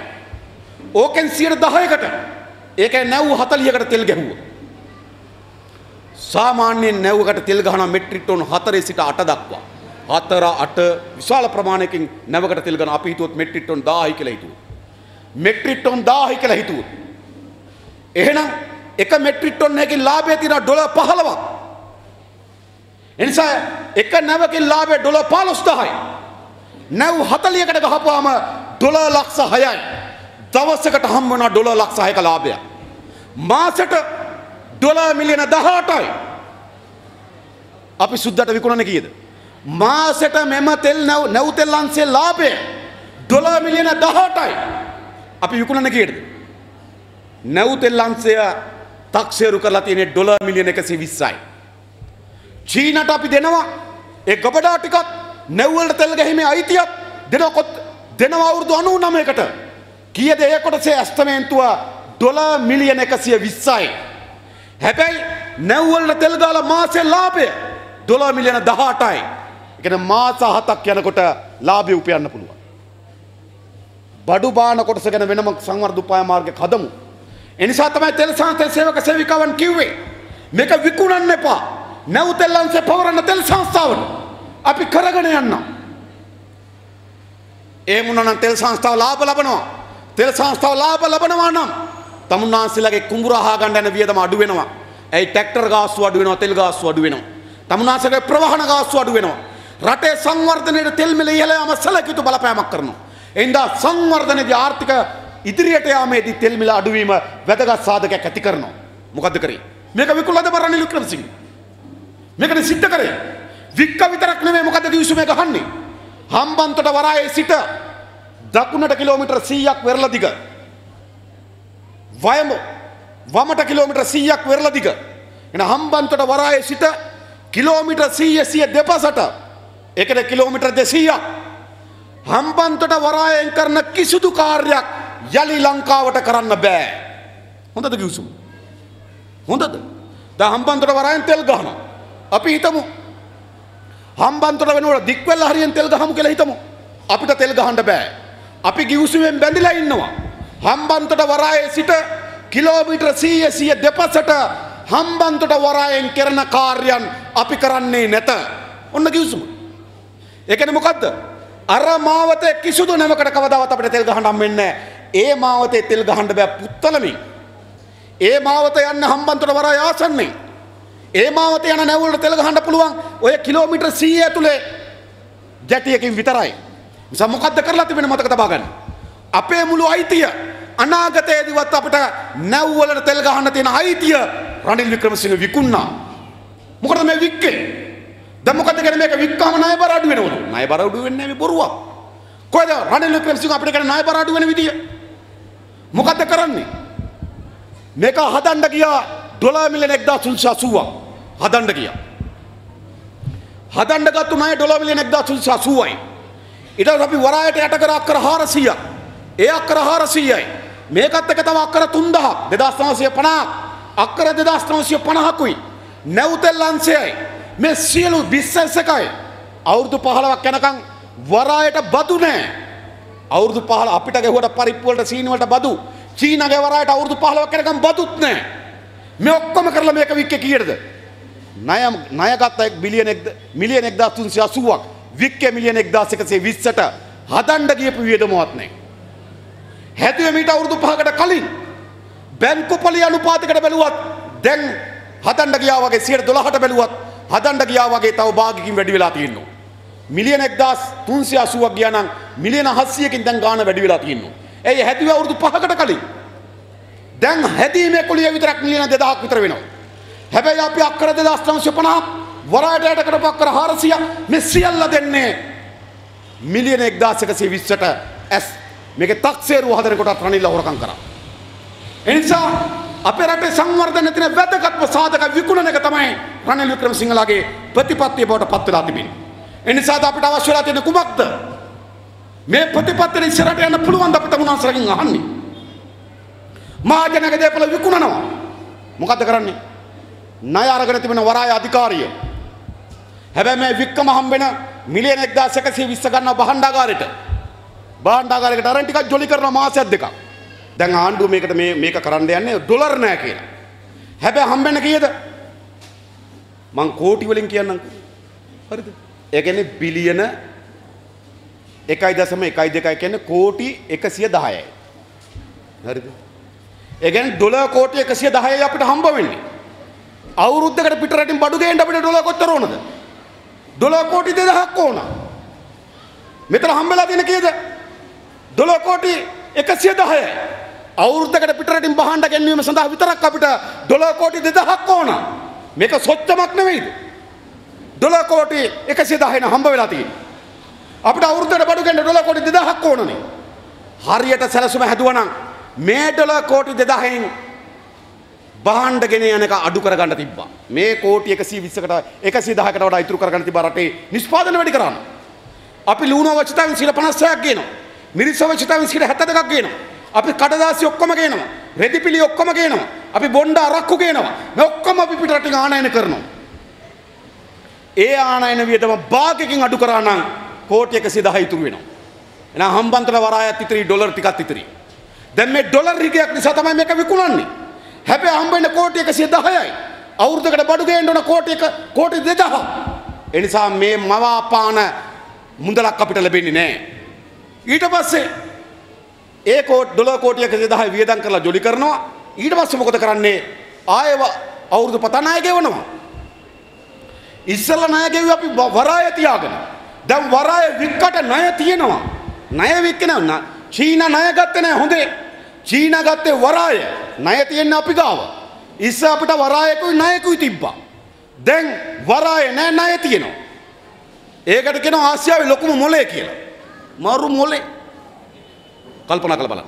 ඕකෙන් 10%කට ඒකේ නැව් 40කට තෙල් ගැහුවා. සාමාන්‍යයෙන් නැව්වකට තෙල් ගහන මෙට්‍රික් ටන් 4 සිට 8 දක්වා. 4 8 විශාල ප්‍රමාණයකින් නැවකට තෙල් ගන්න අපි හිතුවොත් මෙට්‍රික් ටන් 1000යි කියලා හිතුවොත්. මෙට්‍රික් ටන් 1000යි කියලා හිතුවොත්. එහෙනම් එක මෙට්‍රික් ටන් එකකින් ලාභය තියෙනවා ඩොලර් 15ක්. එනිසා එක නැවකින් ලාභය ඩොලර් 15000යි. නැව් 40කට ගහපුවාම ඩොලර් ලක්ෂ 6යි. දවසකට හම් වෙනවා ඩොලර් ලක්ෂ 6ක ලාභය. මාසෙට ඩොලර් මිලියන 18යි. අපි සුද්දට විකුණන්නේ කීයද? මාසෙට මෙම තෙල් නැව් තෙල් අංශයේ ලාභය ඩොලර් මිලියන 18යි. අපි විකුණන්නේ කීයද? නැව් තෙල් අංශය තක්සේරු කරලා තියෙන්නේ ඩොලර් මිලියන 120යි. චීනට අපි දෙනවා ඒ ගබඩා ටිකත් නැව් වලට තෙල් ගැහිමේ අයිතියක් දෙනවා අවුරුදු 99කට. කීයද ඒ කොටසේ ඇස්තමේන්තුව ඩොලර් මිලියන 120යි. හැබැයි නැව් වලට තෙල් ගාලා මාසේ ලාභය ඩොලර් මිලියන 18යි. ඒ කියන්නේ මාස 7ක් යනකොට ලාභය උපයන්න පුළුවන්. බඩු බාන කොටස ගැන වෙනම සංවර්ධන උපාය මාර්ගයක් හදමු. එනිසා තමයි තෙල් සංස්ථාවේ සේවක සේවිකාවන් කිව්වේ මේක විකුණන්න එපා. නැව් තෙල් අංශය පවරන තෙල් සංස්ථාවට අපි කරගෙන යන්නම්. ඒ මුණනම් තෙල් සංස්ථාව ලාභ ලබනවා. තෙල් සංස්ථාව ලාභ ලබනවා නම් තමුන්නාන්සේලාගේ කුඹුර අහා ගන්න යන වියදම අඩු වෙනවා. ඒ ට්‍රැක්ටර් ගාස්තු අඩු වෙනවා, තෙල් ගාස්තු අඩු වෙනවා. තමුන්නාන්සේගේ ප්‍රවාහන ගාස්තු අඩු වෙනවා. රටේ සංවර්ධනයේ තෙල් මිල ඉහළ යාම සැලකියුතු බලපෑමක් කරනවා. එනිසා සංවර්ධනයේදී ආර්ථික ඉදිරියට යාමේදී තෙල් මිල අඩුවීම වැදගත් සාධකයක් ඇති කරනවා. මොකද්ද කරේ? මේක විකුණලද රනිල් වික්‍රමසිංහ. මේකනේ සිද්ධ කරේ. වික්ක විතරක් නෙමෙයි මොකද්ද කිව්සුමේ ගහන්නේ. හම්බන්තොට වරායේ සිට දකුණට කිලෝමීටර් 100ක් වෙරළ දිග. වමට කිලෝමීටර් 100ක් වෙරළ දිග. එන හම්බන්තොට වරායේ සිට කිලෝමීටර් 100 දෙපසට ඒකද කිලෝමීටර් 200ක් හම්බන්තොට වරායෙන් කරන කිසිදු කාර්යයක් යලි ලංකාවට කරන්න බෑ. හොඳද කිව්සුම? හොඳද? දැන් හම්බන්තොට වරායෙන් තෙල් ගහනවා. අපි හිතමු හම්බන්තොට වෙනකොට දික්වැල්ල හරියෙන් තෙල් ගහමු කියලා හිතමු. අපිට තෙල් ගහන්න බෑ. අපි කිව්සුමෙන් බැඳිලා ඉන්නවා. හම්බන්තොට වරායේ සිට කිලෝමීටර් 100 දෙපසට හම්බන්තොට වරායෙන් කරන කාර්යයන් අපි කරන්නේ නැත. ඔන්න කිව්සුම. ඒ කියන්නේ මොකද්ද? අර මාවතේ කිසිදු නැමකට කවදාවත් අපිට තෙල් ගහන්න හම්බෙන්නේ නැහැ. ඒ මාවතේ තෙල් ගහන්න බෑ පුත්තලමින්. ඒ මාවත යන්නේ හම්බන්තොට වරාය ආසන්නේ. ඒ මාවත යන නැව් වලට තෙල් ගහන්න පුළුවන් ඔය කිලෝමීටර් 100 ඇතුලේ ජැටියකින් විතරයි. නිසා මොකද්ද කරලා තිබෙන්නේ මතක තබා ගන්න. අපේ මුළු අයිතිය අනාගතයේදීවත් අපිට නැව් වලට තෙල් ගහන්න තියෙන අයිතිය රනිල් වික්‍රමසිංහ විකුණා. මොකද මේ වික්කේ? දැන් මොකද කියන්නේ මේක වික්කාම ණය බර අඩු වෙනවලු. ණය බර අඩු වෙන්නේ නැහැ මේ බොරුවක්. කොහෙද රනිල් වික්‍රමසිංහ අපිට කියන්නේ ණය බර අඩු වෙන විදිය? මොකද්ද කරන්නේ? මේක හදන්න ගියා ඩොලර් මිලියන 1380ක් හදන්න ගියා. හදන්න ගත්තු ණය ඩොලර් මිලියන 1380යි. ඊට අපි වරායට යට කර අක්කර 400ක්. ඒ අක්කර 400යි. මේකත් එක තව අක්කර 3000ක් 2950ක් අක්කර 2950කුයි. නැව්තෙල් අංශයයි. මේ සියලු බිස්නස් එකයි අවුරුදු 15ක් යනකම් වරායට බදු නැහැ. අවුරුදු 15 අපිට ගෙවුවට පරිප්පු වලට සීනි වලට බදු. චීනගේ වරායට අවුරුදු 15ක් යනකම් බදුත් නැහැ. මේ ඔක්කොම කරලා මේක වික්කේ කීයටද? ණය ගත්ත මිලියන 1380ක් වික්කේ මිලියන 1120ට හදන්න ගියපු වියදමවත් නැහැ. හැදුවේ මීට අවුරුදු 5කට කලින් බැංකු පොලි අනුපාතයකට බැලුවත් දැන් හදන්න ගියා වගේ 12ට බැලුවත් හදන්න ගියා වගේ තව භාගයකින් වැඩි වෙලා තියෙනවා. මිලියන 1380ක් ගියා නම් මිලියන 700කින් දැන් ගාණ වැඩි වෙලා තියෙනවා. ඒ හැදුවේ අවුරුදු 5කට කලින්. දැන් හැදීමේ කුලිය විතරක් මිලියන 2000ක් විතර වෙනවා. හැබැයි අපි අක්කර 2950ක් වරායට යට කරපු අක්කර 400ක් මේ සියල්ල දෙන්නේ මිලියන 1120ට ඇස් මේකේ තක්සේරුව හදන කොටත් රනිල්ල හොරකම් කරා. එනිසා අපේ රටේ සංවර්ධනයේ තියෙන වැදගත්ම සාධක විකුණන එක තමයි රනිල් වික්‍රමසිංහලාගේ ප්‍රතිපත්තිය බවට පත් වෙලා තිබෙන්නේ. එනිසා අපිට අවශ්‍ය වෙලා තියෙන කුමක්ද? මේ ප්‍රතිපත්තිය ඉස්සරහට යන්න පුළුවන් ද අපිට මුනාසරකින් අහන්නේ. මහජනක දේපල විකුණනවා. මොකද්ද කරන්නේ? ණය අරගෙන තිබෙන වරාය අධිකාරිය. හැබැයි මේ වික්කම හම්බෙන මිලියන 1120 ගන්නවා භාණ්ඩාගාරයට. භාණ්ඩාගාරයකට අරන් ටිකක් ජොලි කරනවා මාසයක් දෙකක්. දැන් ආණ්ඩුව මේකට මේක කරන්න යන්නේ ඩොලර් නෑ කියලා. හැබැයි හම්බෙන්නේ කීයද? මං කෝටි වලින් කියන්නම්. හරිද? ඒ කියන්නේ බිලියන 1.12 කියන්නේ කෝටි 110යි. හරිද? ඒ කියන්නේ ඩොලර් කෝටි 110යි අපිට හම්බ වෙන්නේ. අවුරුද්දකට පිටරටින් බඩු ගේන්න අපිට ඩොලර් කොච්චර ඕනද? ඩොලර් කෝටි 2000ක් ඕන. මෙතන හම්බෙලා තියෙන කීයද? ඩොලර් කෝටි 110යි. අවුරුද්දකට පිටරටින් බහන්න ගැනීම සඳහා විතරක් අපිට ඩොලර් කෝටි 2000ක් ඕන. මේක සොච්චමක් නෙවෙයිද? ඩොලර් කෝටි 110 න හම්බ වෙලා තියෙන්නේ. අපිට අවුරුද්දකට බඩු ගන්න ඩොලර් කෝටි 2000ක් ඕනනේ. හරියට සැලසුම හැදුවා නම් මේ ඩොලර් කෝටි 2000න් බහන්න ගෙන යන එක අඩු කරගන්න තිබ්බා. මේ කෝටි 120කට 110කට වඩා ඉතුරු කරගන්න තිබ්බා රටේ නිෂ්පාදනය වැඩි කරන්න. අපි ලුණු අවශ්‍යතාවෙන් 50%ක් ගේනවා. මිරිස් අවශ්‍යතාවෙන් 72ක් ගේනවා. අපි කඩදාසි ඔක්කොම ගේනවා. රෙදිපිලි ඔක්කොම ගේනවා. අපි බොණ්ඩ අරක්කු ගේනවා. මේ ඔක්කොම අපි පිටරටින් ආනයන කරනවා. ඒ ආනයන වියදම භාගයකින් අඩු කරා නම් කෝටි 110 ඉතුරු වෙනවා. එහෙනම් හම්බන්තොට වරායත් ඉතිරි ඩොලර් ටිකක් ඉතිරි. දැන් මේ ඩොලර් රිගයක් නිසා තමයි මේක විකුණන්නේ. හැබැයි හම්බ වෙන කෝටි 110යි. අවුරුද්දකට බඩු ගේන්න ඕන කෝටි 2000. ඒ නිසා මේ මවාපාන මුදලක් අපිට ලැබෙන්නේ නැහැ. ඊට පස්සේ ඒ ඩොලර් කෝටි 110 වියදම් කරලා ජොලි කරනවා. ඊට පස්සේ මොකද කරන්නේ? ආයෙව අවුරුදු පත ණය ගෙවනවා. ඉස්සෙල්ලා ණය ගෙවුවා අපි වරාය තියාගෙන. දැන් වරාය වික්කට ණය තියෙනවා. ණය වික්කන චීන ණය ගත්තේ නැහැ හොඳේ. චීන ගත්තේ වරාය. ණය තියෙන අපි ගාව. ඉස්ස අපිට වරායකුයි ණයකුයි තිබ්බා. දැන් වරාය නැහැ ණය තියෙනවා. ඒකට කියනවා ආසියාවේ ලොකුම මොලේ කියලා. මරු මොලේ. කල්පනා කරලා බලන්න.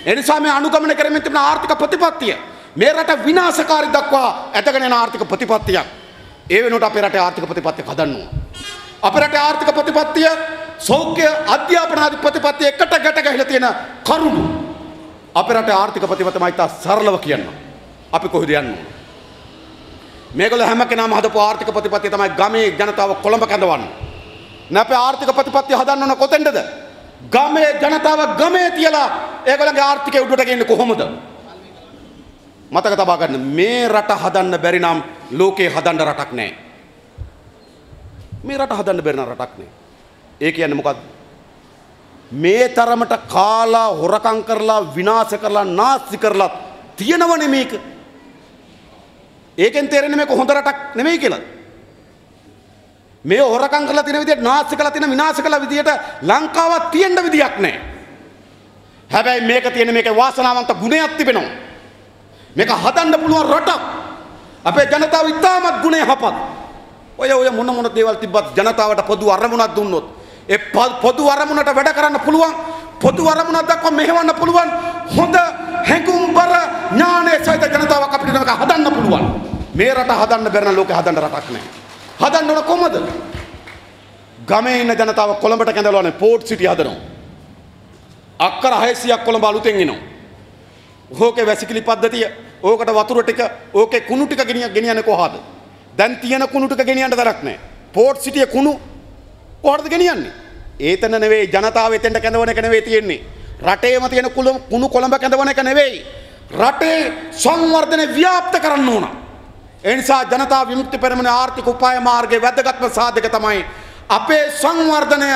ඒ නිසා මේ අනුගමනය කරමින් තිබෙන ආර්ථික ප්‍රතිපත්තිය මේ රට විනාශකාරී දක්වා ඇතගෙන යන ආර්ථික ප්‍රතිපත්තියක්. ඒ වෙනුවට අපේ රටේ ආර්ථික ප්‍රතිපත්තිය හදන්න ඕන. අපේ රටේ ආර්ථික ප්‍රතිපත්තිය සෞඛ්‍ය අධ්‍යාපන ආදී ප්‍රතිපත්තිය එකට ගැට ගැහිලා තියෙන කරුණු. අපේ රටේ ආර්ථික ප්‍රතිපත්තියමයි තා සරලව කියන්න. අපි කොහෙද යන්නේ? මේගොල්ලෝ හැම කෙනාම හදපු ආර්ථික ප්‍රතිපත්තිය තමයි ගමේ ජනතාව කොළඹ කැඳවන්නේ. නැපේ ආර්ථික ප්‍රතිපත්තිය හදන්න ඕන කොතෙන්ද? ගමේ ජනතාව ගමේ තියලා ඒගොල්ලන්ගේ ආර්ථිකය උඩට ගෙන්නේ කොහොමද? මතක තබා ගන්න මේ රට හදන්න බැරි නම් ලෝකේ හදන්න රටක් නැහැ. මේ රට හදන්න බැරි නම් රටක් නැහැ. ඒ කියන්නේ මොකද්ද? මේ තරමට කාලා හොරකම් කරලා විනාශ කරලා නාස්ති කරලා තියෙනවනේ මේක. ඒකෙන් තේරෙන්නේ මේක හොඳ රටක් නෙමෙයි කියලා. මේ හොරකම් කරලා තියෙන විදියට නාස්ති කරලා තියෙන විනාශ කරලා විදියට ලංකාවක් තියෙන්න විදියක් නැහැ. හැබැයි මේක තියෙන මේකේ වාසනාවන්ත ගුණයක් තිබෙනවා. මේක හදන්න පුළුවන් රටක්. අපේ ජනතාව ඉතාමත් ගුණය හපත්. ඔය මොන දේවල් තිබ්බත් ජනතාවට පොදු අරමුණක් දුන්නොත් ඒ පොදු අරමුණට වැඩ කරන්න පුළුවන්. පොදු අරමුණක් දක්වා මෙහෙවන්න පුළුවන්. හොඳ හැඟුම්බර ඥානයේ සහිත ජනතාවක් අපිට මේක හදන්න පුළුවන්. මේ රට හදන්න බැරි නම් ලෝකේ හදන්න රටක් නැහැ. හදන්න ඕන කොහමද? ගමේ ඉන්න ජනතාව කොළඹට කැඳවලානේ පෝට් සිටි හදනවා. අක්කර 600ක් කොළඹ අලුතෙන් එනවා. ඕකේ වැසිකිලි පද්ධතිය, ඕකට වතුර ටික, ඕකේ කුණු ටික ගෙනියන්නේ කොහාද? දැන් තියෙන කුණු ටික ගෙනියන්න දරක් නැහැ. පෝට් සිටියේ කුණු කොහටද ගෙනියන්නේ? ඒතන නෙවෙයි ජනතාව එතෙන්ට කැඳවන එක නෙවෙයි තියෙන්නේ. රටේම තියෙන කුණු කොළඹ කැඳවන එක නෙවෙයි. රටේ සංවර්ධනය ව්‍යාප්ත කරන්න ඕන. ඒ නිසා ජනතා විමුක්ති පෙරමුණේ ආර්ථික උපාය මාර්ගයේ වැදගත්ම සාධක තමයි අපේ සංවර්ධනය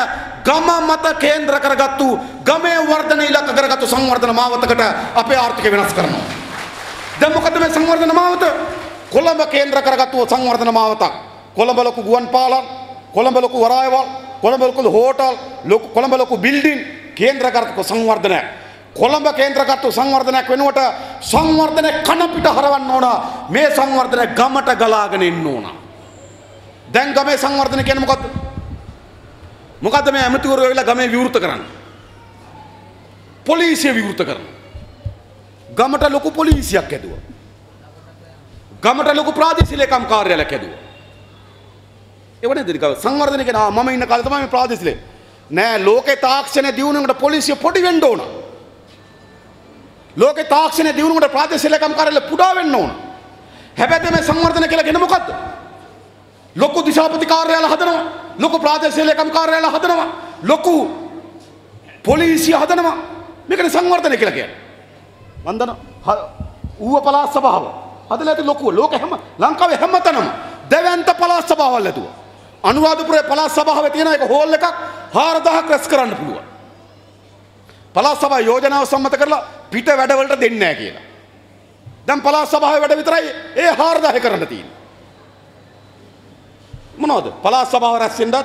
ගම මත කේන්ද්‍ර කරගත්තු ගමේ වර්ධන ඉලක්ක කරගත්තු සංවර්ධන මාවතකට අපේ ආර්ථිකය වෙනස් කරනවා. දැන් මොකද මේ සංවර්ධන මාවත? කොළඹ කේන්ද්‍ර කරගත්තු සංවර්ධන මාවතක්. කොළඹ ලොකු ගුවන් පාලම්, කොළඹ ලොකු වරායවල්, කොළඹ ලොකු හෝටල්, කොළඹ ලොකු බිල්ඩින් කේන්ද්‍ර කරගත්තු සංවර්ධනයක්. කොළඹ කේන්ද්‍රගත්තු සංවර්ධනයක් වෙනුවට සංවර්ධනය කන පිට හරවන්න ඕන. මේ සංවර්ධනය ගමට ගලාගෙන එන්න ඕන. දැන් ගමේ සංවර්ධනය කියන්නේ මොකද්ද? මොකද්ද මේ ඇමතිවරු වෙලා ගමේ විවෘත කරන්නේ? පොලිසිය විවෘත කරනවා. ගමට ලොකු පොලිසියක් ඇදුවා. ගමට ලොකු ප්‍රාදේශීය ලේකම් කාර්යාලයක් ඇදුවා. ඒ වනේ දෙක සංවර්ධනය කියන මම ඉන්න කාලේ තමයි මේ ප්‍රාදේශීය නෑ ලෝකේ තාක්ෂණය දියුණුවකට පොලිසිය පොඩි වෙන්න ඕන. ලෝකේ තාක්ෂණය දියුණුවකට ප්‍රාදේශීය ලේකම් කාර්යාලය පුඩා වෙන්න ඕන. හැබැයි මේ සංවර්ධනය කියලා කියන්නේ මොකද්ද? ලොකු දිශාපති කාර්යාල හදනවා, ලොකු ප්‍රාදේශීය ලේකම් කාර්යාල හදනවා, ලොකු පොලිසිය හදනවා. මේකනේ සංවර්ධනය කියලා කියන්නේ. වන්දන ඌව පළාත් සභාව හදලා ඇති ලොකු ලෝක හැම ලංකාවේ හැමතැනම දෙවන්ත පළාත් සභාවල් ඇතුව. අනුරාධපුරයේ පළාත් සභාවේ තියෙන එක හෝල් එකක් 4000ක් රැස් කරන්න පුළුවන්. පළාත් සභාව යෝජනාව සම්මත කරලා පිට වැඩවලට දෙන්නේ නැහැ කියලා. දැන් පළාත් සභාවේ වැඩ විතරයි ඒ 4000 කරන්න තියෙන්නේ. මොනවද? පළාත් සභාව රැස් වෙන්නත්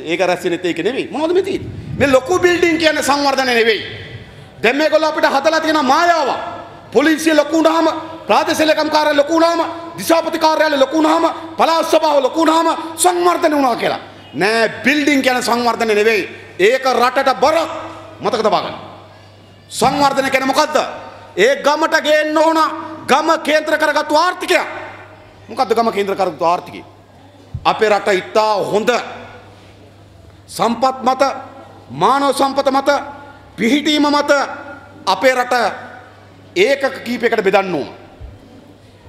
ඒක රැස් වෙන්නේ ඒක නෙවෙයි. මොනවද මේ තියෙන්නේ? මේ ලොකු බිල්ඩින් කියන්නේ සංවර්ධනය නෙවෙයි. දැන් මේගොල්ලෝ අපිට හදලා තියෙන මායාවක්. පොලිසිය ලොකු වුණාම, ප්‍රාදේශීය ලේකම් කාර්යාලය ලොකු වුණාම, දිශාපති කාර්යාලය ලොකු වුණාම, පළාත් සභාව ලොකු වුණාම සංවර්ධනය වුණා කියලා. නෑ බිල්ඩින් කියන්නේ සංවර්ධනය නෙවෙයි. ඒක රටට බරක්. මතක තබා ගන්න. සංවර්ධනය කියන්නේ මොකද්ද? ඒ ගමට ගේන්න ඕන ගම කේන්ද්‍ර කරගත්තු ආර්ථිකය. මොකද්ද ගම කේන්ද්‍ර කරගත්තු ආර්ථිකය? අපේ රට ඉතා හොඳ සම්පත් මත, මානව සම්පත මත, පිහිටීම මත අපේ රට ඒකක කීපයකට බෙදන්න ඕන.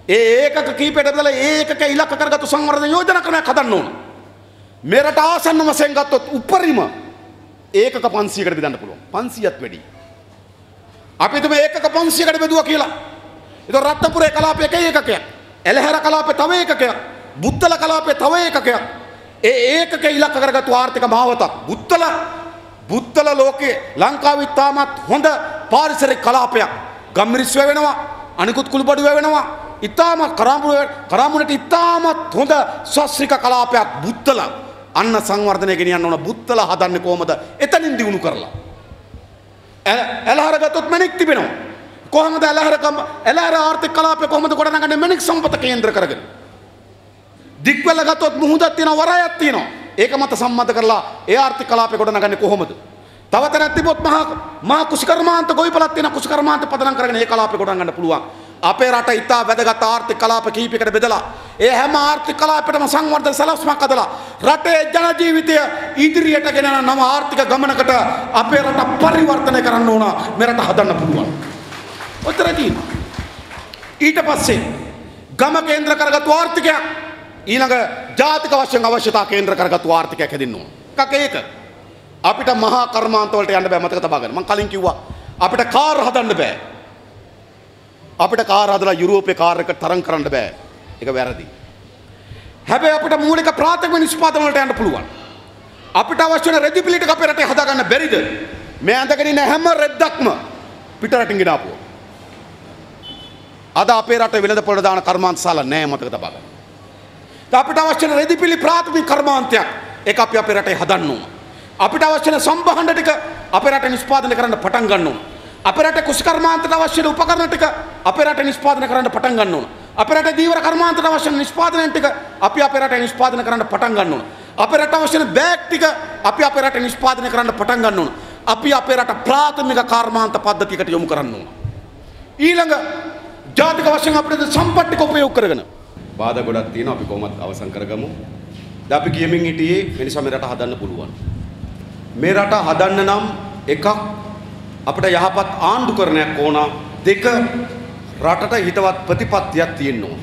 ඒ ඒකක කීපයකට බෙදලා ඒකක ඉලක්ක කරගත්තු සංවර්ධන යෝජනා ක්‍රමයක් හදන්න ඕන. මේ රට ආසන්න වශයෙන් ගත්තොත් උපරිම ඒකක 500කට බෙදන්න පුළුවන්. 500ත් වැඩි. අපි තුම ඒකක 500කට බෙදුවා කියලා. ඒක රත්නපුරේ කලාපයේ එක ඒකකයක්. එළහැර කලාපයේ තව ඒකකයක්. බුත්තල කලාපයේ තව ඒකකයක්. ඒ ඒකක ඉලක්ක කරගත්තු ආර්ථික මාවතක්. බුත්තල ලෝකේ ලංකාවේ තාමත් හොඳ පාරිසරික කලාපයක්. ගම්මිරිස් වෙනවා, අනිකුත් කුළුබඩු වෙනවා. ඉතාම කරාමුණට ඉතාමත් හොඳ ශාස්ත්‍රීය කලාපයක් බුත්තල. අන්න සංවර්ධනය ගෙනියන්න ඕන. බුත්තල හදන්නේ කොහමද? එතනින් දිනු කරලා. එළහැර ගත්තොත් මැණික් තිබෙනවා. කොහොමද එළහැර ආර්ථික කලාපය කොහොමද ගොඩනගන්නේ? මැණික් සම්පත කේන්ද්‍ර කරගෙන. දික්වැල ගත්තොත් මුහුදක් තියෙනවා, වරායක් තියෙනවා. ඒක මත සම්බන්ධ කරලා ඒ ආර්ථික කලාපය ගොඩනගන්නේ කොහොමද? තව තැනක් තිබොත් මහා කුෂිකර්මාන්ත ගොවිපලක් තියෙන කුෂිකර්මාන්ත පදනම් කරගෙන ඒ කලාපය ගොඩනගන්න පුළුවන්. අපේ රට ඉතා වැදගත් ආර්ථික කලාප කීපයකට බෙදලා ඒ හැම ආර්ථික කලාපයකටම සංවර්ධන සලස්මක් හදලා රටේ ජන ජීවිතය ඉදිරියට ගෙන යන නව ආර්ථික ගමනකට අපේ රට පරිවර්තනය කරන්න ඕන. මේ රට හදන්න පුළුවන්. ඔතරදී ඊට පස්සේ ගම කේන්ද්‍ර කරගත්තු ආර්ථිකයක් ඊළඟ ජාතික වශයෙන් අවශ්‍යතා කේන්ද්‍ර කරගත්තු ආර්ථිකයක් හැදින්න ඕන. ඒක අපිට මහා කර්මාන්ත වලට යන්න බෑ. මතක තබා ගන්න. මම කලින් කිව්වා අපිට කාර් හදන්න බෑ. අපිට කාර් හදලා යුරෝපේ කාර් එක තරම් කරන්න බෑ. ඒක වැරදි. හැබැයි අපිට මූලික ප්‍රාථමික නිෂ්පාදන වලට යන්න පුළුවන්. අපිට අවශ්‍ය වෙන රෙදි පිළිට අපේ රටේ හදාගන්න බැරිද? මේ ඇඳගෙන ඉන්න හැම රෙද්දක්ම පිටරටින් ගෙන ආපුවා. අද අපේ රටේ වෙළඳ පොළ දාන කර්මාන්තශාලා නැහැ. මතක තබා ගන්න. අපිට අවශ්‍ය වෙන රෙදි පිළි ප්‍රාථමික කර්මාන්තයක් ඒක අපි අපේ රටේ හදන්න ඕන. අපිට අවශ්‍ය වෙන සම්භාණ්ඩ ටික අපේ රටේ නිෂ්පාදනය කරන්න පටන් ගන්න ඕන. අපේ රටේ කුෂි කර්මාන්තයට අවශ්‍ය උපකරණ ටික අපේ රටේ නිෂ්පාදනය කරන්න පටන් ගන්න ඕන. අපේ රටේ දීවර කර්මාන්තයට අවශ්‍ය නිෂ්පාදනය ටික අපි අපේ රටේ නිෂ්පාදනය කරන්න පටන් ගන්න ඕන. අපේ රට අවශ්‍ය බෑග් ටික අපි අපේ රටේ නිෂ්පාදනය කරන්න පටන් ගන්න ඕන. අපි අපේ රට ප්‍රාථමික කර්මාන්ත පද්ධතියකට යොමු කරන්න ඕන. ඊළඟ ජාතික වශයෙන් අපිට සම්පත් ටික උපයෝග කරගෙන බාධා ගොඩක් තියෙනවා. අපි කොහොමද අවසන් කරගමු. දැන් අපි කියමින් හිටියේ මේ නිසා මේ රට හදන්න පුළුවන්. මේ රට හදන්න නම් එකක් අපිට යහපත් ආණ්ඩුකරණයක් ඕන. දෙක රටට හිතවත් ප්‍රතිපත්තියක් තියෙන්න ඕන.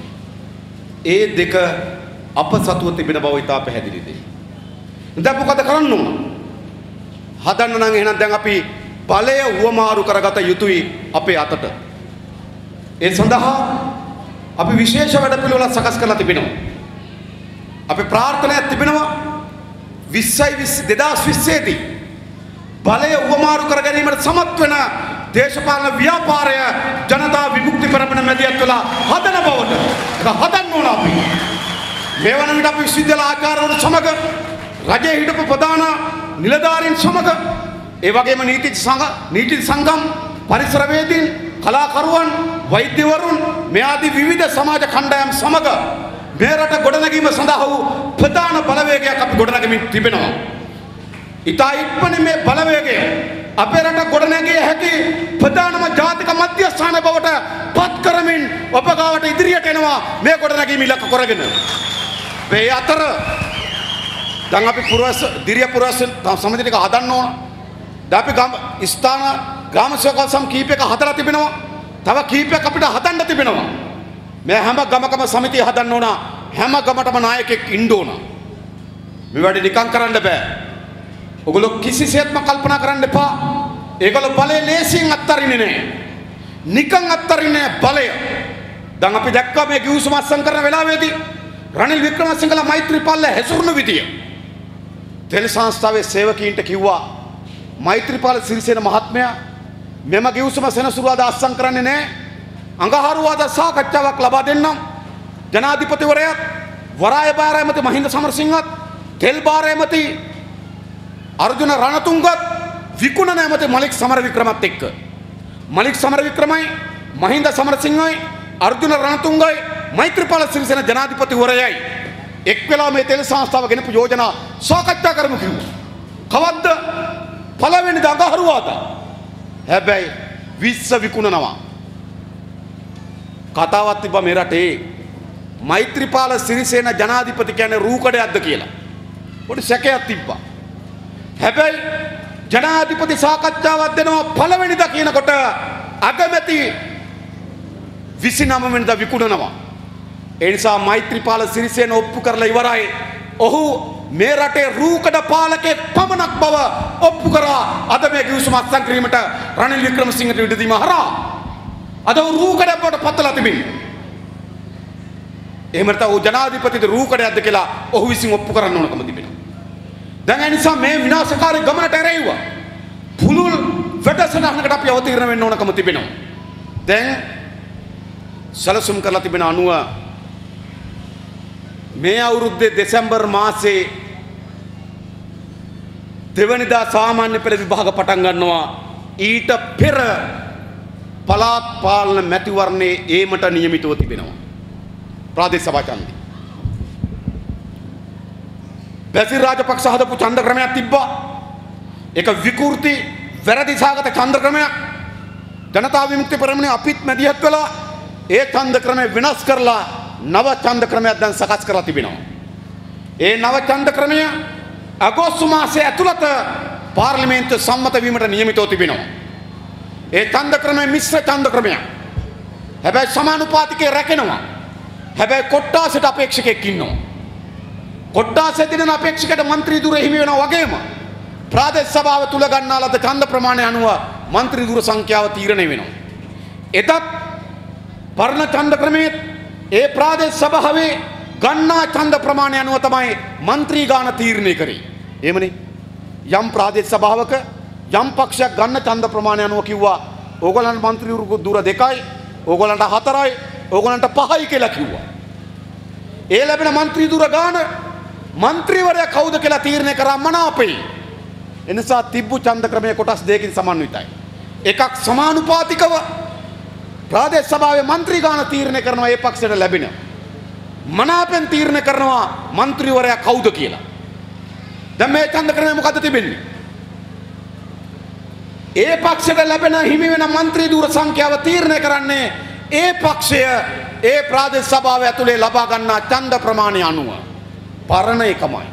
ඒ දෙක අප සතුව තිබෙන බව ඉතා පැහැදිලි දෙයක්. දැන් මොකද කරන්න ඕන? හදන්න නම් එහෙනම් දැන් අපි බලය උවමාරු කරගත යුතුයි අපේ අතට. ඒ සඳහා අපි විශේෂ වැඩපිළිවෙලක් සකස් කරලා තිබෙනවා. අපේ ප්‍රාර්ථනාවක් තිබෙනවා 2020 දී බලය උවමාරු කර ගැනීමට සමත් වෙන දේශපාලන ව්‍යාපාරය ජනතා විමුක්ති පෙරමුණ මැදිහත් වෙලා හදන බවට ඒක හදන්න ඕන අපි. මේ වන විට අපි විශ්වවිද්‍යාල ආචාර්යවරු සමග රජයේ හිටපු ප්‍රධාන නිලධාරීන් සමග ඒ වගේම නීති සංගම් පරිසරවේදීන් කලාකරුවන් වෛද්‍යවරුන් මේ ආදී විවිධ සමාජ කණ්ඩායම් සමග මේ රට ගොඩනැගීම සඳහා වූ ප්‍රධාන බලවේගයක් අපි ගොඩනගමින් තිබෙනවා. ඉතා ඉක්මනින් මේ බලවේගය අපේ රට ගොඩනැගිය හැකි ප්‍රධානම ජාතික මධ්‍යස්ථාන බවට පත් කරමින් ඔබ ගාවට ඉදිරියට එනවා මේ ගොඩනැගීම ඉලක්ක කරගෙන. මේ අතර දැන් අපි දිරිය පුරවැස සමිති ටික හදන්න ඕන. දැන් අපි ස්ථාන ග්‍රාම සේවකම් කීපයක හදලා තිබෙනවා. තව කීපයක් අපිට හදන්න තිබෙනවා. මේ හැම ගමකම සමිතිය හදන්න ඕන. හැම ගමටම නායකයෙක් ඉන්න ඕන. මේ වැඩේ නිකන් කරන්න බෑ. ඔගොල්ලෝ කිසිසේත්ම කල්පනා කරන්න එපා. ඒගොල්ලෝ බලය ලේසියෙන් අත්තරින්නේ නැහැ. නිකන් අත්තරින්නේ බලය. දැන් අපි දැක්කා මේ ගිවිසුම අත්සන් කරන වෙලාවේදී රනිල් වික්‍රමසිංහලා මෛත්‍රීපාල හැසුරුණු විදිය. තෙල් සංස්ථාවේ සේවකීන්ට කිව්වා මෛත්‍රීපාල සිරිසේන මහත්මයා මෙම ගිවිසුම සෙනසුරුවාදා අත්සන් කරන්නේ නැහැ. අඟහරුවාදා සාකච්ඡාවක් ලබා දෙන්නම්. ජනාධිපතිවරයාත් වරාය බාර ඇමති මහින්ද සමරසිංහත් තෙල් බාර ඇමති අර්ජුන රණතුංගත් විකුණන ඇමති මලික් සමරවික්‍රමත් එක්ක මලික් සමරවික්‍රමයි මහින්ද සමරසිංහයි අර්ජුන රණතුංගයි මෛත්‍රීපාල සිරිසේන ජනාධිපතිවරයයි එක් වෙලා මේ තෙල් සංස්ථාව ගෙනපු යෝජනා සාකච්ඡා කරමු කිව්වා. කවද්ද? පළවෙනි අඟහරුවාදා. හැබැයි 20 විකුණනවා. කතාවක් තිබ්බා මේ රටේ මෛත්‍රීපාල සිරිසේන ජනාධිපති කියන්නේ රූකඩයක්ද කියලා. පොඩි සැකයක් තිබ්බා. හැබැයි ජනාධිපති සාකච්ඡාවක් දෙනවා පළවෙනිදා කියනකොට අගමැති 29 වෙනිදා විකුණනවා. ඒ නිසා මෛත්‍රීපාල සිරිසේන ඔප්පු කරලා ඉවරයි. ඔහු මේ රටේ රූකඩ පාලකෙක් පමණක් බව ඔප්පු කරා අද මේ කිවිසුම අත්සන් කිරීමට රනිල් වික්‍රමසිංහට ඉඩදීම හරහා අද රූකඩ බවට පත්වලා තිබෙනවා. එහෙම නැත්නම් ਉਹ ජනාධිපතිද රූකඩයක්ද කියලා ඔහු විසින් ඔප්පු කරන්න ඕනකම තිබෙනවා. දැන් ඒ නිසා මේ විනාශකාරී ගමනට ඇරෙව්වා. පුළුල් වැඩසටහනකට අපි අවතීර්ණ වෙන්න ඕනකම තිබෙනවා. දැන් සැලසුම් කරලා තිබෙන අනුව මේ අවුරුද්දේ දෙසැම්බර් මාසේ දෙවනිදා සාමාන්‍ය පෙළ විභාග පටන් ගන්නවා. ඊට පෙර පළාත් පාලන මැතිවරණයේ ඒමට නියමිතව තිබෙනවා. ප්‍රාදේශ සභා ඡන්දය. බැසිල් රාජපක්ෂ හදපු ඡන්ද ක්‍රමයක් තිබ්බා. ඒක විකෘති වැරදි සාගත ඡන්ද ක්‍රමයක්. ජනතා විමුක්ති පෙරමුණේ අපිත් මැදිහත් වෙලා ඒ ඡන්ද ක්‍රමය වෙනස් කරලා නව ඡන්ද ක්‍රමයක් දැන් සකස් කරලා තිබෙනවා. ඒ නව ඡන්ද ක්‍රමය අගෝස්තු මාසයේ ඇතුළත පාර්ලිමේන්තුව සම්මත වීමට නියමිතව තිබෙනවා. ඒ ඡන්ද ක්‍රමය මිශ්‍ර ඡන්ද ක්‍රමයක්. හැබැයි සමානුපාතිකයේ රැකෙනවා. හැබැයි කොට්ටාසයට අපේක්ෂකෙක් ඉන්නවා. කොට්ටාසෙ දිනන අපේක්ෂකට മന്ത്രി දුර හිමි වෙනවා වගේම ප්‍රාදේශ සභාව තුල ගන්නා ලද ඡන්ද ප්‍රමාණය අනුව മന്ത്രി දුර සංඛ්‍යාව තීරණය වෙනවා. එතත් පරණ ඡන්ද ක්‍රමයේ ඒ ප්‍රාදේශ සභාවේ ගන්නා ඡන්ද ප්‍රමාණය අනුව තමයි മന്ത്രി ගාන තීරණය කරේ. එහෙමනේ. යම් ප්‍රාදේශ සභාවක යම් පක්ෂයක් ගන්න ඡන්ද ප්‍රමාණය අනුව කිව්වා ඕගොල්ලන්ට മന്ത്രി දුර 2යි, ඕගොල්ලන්ට 4යි, ඕගොල්ලන්ට 5යි කියලා කිව්වා. ඒ ලැබෙන മന്ത്രി දුර ගාන മന്ത്രിවරයා කවුද කියලා තීරණය කරා මනාපේ. එනිසා තිබ්බු ඡන්ද ක්‍රමයේ කොටස් දෙකකින් සමන්විතයි. එකක් සමානුපාතිකව ප්‍රාදේශ සභාවේ മന്ത്രി ගාන තීරණය කරනවා ඒ පක්ෂයට ලැබෙන. මනාපෙන් තීරණය කරනවා മന്ത്രിවරයා කවුද කියලා. දැන් මේ ඡන්ද ක්‍රමය මොකද්ද තිබෙන්නේ? ඒ පක්ෂයට ලැබෙන හිමි වෙන മന്ത്രി දුර සංඛ්‍යාව තීරණය කරන්නේ ඒ පක්ෂය ඒ ප්‍රාදේශ සභාව ඇතුලේ ලබා ගන්නා ඡන්ද ප්‍රමාණය අනුව. පරණ එකමයි.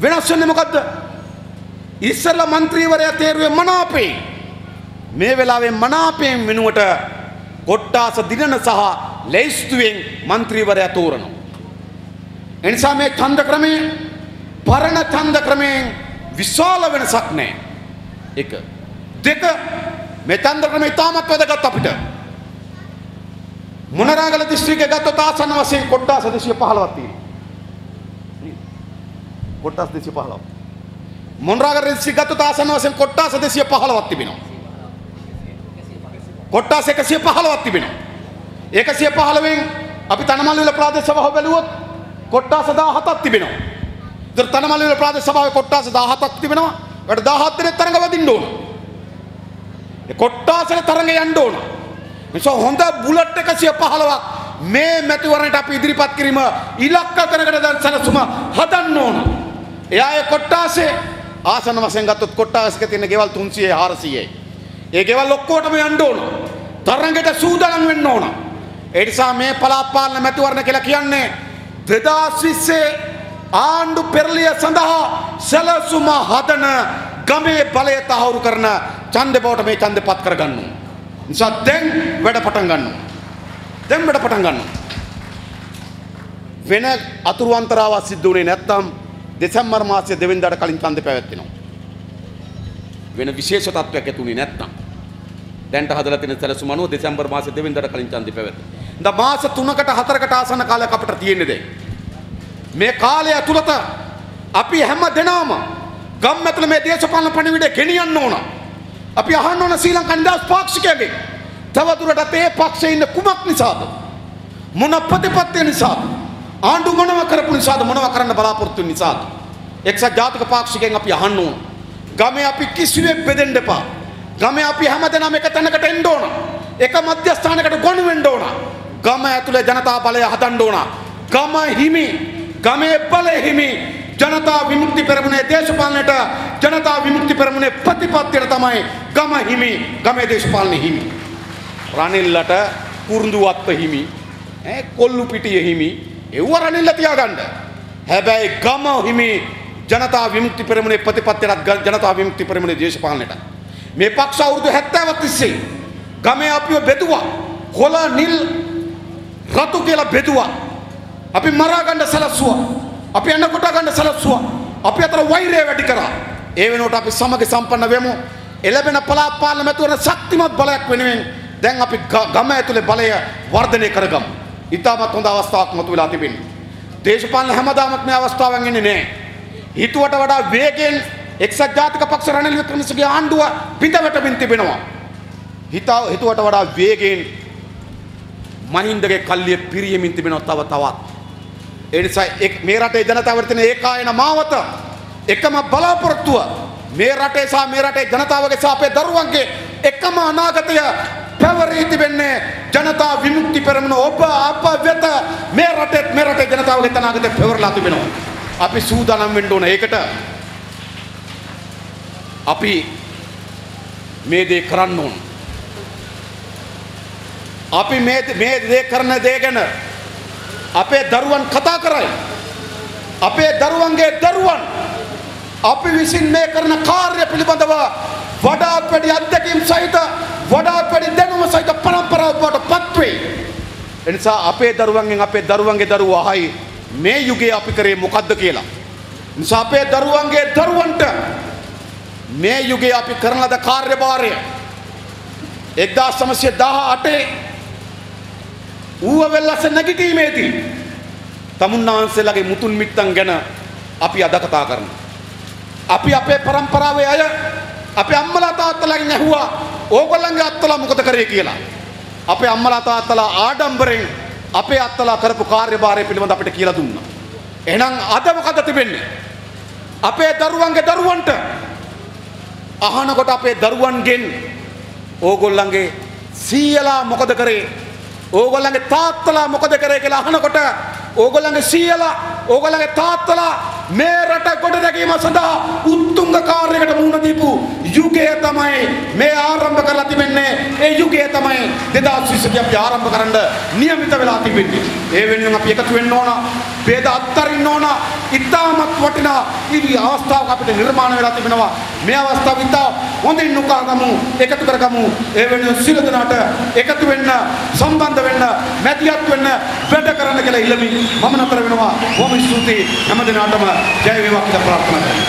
වෙනස් වෙන්නේ මොකද්ද? ඉස්සෙල්ලා മന്ത്രിවරයා තේරුවේ මනාපේ. මේ වෙලාවේ මනාපයෙන් වෙනුවට කොට්ටාස දිනන සහ ලැයිස්තුවෙන් മന്ത്രിවරයා තෝරනවා. එනිසා මේ ඡන්ද ක්‍රමයේ පරණ ඡන්ද ක්‍රමයෙන් විශාල වෙනසක් නැහැ. එක. දෙක මේ ඡන්ද ක්‍රමය තාමත් වැදගත් අපිට. මොනරාගල දිස්ත්‍රික්කයේ ගත්තොත් ආසන්න වශයෙන් කොට්ටාස 215ක් තියෙනවා. කොට්ටාස 215. මොනරාගල දිස්ත්‍රික්කයේ ගත්තොත් ආසන්න වශයෙන් කොට්ටාස 215ක් තිබෙනවා. කොට්ටාස 115ක් තිබෙනවා. 115න් අපි තනමල්විල ප්‍රාදේශ සභාව බැලුවොත් කොට්ටාස 17ක් තිබෙනවා. ඒතර තනමල්විල ප්‍රාදේශ සභාවේ කොට්ටාස 17ක් තිබෙනවා. ඒකට 17 දෙනෙක් තරඟ වදින්න ඕන. ඒ කොට්ටාසේ තරඟ යන්න ඕන. නිසා හොඳ බුලට් 115ක් මේ මැතිවරණයට අපි ඉදිරිපත් කිරීම ඉලක්ක කරගෙන දැන් සැලසුම හදන්න ඕන. එයා ඒ කොට්ටාසේ ආසන්න වශයෙන් ගත්තොත් කොට්ටාසක තියෙන ගෙවල් 300යි 400යි. ඒ ගෙවල් ඔක්කොටම යන්න ඕන. තරඟයට සූදානම් වෙන්න ඕන. ඒ නිසා මේ පළාත් පාලන මැතිවරණ කියලා කියන්නේ 2020 ආණ්ඩු පෙරළිය සඳහා සැලසුම හදන ගමේ බලය තහවුරු කරන ඡන්දේ බවට මේ ඡන්දේ පත් කරගන්න ඕන. නිසා දැන් වැඩ පටන් ගන්නවා. දැන් වැඩ පටන් ගන්නවා. වෙන අතුරු අන්තරාවක් සිද්ධ වුණේ නැත්නම් දෙසැම්බර් මාසයේ 2 වෙනිදාට කලින් ඡන්දේ පැවැත්වෙනවා. වෙන විශේෂ තත්ත්වයක් ඇතුණේ නැත්නම් දැන්ට හදලා තියෙන සැලසුම අනුව දෙසැම්බර් මාසයේ 2 වෙනිදාට කලින් ඡන්දේ පැවැත්වෙනවා. දැන් මාස 3කට 4කට ආසන්න කාලයක් අපිට තියෙන්නේ දැන්. මේ කාලය ඇතුළත අපි හැම දෙනාම ගම් ඇතුළේ මේ දේශපාලන පණිවිඩය ගෙනියන්න ඕන. අපි අහන්න ඕන ශ්‍රී ලංකා නිදහස් පාක්ෂිකයන්ගෙන් තවදුරටත් ඒ පක්ෂයේ ඉන්න කුමක් නිසාද? මොන ප්‍රතිපත්තිය නිසාද? ආණ්ඩු මොනව කරපු නිසාද? මොනව කරන්න බලාපොරොත්තු වෙන නිසාද? එක්සත් ජාතික පාක්ෂිකයන් අපි අහන්න ඕන. ගමේ අපි කිසිවෙක් බෙදෙන්න එපා. ගමේ අපි හැමදෙනාම එක තැනකට එන්න ඕන. එක මධ්‍යස්ථානයකට ගොනු වෙන්න ඕන. ගම ඇතුලේ ජනතා බලය හදන්න ඕන. ගම හිමි, ගමේ බලය හිමි. ජනතා විමුක්ති පෙරමුණේ දේශපාලනයට ජනතා විමුක්ති පෙරමුණේ ප්‍රතිපත්තියට තමයි ගම හිමි, ගමේ දේශපාලනේ හිමි. රනිල්ලට කුරුඳුවත්ත හිමි, කොල්ලු පිටිය හිමි, ඒව රනිල්ල තියාගන්න. හැබැයි ගම හිමි ජනතා විමුක්ති පෙරමුණේ ප්‍රතිපත්තියට ජනතා විමුක්ති පෙරමුණේ දේශපාලනයට. මේ පක්ෂ අවුරුදු 70ක් තිස්සේ ගමේ අපිව බෙදුවා. කොළ නිල් රතු කියලා බෙදුවා. අපි මරා ගන්න සැලසුවා. අපි යන්න කොට ගන්න සලස්සුවා. අපි අතර වෛරය වැඩි කරා. ඒ වෙනුවට අපි සමග සම්පන්න වෙමු. එළබෙන පළාත් පාර්ලිමේන්තුවේ ශක්තිමත් බලයක් වෙනුවෙන් දැන් අපි ගම ඇතුලේ බලය වර්ධනය කරගමු. ඉතාමත් හොඳ අවස්ථාවක් මතුවලා තිබෙනවා. දේශපාලන හැමදාමත් මේ අවස්ථාවෙන් ඉන්නේ නැහැ. හිතුවට වඩා වේගයෙන් එක්සත් ජාතික පක්ෂ රනිල් වික්‍රමසිංහගේ ආණ්ඩුව පිටවටමින් තිබෙනවා. හිතුවට වඩා වේගයෙන් මහින්දගේ කල්ලිය පිරියමින් තිබෙනවා තවත්. ඒ නිසා මේ රටේ ජනතාවට තියෙන ඒකායන මාවත එකම බලාපොරොත්තුව මේ රටේ සහ මේ රටේ ජනතාවගේ සහ අපේ දරුවන්ගේ එකම අනාගතය පැවරී තිබෙන්නේ ජනතා විමුක්ති පෙරමුණ ඔබ අප වෙත මේ රටේ ජනතාවගේ අනාගතය පැවරලා තිබෙනවා. අපි සූදානම් වෙන්න ඕන. ඒකට අපි මේ දේ කරන්න ඕන. අපි මේ දේ කරන දේ ගැන අපේ දරුවන් කතා කරයි. අපේ දරුවන්ගේ දරුවන් අපි විසින් මේ කරන කාර්ය පිළිබඳව වඩාත් වැඩි අත්දැකීම් සහිත වඩාත් වැඩි දැනුම සහිත පරම්පරාවක් බවට පත් වෙයි. එනිසා අපේ දරුවන්ගෙන් අපේ දරුවන්ගේ දරුවෝ අහයි මේ යුගයේ අපි කරේ මොකද්ද කියලා. නිසා අපේ දරුවන්ගේ දරුවන්ට මේ යුගයේ අපි කරන ලද කාර්යභාරය 1918 ඌව වෙල්ලස නැගිටීමේදී තමුන්නාන්සේලාගේ මුතුන් මිත්තන් ගැන අපි අද කතා කරනවා. අපි අපේ පරම්පරාවේ අය අපේ අම්මලා තාත්තලාගෙන් ඇහුවා ඕගොල්ලන්ගේ අත්තලා මොකද කරේ කියලා. අපේ අම්මලා තාත්තලා ආඩම්බරෙන් අපේ අත්තලා කරපු කාර්යභාරය පිළිබඳ අපිට කියලා දුන්නා. එහෙනම් අද මොකද තිබෙන්නේ? අපේ දරුවන්ගේ දරුවන්ට අහනකොට අපේ දරුවන්ගෙන් ඕගොල්ලන්ගේ සීයලා මොකද කරේ? ඕගොල්ලන්ගේ තාත්තලා මොකද කරේ කියලා අහනකොට ඕගොල්ලන්ගේ සීයලා ඕගොල්ලන්ගේ තාත්තලා මේ රට කොට දැකීම සඳහා උත්තුංග කාර්යයකට මුහුණ දීපු යුගය තමයි මේ ආරම්භ කරලා තිබෙන්නේ. ඒ යුගය තමයි 2020 අපි ආරම්භ කරන්න නියමිත වෙලා තිබෙන්නේ. ඒ වෙනුවෙන් අපි එකතු වෙන්න ඕන. ભેද අත්තරින්න ඕන. ඉතාමත් වටිනා ඉවි අවස්ථාවක් අපිට නිර්මාණය වෙලා තිබෙනවා. මේ අවස්ථාව ඉතා හොඳින් නුකාගමු, එකතු කරගමු. ඒ වෙනුවෙන් සියලු දෙනාට එකතු වෙන්න, සම්බන්ධ වෙන්න, මැදිහත් වෙන්න, වැඩ කරන්න කියලා ඉල්ලමි. මම නතර වෙනවා. බොහොම ස්තුතියි හැම දිනාටම ජය වේවා කියලා ප්‍රාර්ථනා කරනවා.